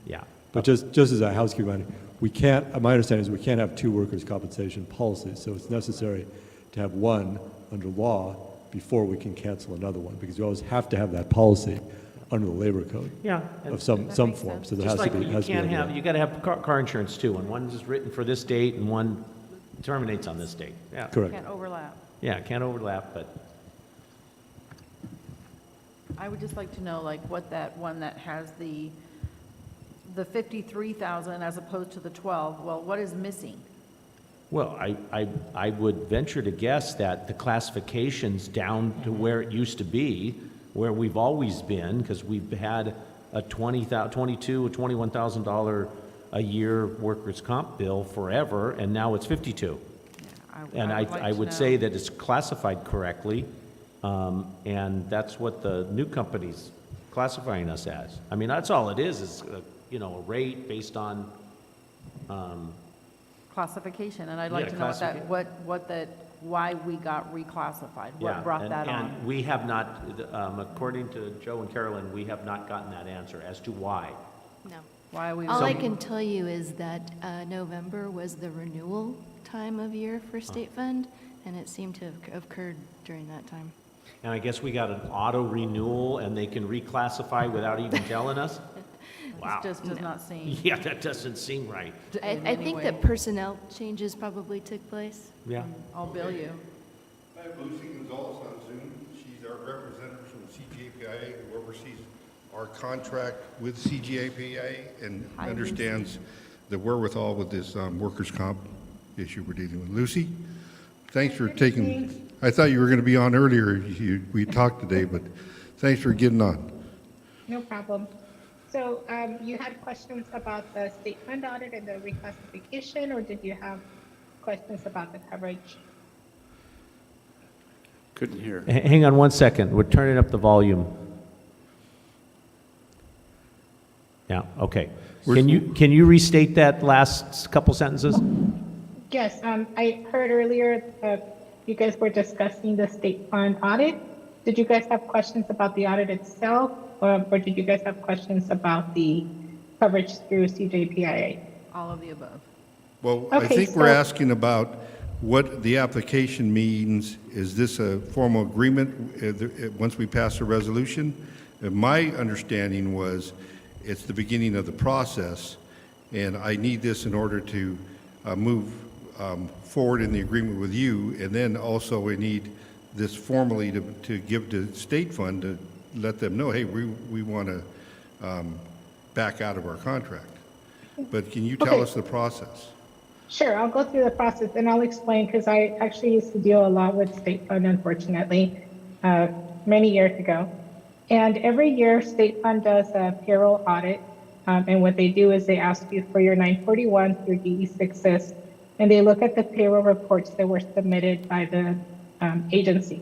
Speaker 1: Yeah.
Speaker 13: But just as a housekeeping matter, we can't, my understanding is we can't have two workers' compensation policies, so it's necessary to have one under law before we can cancel another one, because you always have to have that policy under the labor code
Speaker 1: Yeah. and
Speaker 13: of some
Speaker 9: That
Speaker 13: form.
Speaker 9: makes sense.
Speaker 13: So there
Speaker 1: Just
Speaker 13: has to
Speaker 1: like
Speaker 13: be,
Speaker 1: you
Speaker 13: has to be.
Speaker 1: can't
Speaker 13: a-
Speaker 1: have, you got to have car insurance too, and one is written for this date and one terminates on this date. Yeah.
Speaker 13: Correct.
Speaker 9: Can't overlap.
Speaker 1: Yeah, can't overlap, but
Speaker 9: I would just like to know, like, what that one that has the 53,000 as opposed to the 12, well, what is missing?
Speaker 1: well, I would venture to guess that the classification's down to where it used to be, where we've always been, because we've had a $22,000 or $21,000 a year workers' comp bill forever, and now it's 52. And
Speaker 9: would like
Speaker 1: I
Speaker 9: to
Speaker 1: would
Speaker 9: know.
Speaker 1: say that it's classified correctly, and that's what the new company's classifying us as. I mean, that's all it is a rate based on,
Speaker 9: Classification, and I'd
Speaker 1: Yeah,
Speaker 9: like to know
Speaker 1: classification.
Speaker 9: why we got reclassified,
Speaker 1: yeah.
Speaker 9: what brought
Speaker 1: and-
Speaker 9: that on?
Speaker 1: And we have not, according to Joe and Carolyn, we have not gotten that answer as to why.
Speaker 2: No.
Speaker 9: Why are we?
Speaker 2: All I can tell you is that November was the renewal time of year for state fund, and it seemed to have occurred during that time.
Speaker 1: And I guess we got an auto renewal, and they can reclassify without even telling us? Wow.
Speaker 9: This just does not seem.
Speaker 1: Yeah, that doesn't seem right.
Speaker 2: I
Speaker 9: in
Speaker 2: I
Speaker 9: any
Speaker 2: think
Speaker 9: way.
Speaker 2: that personnel changes probably took place.
Speaker 1: Yeah.
Speaker 9: I'll bill you.
Speaker 10: I have Lucy Gonzalez on Zoom. She's our representative from CGAPIA, who oversees our contract with CGAPIA and
Speaker 9: Hi,
Speaker 10: understands the wherewithal with this workers' comp issue we're dealing with. Lucy, thanks for taking, I thought you were going to be on earlier. We talked today, but thanks for getting on.
Speaker 14: No problem. So you had questions about the state fund audit and the reclassification, or did you have questions about the coverage?
Speaker 7: Couldn't hear.
Speaker 1: Hang on one second. We're turning up the volume. Yeah, okay. Can you restate that last couple sentences?
Speaker 14: Yes, I heard earlier you guys were discussing the state fund audit. Did you guys have questions about the audit itself, or did you guys have questions about the coverage through CJPIA?
Speaker 9: All of the above.
Speaker 10: Well, I
Speaker 14: Okay,
Speaker 10: think we're
Speaker 14: so-
Speaker 10: asking about what the application means. Is this a formal agreement once we pass a resolution? My understanding was it's the beginning of the process, and I need this in order to move forward in the agreement with you, and then also we need this formally to give to state fund to let them know, hey, we want to back out of our contract. But can you tell
Speaker 14: Okay.
Speaker 10: us the process?
Speaker 14: Sure, I'll go through the process and I'll explain because I actually used to deal a lot with state fund, unfortunately. many years ago. And every year, State Fund does a payroll audit. And what they do is they ask you for your 941 through DE6s, and they look at the payroll reports that were submitted by the agency.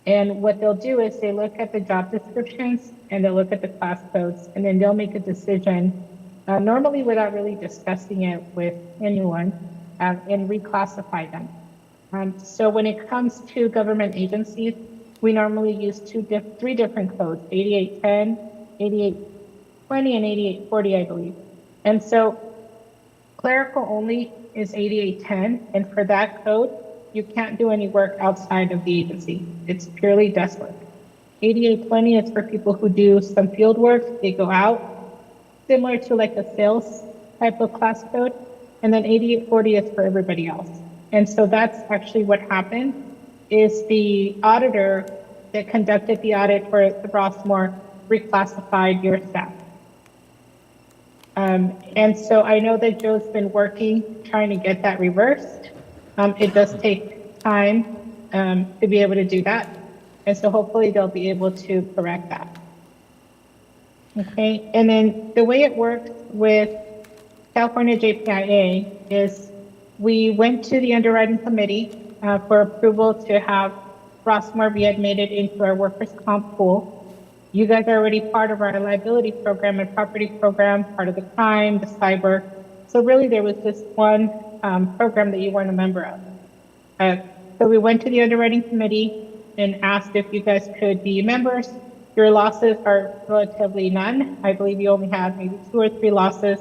Speaker 14: And what they'll do is they look at the job descriptions and they'll look at the class codes, and then they'll make a decision, normally without really discussing it with anyone, and reclassify them. So when it comes to government agencies, we normally use three different codes, 8810, 8820, and 8840, I believe. And so clerical only is 8810, and for that code, you can't do any work outside of the agency. It's purely desk work. 8820 is for people who do some field work. They go out, similar to like a sales type of class code. And then 8840 is for everybody else. And so that's actually what happened, is the auditor that conducted the audit for the Rossmoor reclassified your staff. And so I know that Joe's been working, trying to get that reversed. It does take time to be able to do that. And so hopefully they'll be able to correct that. Okay, and then the way it works with California JPIA is we went to the underwriting committee for approval to have Rossmoor be admitted into our workers' comp pool. You guys are already part of our liability program and property program, part of the crime, the cyber. So really there was just one program that you weren't a member of. So we went to the underwriting committee and asked if you guys could be members. Your losses are relatively none. I believe you only had maybe 2 or 3 losses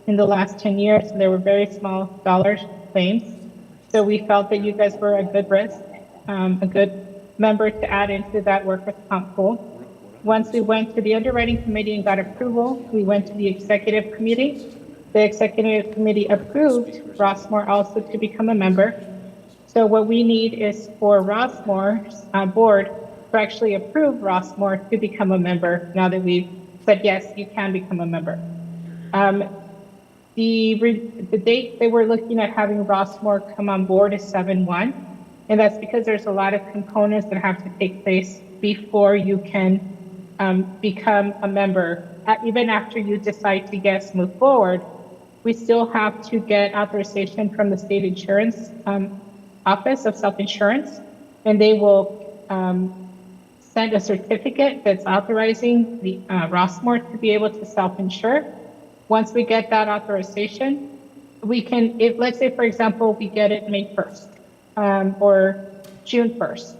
Speaker 14: in the last 10 years. So they were very small dollars claims. So we felt that you guys were a good risk, a good member to add into that workers' comp pool. Once we went to the underwriting committee and got approval, we went to the executive committee. The executive committee approved Rossmoor also to become a member. So what we need is for Rossmoor's board to actually approve Rossmoor to become a member now that we've said, yes, you can become a member. The date they were looking at having Rossmoor come on board is 7/1, and that's because there's a lot of components that have to take place before you can become a member. Even after you decide to, yes, move forward, we still have to get authorization from the state insurance office of self-insurance, and they will send a certificate that's authorizing the Rossmoor to be able to self-insure. Once we get that authorization, we can, if let's say, for example, we get it May 1st or June 1st,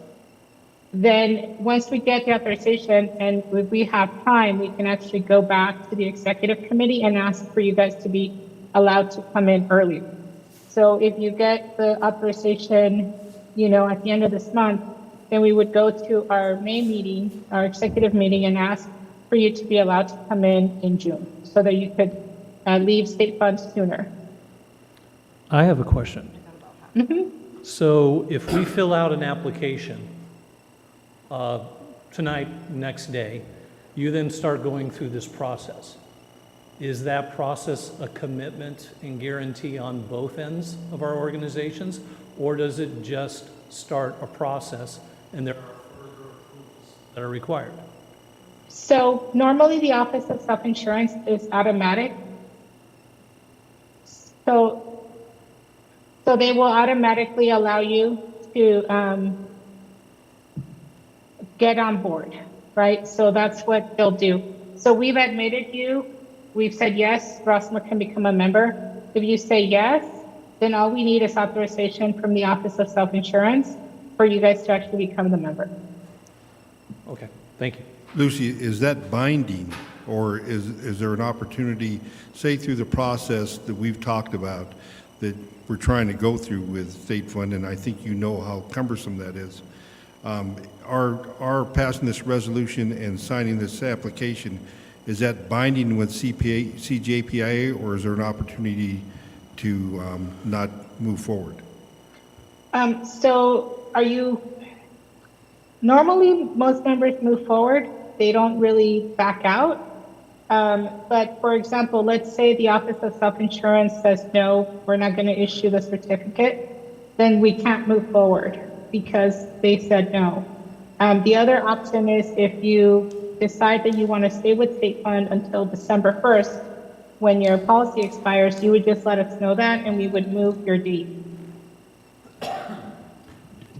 Speaker 14: then once we get the authorization and we have time, we can actually go back to the executive committee and ask for you guys to be allowed to come in earlier. So if you get the authorization, at the end of this month, then we would go to our May meeting, our executive meeting, and ask for you to be allowed to come in June so that you could leave state funds sooner.
Speaker 8: I have a question.
Speaker 14: Mm-hmm.
Speaker 8: So if we fill out an application tonight, next day, you then start going through this process. Is that process a commitment and guarantee on both ends of our organizations, or does it just start a process and there are further approvals that are required?
Speaker 14: So normally the Office of Self-Insurance is automatic. So they will automatically allow you to get on board, right? So that's what they'll do. So we've admitted you. We've said, yes, Rossmoor can become a member. If you say yes, then all we need is authorization from the Office of Self-Insurance for you guys to actually become the member.
Speaker 8: Okay, thank you.
Speaker 10: Lucy, is that binding, or is there an opportunity, say through the process that we've talked about, that we're trying to go through with state fund, and I think you know how cumbersome that is. Our passing this resolution and signing this application, is that binding with CJPIA, or is there an opportunity to not move forward?
Speaker 14: So normally most members move forward. They don't really back out. But for example, let's say the Office of Self-Insurance says, no, we're not going to issue the certificate, then we can't move forward because they said no. The other option is if you decide that you want to stay with state fund until December 1st, when your policy expires, you would just let us know that and we would move your date.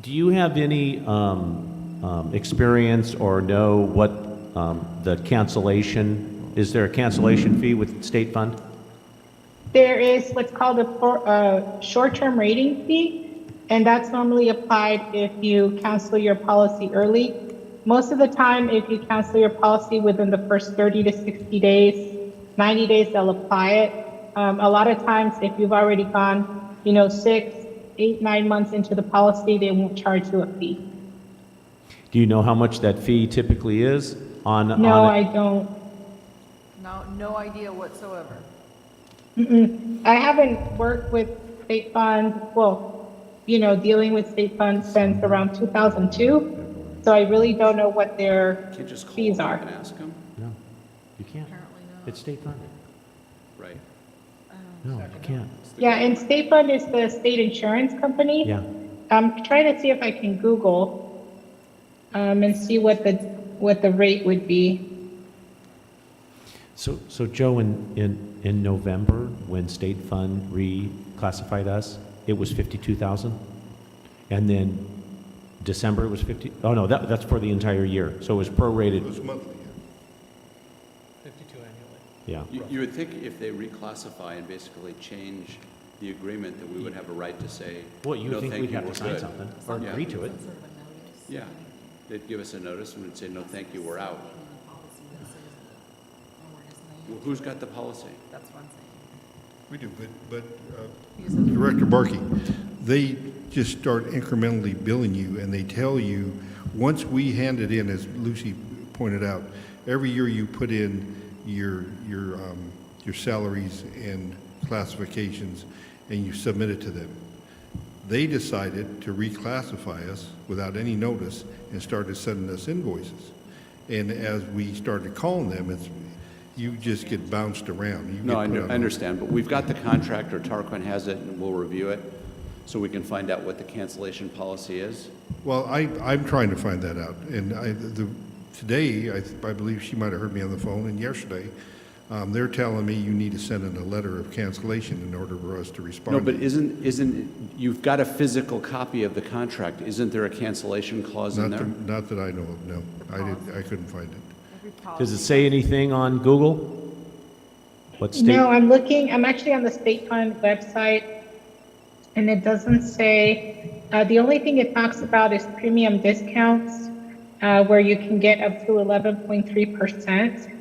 Speaker 1: Do you have any experience or know what the cancellation, is there a cancellation fee with state fund?
Speaker 14: There is what's called a short-term rating fee, and that's normally applied if you cancel your policy early. Most of the time, if you cancel your policy within the first 30 to 60 days, 90 days, they'll apply it. A lot of times, if you've already gone, 6, 8, 9 months into the policy, they won't charge you a fee.
Speaker 1: Do you know how much that fee typically is on?
Speaker 14: No, I don't.
Speaker 9: No idea whatsoever.
Speaker 14: I haven't worked with state funds, dealing with state funds since around 2002. So I really don't know what their
Speaker 7: Can't just call
Speaker 14: fees
Speaker 7: them
Speaker 14: are.
Speaker 7: and ask them?
Speaker 1: No, you can't. It's state funded.
Speaker 7: Right.
Speaker 1: No, you can't.
Speaker 14: Yeah, and state fund is the state insurance company.
Speaker 1: Yeah.
Speaker 14: I'm trying to see if I can Google and see what the rate would be.
Speaker 1: So Joe, in November, when state fund reclassified us, it was 52,000, and then December it was 50. Oh no, that's for the entire year. So it was prorated.
Speaker 10: It was monthly.
Speaker 8: 52 annually.
Speaker 1: Yeah.
Speaker 7: You would think if they reclassify and basically change the agreement, that we would have a right to say,
Speaker 1: Well, you
Speaker 7: no,
Speaker 1: would think
Speaker 7: thank
Speaker 1: we'd
Speaker 7: you,
Speaker 1: have
Speaker 7: we're
Speaker 1: to sign
Speaker 7: good.
Speaker 1: something or
Speaker 7: Yeah.
Speaker 1: agree to it.
Speaker 7: Yeah, they'd give us a notice and we'd say, no, thank you, we're out. Well, who's got the policy?
Speaker 9: That's what I'm saying.
Speaker 10: We do, but Director Barkey, they just start incrementally billing you, and they tell you, once we hand it in, as Lucy pointed out, every year you put in your salaries and classifications, and you submit it to them. They decided to reclassify us without any notice and started sending us invoices. And as we started calling them, you just get bounced around. You
Speaker 7: No,
Speaker 10: get
Speaker 7: I
Speaker 10: put on-
Speaker 7: understand, but we've got the contract, or Tarquin has it, and we'll review it, so we can find out what the cancellation policy is.
Speaker 10: Well, I'm trying to find that out, and today, I believe she might have heard me on the phone, and yesterday, they're telling me you need to send in a letter of cancellation in order for us to respond.
Speaker 7: No, but you've got a physical copy of the contract, isn't there a cancellation clause in there?
Speaker 10: Not that I know of, no. I couldn't find it.
Speaker 1: Does it say anything on Google? What state?
Speaker 14: No, I'm actually on the state fund website, and it doesn't say, the only thing it talks about is premium discounts, where you can get up to 11.3%.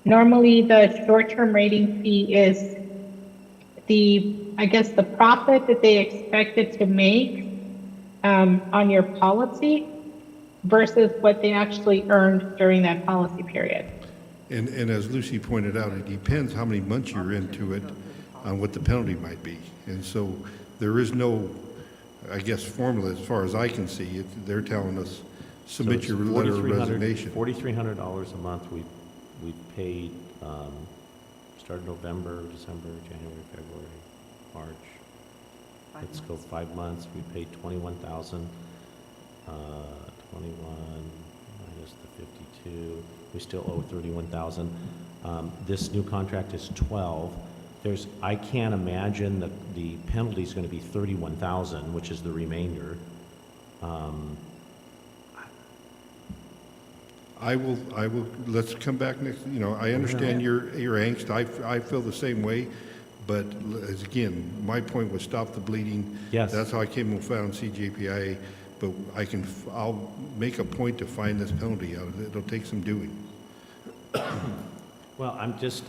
Speaker 14: Normally, the short-term rating fee is the profit that they expected to make on your policy versus what they actually earned during that policy period.
Speaker 10: And as Lucy pointed out, it depends how many months you're into it on what the penalty might be. And so there is no, I guess, formula as far as I can see. They're telling us, submit your letter of resignation.
Speaker 1: $4,300 a month we paid, started November, December, January, February, March. Let's go 5 months. We paid 21,000. 21 minus the 52. We still owe 31,000. This new contract is 12. I can't imagine that the penalty is going to be 31,000, which is the remainder.
Speaker 10: I will, let's come back next, I understand your angst. I feel the same way. But again, my point was stop the bleeding.
Speaker 1: Yes.
Speaker 10: That's how I came and found CJPIA. But I'll make a point to find this penalty out. It'll take some doing.
Speaker 1: Well,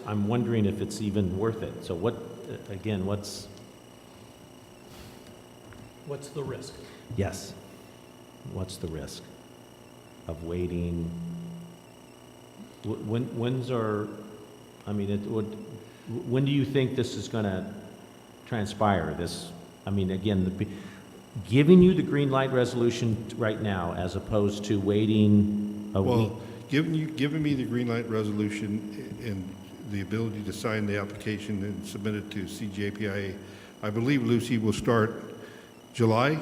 Speaker 1: I'm wondering if it's even worth it. So what's
Speaker 8: What's the risk?
Speaker 1: yes, what's the risk of waiting? When do you think this is going to transpire? Giving you the green light resolution right now as opposed to waiting a week.
Speaker 10: Well, giving me the green light resolution and the ability to sign the application and submit it to CJPIA, I believe Lucy will start July.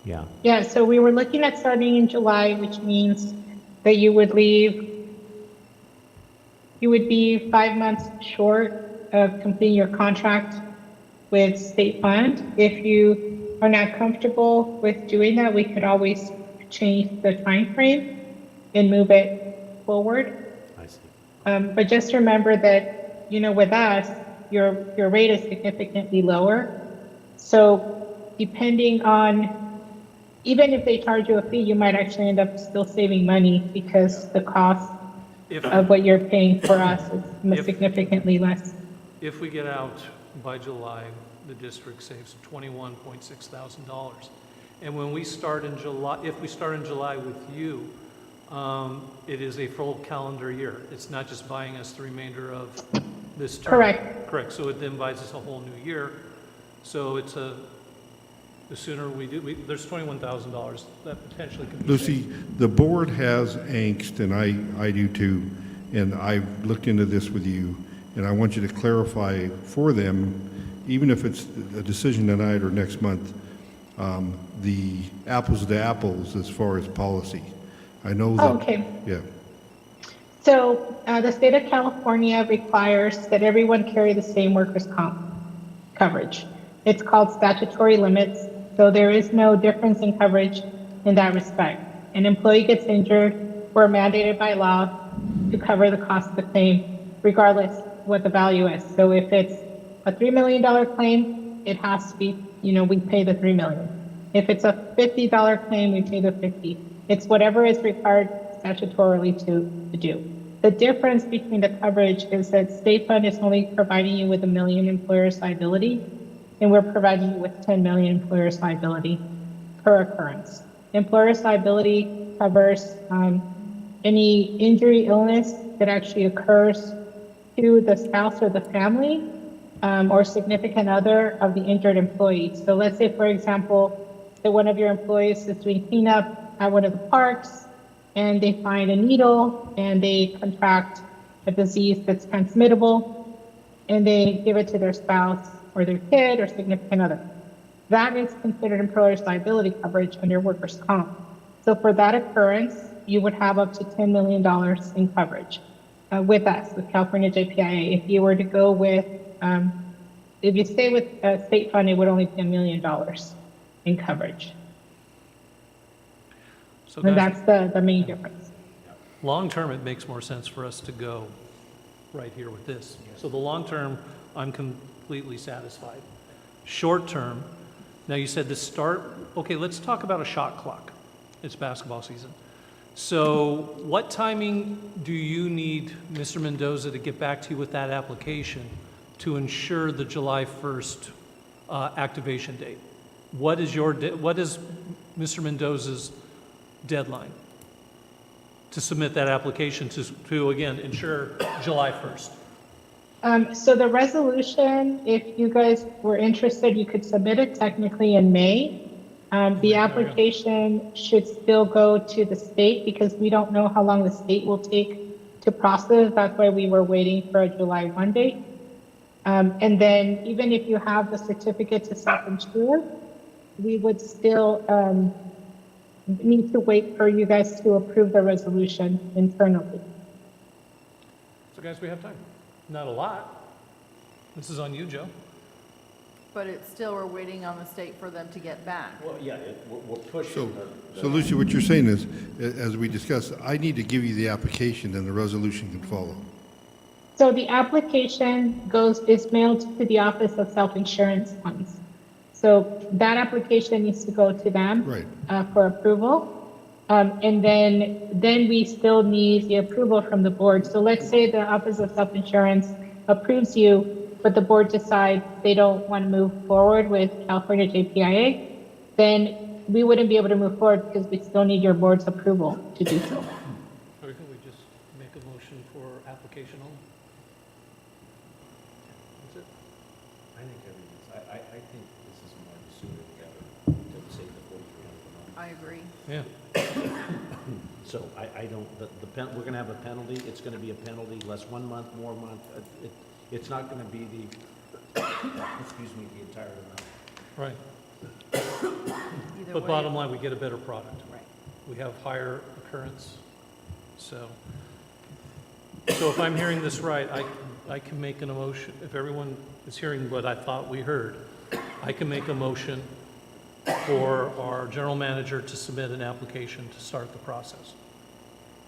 Speaker 1: Yeah.
Speaker 14: Yeah, so we were looking at starting in July, which means that you would be 5 months short of completing your contract with State Fund. If you are not comfortable with doing that, we could always change the time frame and move it forward.
Speaker 1: I see.
Speaker 14: But just remember that, with us, your rate is significantly lower. So depending on, even if they charge you a fee, you might actually end up still saving money because the cost
Speaker 8: If,
Speaker 14: of what you're paying for us is
Speaker 8: If-
Speaker 14: significantly less.
Speaker 8: if we get out by July, the district saves $21.6 thousand. And when we start in July, if we start in July with you, it is a full calendar year. It's not just buying us the remainder of this term.
Speaker 14: Correct.
Speaker 8: Correct, so it then buys us a whole new year. So it's the sooner we do, there's $21,000 that potentially could be
Speaker 10: Lucy,
Speaker 8: saved.
Speaker 10: the board has angst, and I do too, and I've looked into this with you, and I want you to clarify for them, even if it's a decision tonight or next month, the apples to apples as far as policy. I know that.
Speaker 14: Oh, okay.
Speaker 10: Yeah.
Speaker 14: So the state of California requires that everyone carry the same workers' comp coverage. It's called statutory limits, so there is no difference in coverage in that respect. An employee gets injured, we're mandated by law to cover the cost of the claim, regardless what the value is. So if it's a $3 million claim, it has to be, we pay the $3 million. If it's a $50 claim, we pay the 50. It's whatever is required statutorily to do. The difference between the coverage is that State Fund is only providing you with $1 million employer's liability, and we're providing you with $10 million employer's liability per occurrence. Employer's liability covers any injury, illness that actually occurs to the spouse or the family or significant other of the injured employee. So let's say, for example, that one of your employees is doing cleanup at one of the parks, and they find a needle and they contract a disease that's transmittable, and they give it to their spouse or their kid or significant other. That is considered employer's liability coverage under workers' comp. So for that occurrence, you would have up to $10 million in coverage with us, with California JPIA. If you were to go with, if you stay with State Fund, it would only be $1 million in coverage.
Speaker 8: So
Speaker 14: And
Speaker 8: guys,
Speaker 14: that's the main difference.
Speaker 8: long-term, it makes more sense for us to go right here with this. So the long-term, I'm completely satisfied. Short-term, now you said the start, okay, let's talk about a shot clock. It's basketball season. So what timing do you need Mr. Mendoza to get back to you with that application to ensure the July 1st activation date? What is Mr. Mendoza's deadline to submit that application to again, ensure July 1st?
Speaker 14: So the resolution, if you guys were interested, you could submit it technically in May. The application should still go to the state because we don't know how long the state will take to process. That's why we were waiting for a July 1 date. And then even if you have the certificate to self-insure, we would still need to wait for you guys to approve the resolution internally.
Speaker 8: So guys, we have time. Not a lot. This is on you, Joe.
Speaker 9: But it's still, we're waiting on the state for them to get back.
Speaker 1: Well, yeah, we're pushing
Speaker 10: So Lucy, what you're saying is, as we discussed, I need to give you the application and the resolution can follow.
Speaker 14: So the application is mailed to the Office of Self-Insurance Funds. So that application needs to go to them
Speaker 10: Right.
Speaker 14: For approval. And then we still need the approval from the board. So let's say the Office of Self-Insurance approves you, but the board decides they don't want to move forward with California JPIA, then we wouldn't be able to move forward because we still need your board's approval to do so.
Speaker 8: Or can we just make a motion for application only? That's it.
Speaker 1: I think everything's, I think this is more sooner together to save the $4,300.
Speaker 9: I agree.
Speaker 8: Yeah.
Speaker 1: So I don't, we're gonna have a penalty, it's gonna be a penalty, less 1 month, more month, it's not gonna be the, excuse me, the entire amount.
Speaker 8: Right.
Speaker 9: Either
Speaker 8: But
Speaker 9: way.
Speaker 8: bottom line, we get a better product.
Speaker 9: Right.
Speaker 8: We have higher occurrence. So if I'm hearing this right, I can make an emotion, if everyone is hearing what I thought we heard, I can make a motion for our general manager to submit an application to start the process.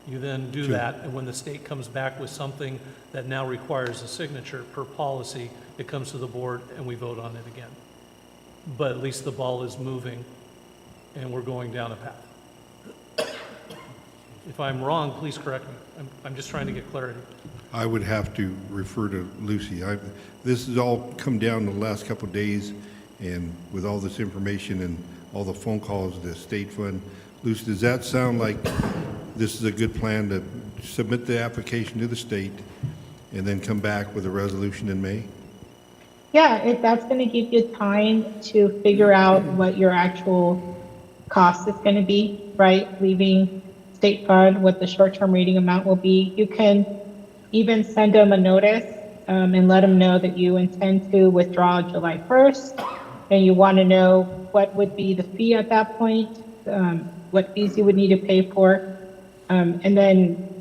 Speaker 8: You then do that, and when the state comes back with something that now requires a signature per policy, it comes to the board and we vote on it again. But at least the ball is moving and we're going down a path. If I'm wrong, please correct me. I'm just trying to get clarity.
Speaker 10: I would have to refer to Lucy. This has all come down the last couple of days, and with all this information and all the phone calls, the state fund. Lucy, does that sound like this is a good plan to submit the application to the state and then come back with a resolution in May?
Speaker 14: Yeah, that's going to give you time to figure out what your actual cost is going to be, right? Leaving state fund, what the short-term reading amount will be. You can even send them a notice and let them know that you intend to withdraw July 1st, and you want to know what would be the fee at that point, what fees you would need to pay for, and then,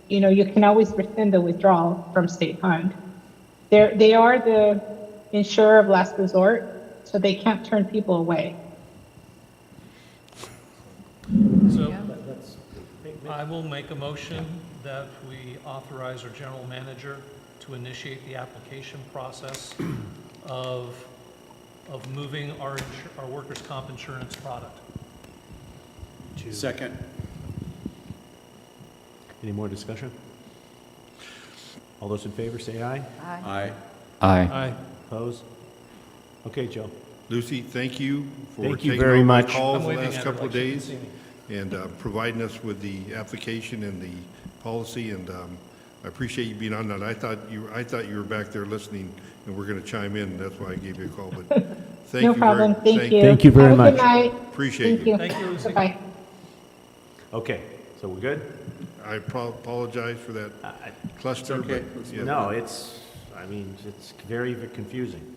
Speaker 14: you can always rescind the withdrawal from state fund. They are the insurer of last resort, so they can't turn people away.
Speaker 8: So I will make a motion that we authorize our general manager to initiate the application process of moving our workers' comp insurance product.
Speaker 7: Second.
Speaker 1: Any more discussion? All those in favor, say aye.
Speaker 7: Aye.
Speaker 3: Aye.
Speaker 8: Aye.
Speaker 1: Opposed? Okay, Joe.
Speaker 10: Lucy, thank you for
Speaker 1: Thank you
Speaker 10: taking
Speaker 1: very
Speaker 10: all my
Speaker 1: much.
Speaker 10: calls
Speaker 8: I'm
Speaker 10: the
Speaker 8: waving
Speaker 10: last
Speaker 8: at her
Speaker 10: couple of
Speaker 8: like she can
Speaker 10: days
Speaker 8: see me.
Speaker 10: and providing us with the application and the policy, and I appreciate you being on that. I thought you were back there listening, and we're going to chime in. That's why I gave you a call. But thank
Speaker 14: No
Speaker 10: you
Speaker 14: problem. Thank you.
Speaker 1: Thank you very
Speaker 14: Have a
Speaker 1: much.
Speaker 14: good night.
Speaker 10: Appreciate
Speaker 14: Thank
Speaker 10: you.
Speaker 14: you.
Speaker 8: Thank you, Lucy.
Speaker 14: Bye-bye.
Speaker 1: Okay, so we're good?
Speaker 10: I apologize for that cluster.
Speaker 7: okay.
Speaker 10: But, yeah.
Speaker 1: No, it's very confusing.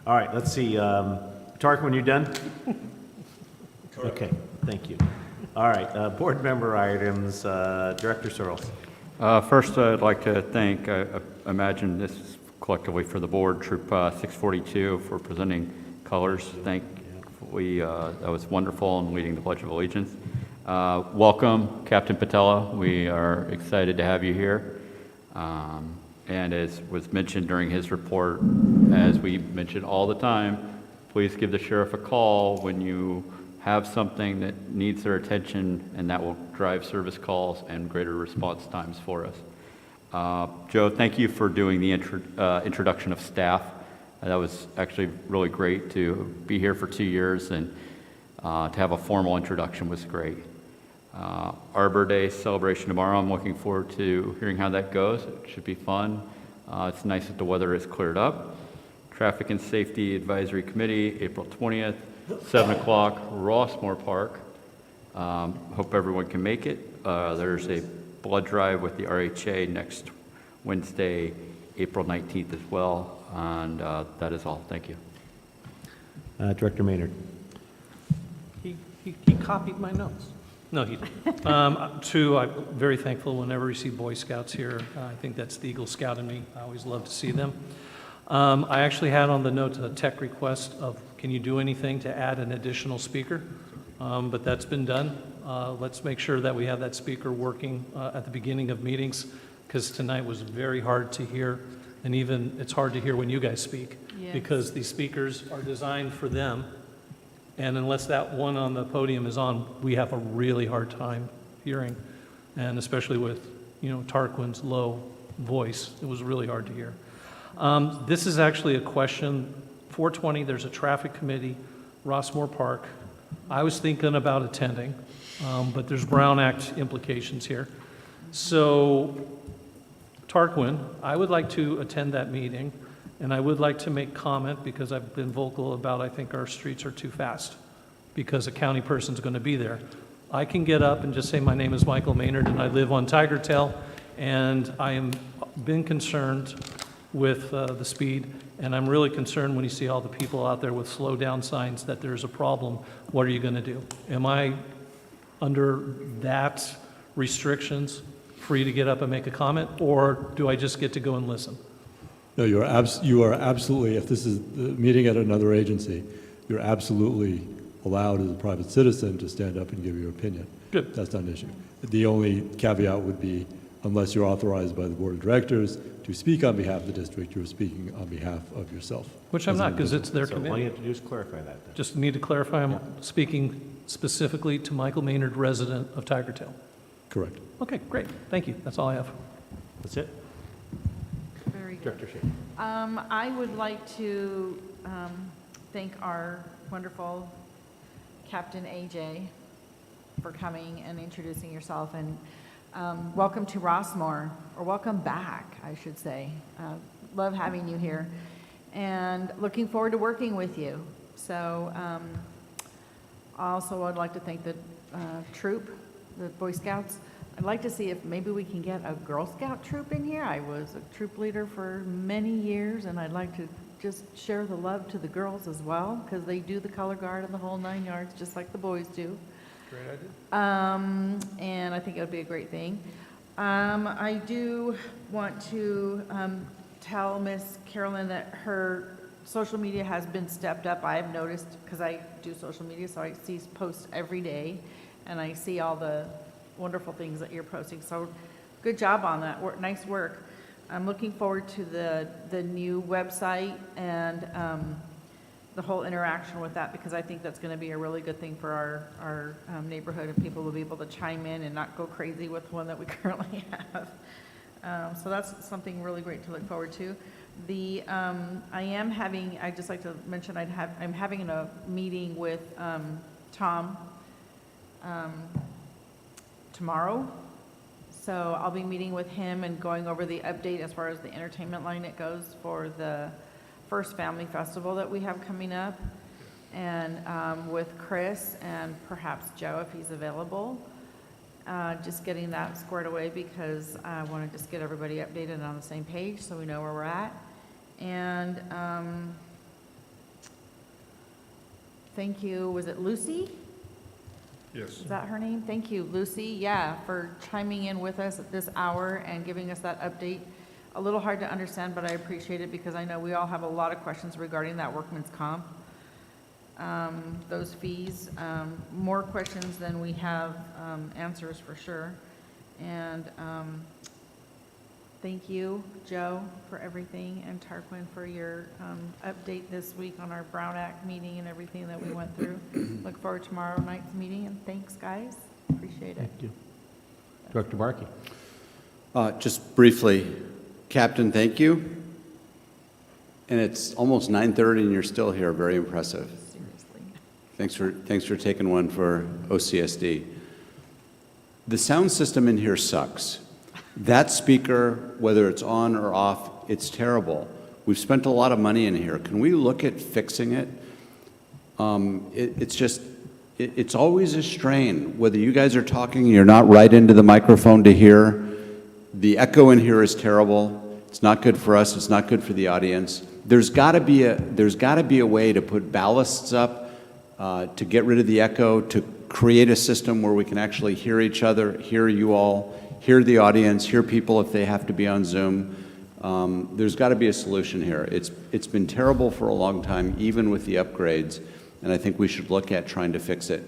Speaker 1: All right, let's see. Tarquin, you done? Okay, thank you. All right, board member items, Director Searles.
Speaker 3: First, I'd like to thank, I imagine this is collectively for the board, Troop 642 for presenting colors. Thankfully, that was wonderful in leading the Pledge of Allegiance. Welcome, Captain Patella. We are excited to have you here. And as was mentioned during his report, as we mention all the time, please give the sheriff a call when you have something that needs their attention, and that will drive service calls and greater response times for us. Joe, thank you for doing the introduction of staff. That was actually really great to be here for 2 years, and to have a formal introduction was great. Arbor Day celebration tomorrow. I'm looking forward to hearing how that goes. It should be fun. It's nice that the weather is cleared up. Traffic and Safety Advisory Committee, April 20th, 7 o'clock, Rossmoor Park. Hope everyone can make it. There's a blood drive with the RHA next Wednesday, April 19th as well. And that is all. Thank you.
Speaker 1: Director Maynard.
Speaker 8: He copied my notes. No, he didn't. I'm very thankful whenever we see Boy Scouts here. I think that's the Eagle Scout in me. I always love to see them. I actually had on the note a tech request of, can you do anything to add an additional speaker? But that's been done. Let's make sure that we have that speaker working at the beginning of meetings, because tonight was very hard to hear, and even it's hard to hear when you guys speak,
Speaker 9: Yes.
Speaker 8: because these speakers are designed for them. And unless that one on the podium is on, we have a really hard time hearing. And especially with, Tarquin's low voice, it was really hard to hear. This is actually a question, 420, there's a traffic committee, Rossmoor Park. I was thinking about attending, but there's Brown Act implications here. So, Tarquin, I would like to attend that meeting. And I would like to make comment, because I've been vocal about, I think our streets are too fast, because a county person's going to be there. I can get up and just say, my name is Michael Maynard, and I live on Tiger Tail, and I am been concerned with the speed, and I'm really concerned when you see all the people out there with slow down signs that there's a problem. What are you going to do? Am I, under that restrictions, free to get up and make a comment, or do I just get to go and listen?
Speaker 13: No, you are absolutely, if this is the meeting at another agency, you're absolutely allowed as a private citizen to stand up and give your opinion.
Speaker 8: Good.
Speaker 13: That's not an issue. The only caveat would be, unless you're authorized by the board of directors to speak on behalf of the district, you're speaking on behalf of yourself.
Speaker 8: Which I'm
Speaker 13: as
Speaker 8: not,
Speaker 13: an
Speaker 8: because it's their
Speaker 1: So all you
Speaker 8: committee.
Speaker 1: have to do is clarify that then.
Speaker 8: Just need to clarify, I'm speaking specifically to Michael Maynard, resident of Tigertail.
Speaker 13: Correct.
Speaker 8: Okay, great, thank you, that's all I have.
Speaker 1: That's it?
Speaker 9: Very good.
Speaker 1: Director Shea.
Speaker 9: I would like to thank our wonderful Captain AJ for coming and introducing yourself, and welcome to Rossmoor, or welcome back, I should say. Love having you here, and looking forward to working with you. So also I'd like to thank the troop, the Boy Scouts. I'd like to see if maybe we can get a Girl Scout troop in here. I was a troop leader for many years, and I'd like to just share the love to the girls as well, because they do the color guard and the whole 9 yards, just like the boys do.
Speaker 8: Great idea.
Speaker 9: And I think it would be a great thing. I do want to tell Miss Carolyn that her social media has been stepped up. I've noticed, because I do social media, so I see posts every day, and I see all the wonderful things that you're posting. So good job on that. Nice work. I'm looking forward to the new website and the whole interaction with that, because I think that's going to be a really good thing for our neighborhood, and people will be able to chime in and not go crazy with one that we currently have. So that's something really great to look forward to. I'd just like to mention I'm having a meeting with Tom tomorrow. So I'll be meeting with him and going over the update as far as the entertainment line it goes for the first family festival that we have coming up, and with Chris and perhaps Joe if he's available. Just getting that squared away, because I want to just get everybody updated and on the same page so we know where we're at. And thank you, was it Lucy?
Speaker 10: Yes.
Speaker 9: Is that her name? Thank you, Lucy, yeah, for chiming in with us at this hour and giving us that update. A little hard to understand, but I appreciate it, because I know we all have a lot of questions regarding that workman's comp. Those fees, more questions than we have answers for sure. And thank you, Joe, for everything, and Tarquin for your update this week on our Brown Act meeting and everything that we went through. Look forward to tomorrow night's meeting, and thanks, guys. Appreciate it.
Speaker 1: Thank you. Director Barkey.
Speaker 7: Just briefly, Captain, thank you. And it's almost 9:30 and you're still here. Very impressive.
Speaker 9: Seriously.
Speaker 7: Thanks for taking one for OCSD. The sound system in here sucks. That speaker, whether it's on or off, it's terrible. We've spent a lot of money in here. Can we look at fixing it? It's always a strain. Whether you guys are talking, you're not right into the microphone to hear. The echo in here is terrible. It's not good for us. It's not good for the audience. There's got to be a way to put ballasts up to get rid of the echo, to create a system where we can actually hear each other, hear you all, hear the audience, hear people if they have to be on Zoom. There's got to be a solution here. It's been terrible for a long time, even with the upgrades, and I think we should look at trying to fix it.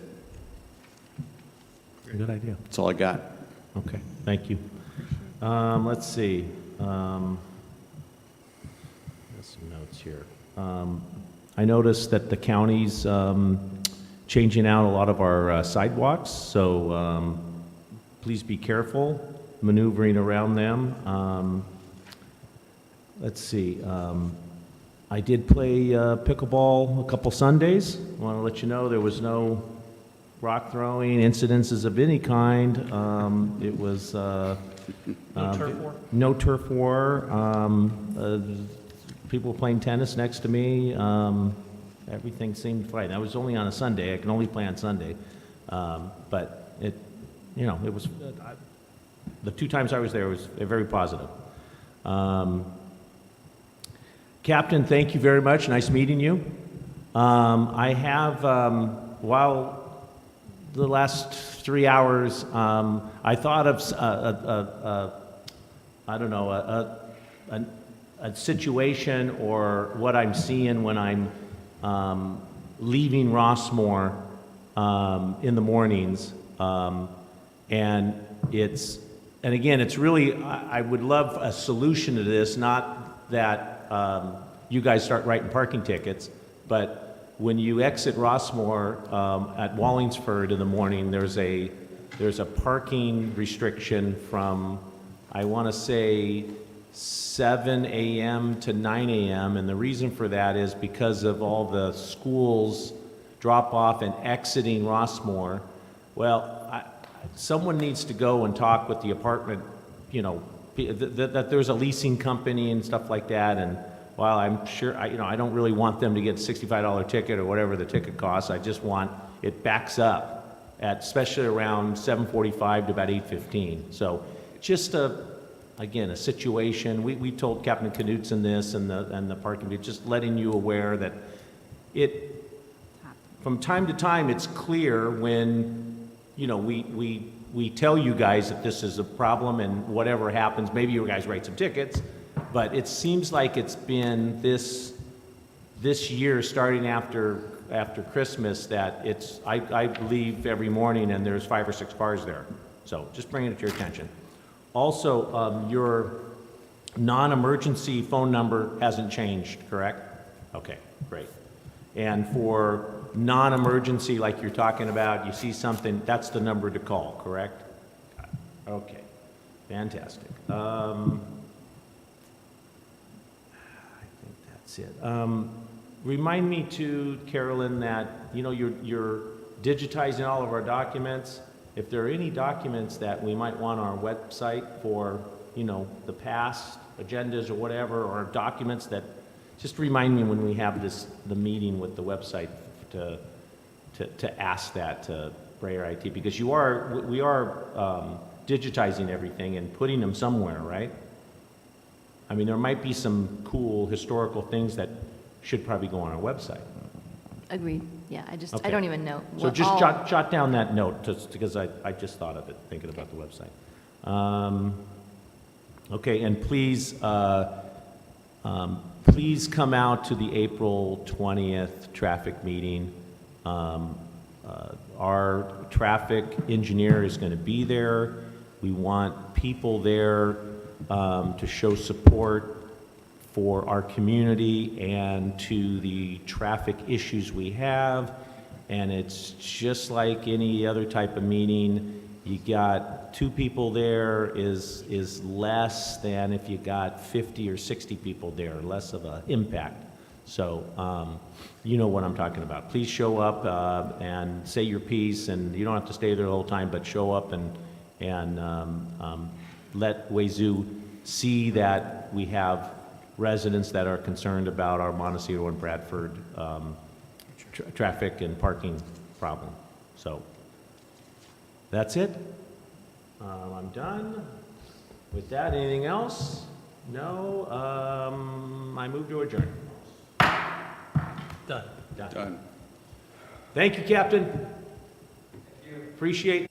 Speaker 1: Good idea.
Speaker 7: That's all I got.
Speaker 1: Okay, thank you. Let's see. Got some notes here. I noticed that the county's changing out a lot of our sidewalks, so please be careful maneuvering around them. Let's see. I did play pickleball a couple Sundays. I want to let you know there was no rock throwing incidences of any kind. It was
Speaker 8: No turf war?
Speaker 1: no turf war. People playing tennis next to me. Everything seemed fine. That was only on a Sunday. I can only play on Sunday. But it was the 2 times I was there was very positive. Captain, thank you very much. Nice meeting you. I have, while the last 3 hours, I thought of I don't know, a situation or what I'm seeing when I'm leaving Rossmoor in the mornings. And again, it's really, I would love a solution to this, not that you guys start writing parking tickets, but when you exit Rossmoor at Wallingsford in the morning, there's a parking restriction from, I want to say, 7 a.m. to 9 a.m. And the reason for that is because of all the schools drop off and exiting Rossmoor. Well, someone needs to go and talk with the apartment, you know, that there's a leasing company and stuff like that. And while I'm sure, I don't really want them to get a $65 ticket or whatever the ticket costs. I just want it backs up at especially around 7:45 to about 8:15. So just again, a situation. We told Captain Knudsen this and the parking, just letting you aware that from time to time, it's clear when, you know, we tell you guys that this is a problem and whatever happens, maybe you guys write some tickets, but it seems like it's been this year, starting after Christmas, that I leave every morning and there's 5 or 6 cars there. So just bringing it to your attention. Also, your non-emergency phone number hasn't changed, correct? Okay, great. And for non-emergency, like you're talking about, you see something, that's the number to call, correct? Okay, fantastic. I think that's it. Remind me too, Carolyn, that, you know, you're digitizing all of our documents. If there are any documents that we might want on our website for, you know, the past agendas or whatever, or documents that, just remind me when we have the meeting with the website to ask that to Brayer IT, because we are digitizing everything and putting them somewhere, right? I mean, there might be some cool historical things that should probably go on our website.
Speaker 2: Agreed. Yeah,
Speaker 1: Okay.
Speaker 2: I don't even know.
Speaker 1: So just jot down that note, just because I just thought of it, thinking about the website. Okay, and please come out to the April 20th traffic meeting. Our traffic engineer is going to be there. We want people there to show support for our community and to the traffic issues we have. And it's just like any other type of meeting. You got 2 people there is less than if you got 50 or 60 people there, less of an impact. So you know what I'm talking about. Please show up and say your piece, and you don't have to stay there the whole time, but show up and let Wazoo see that we have residents that are concerned about our Montecito and Bradford traffic and parking problem. So that's it. I'm done. With that, anything else? No. I move to adjourn.
Speaker 8: Done.
Speaker 7: Done.
Speaker 1: Thank you, Captain. Appreciate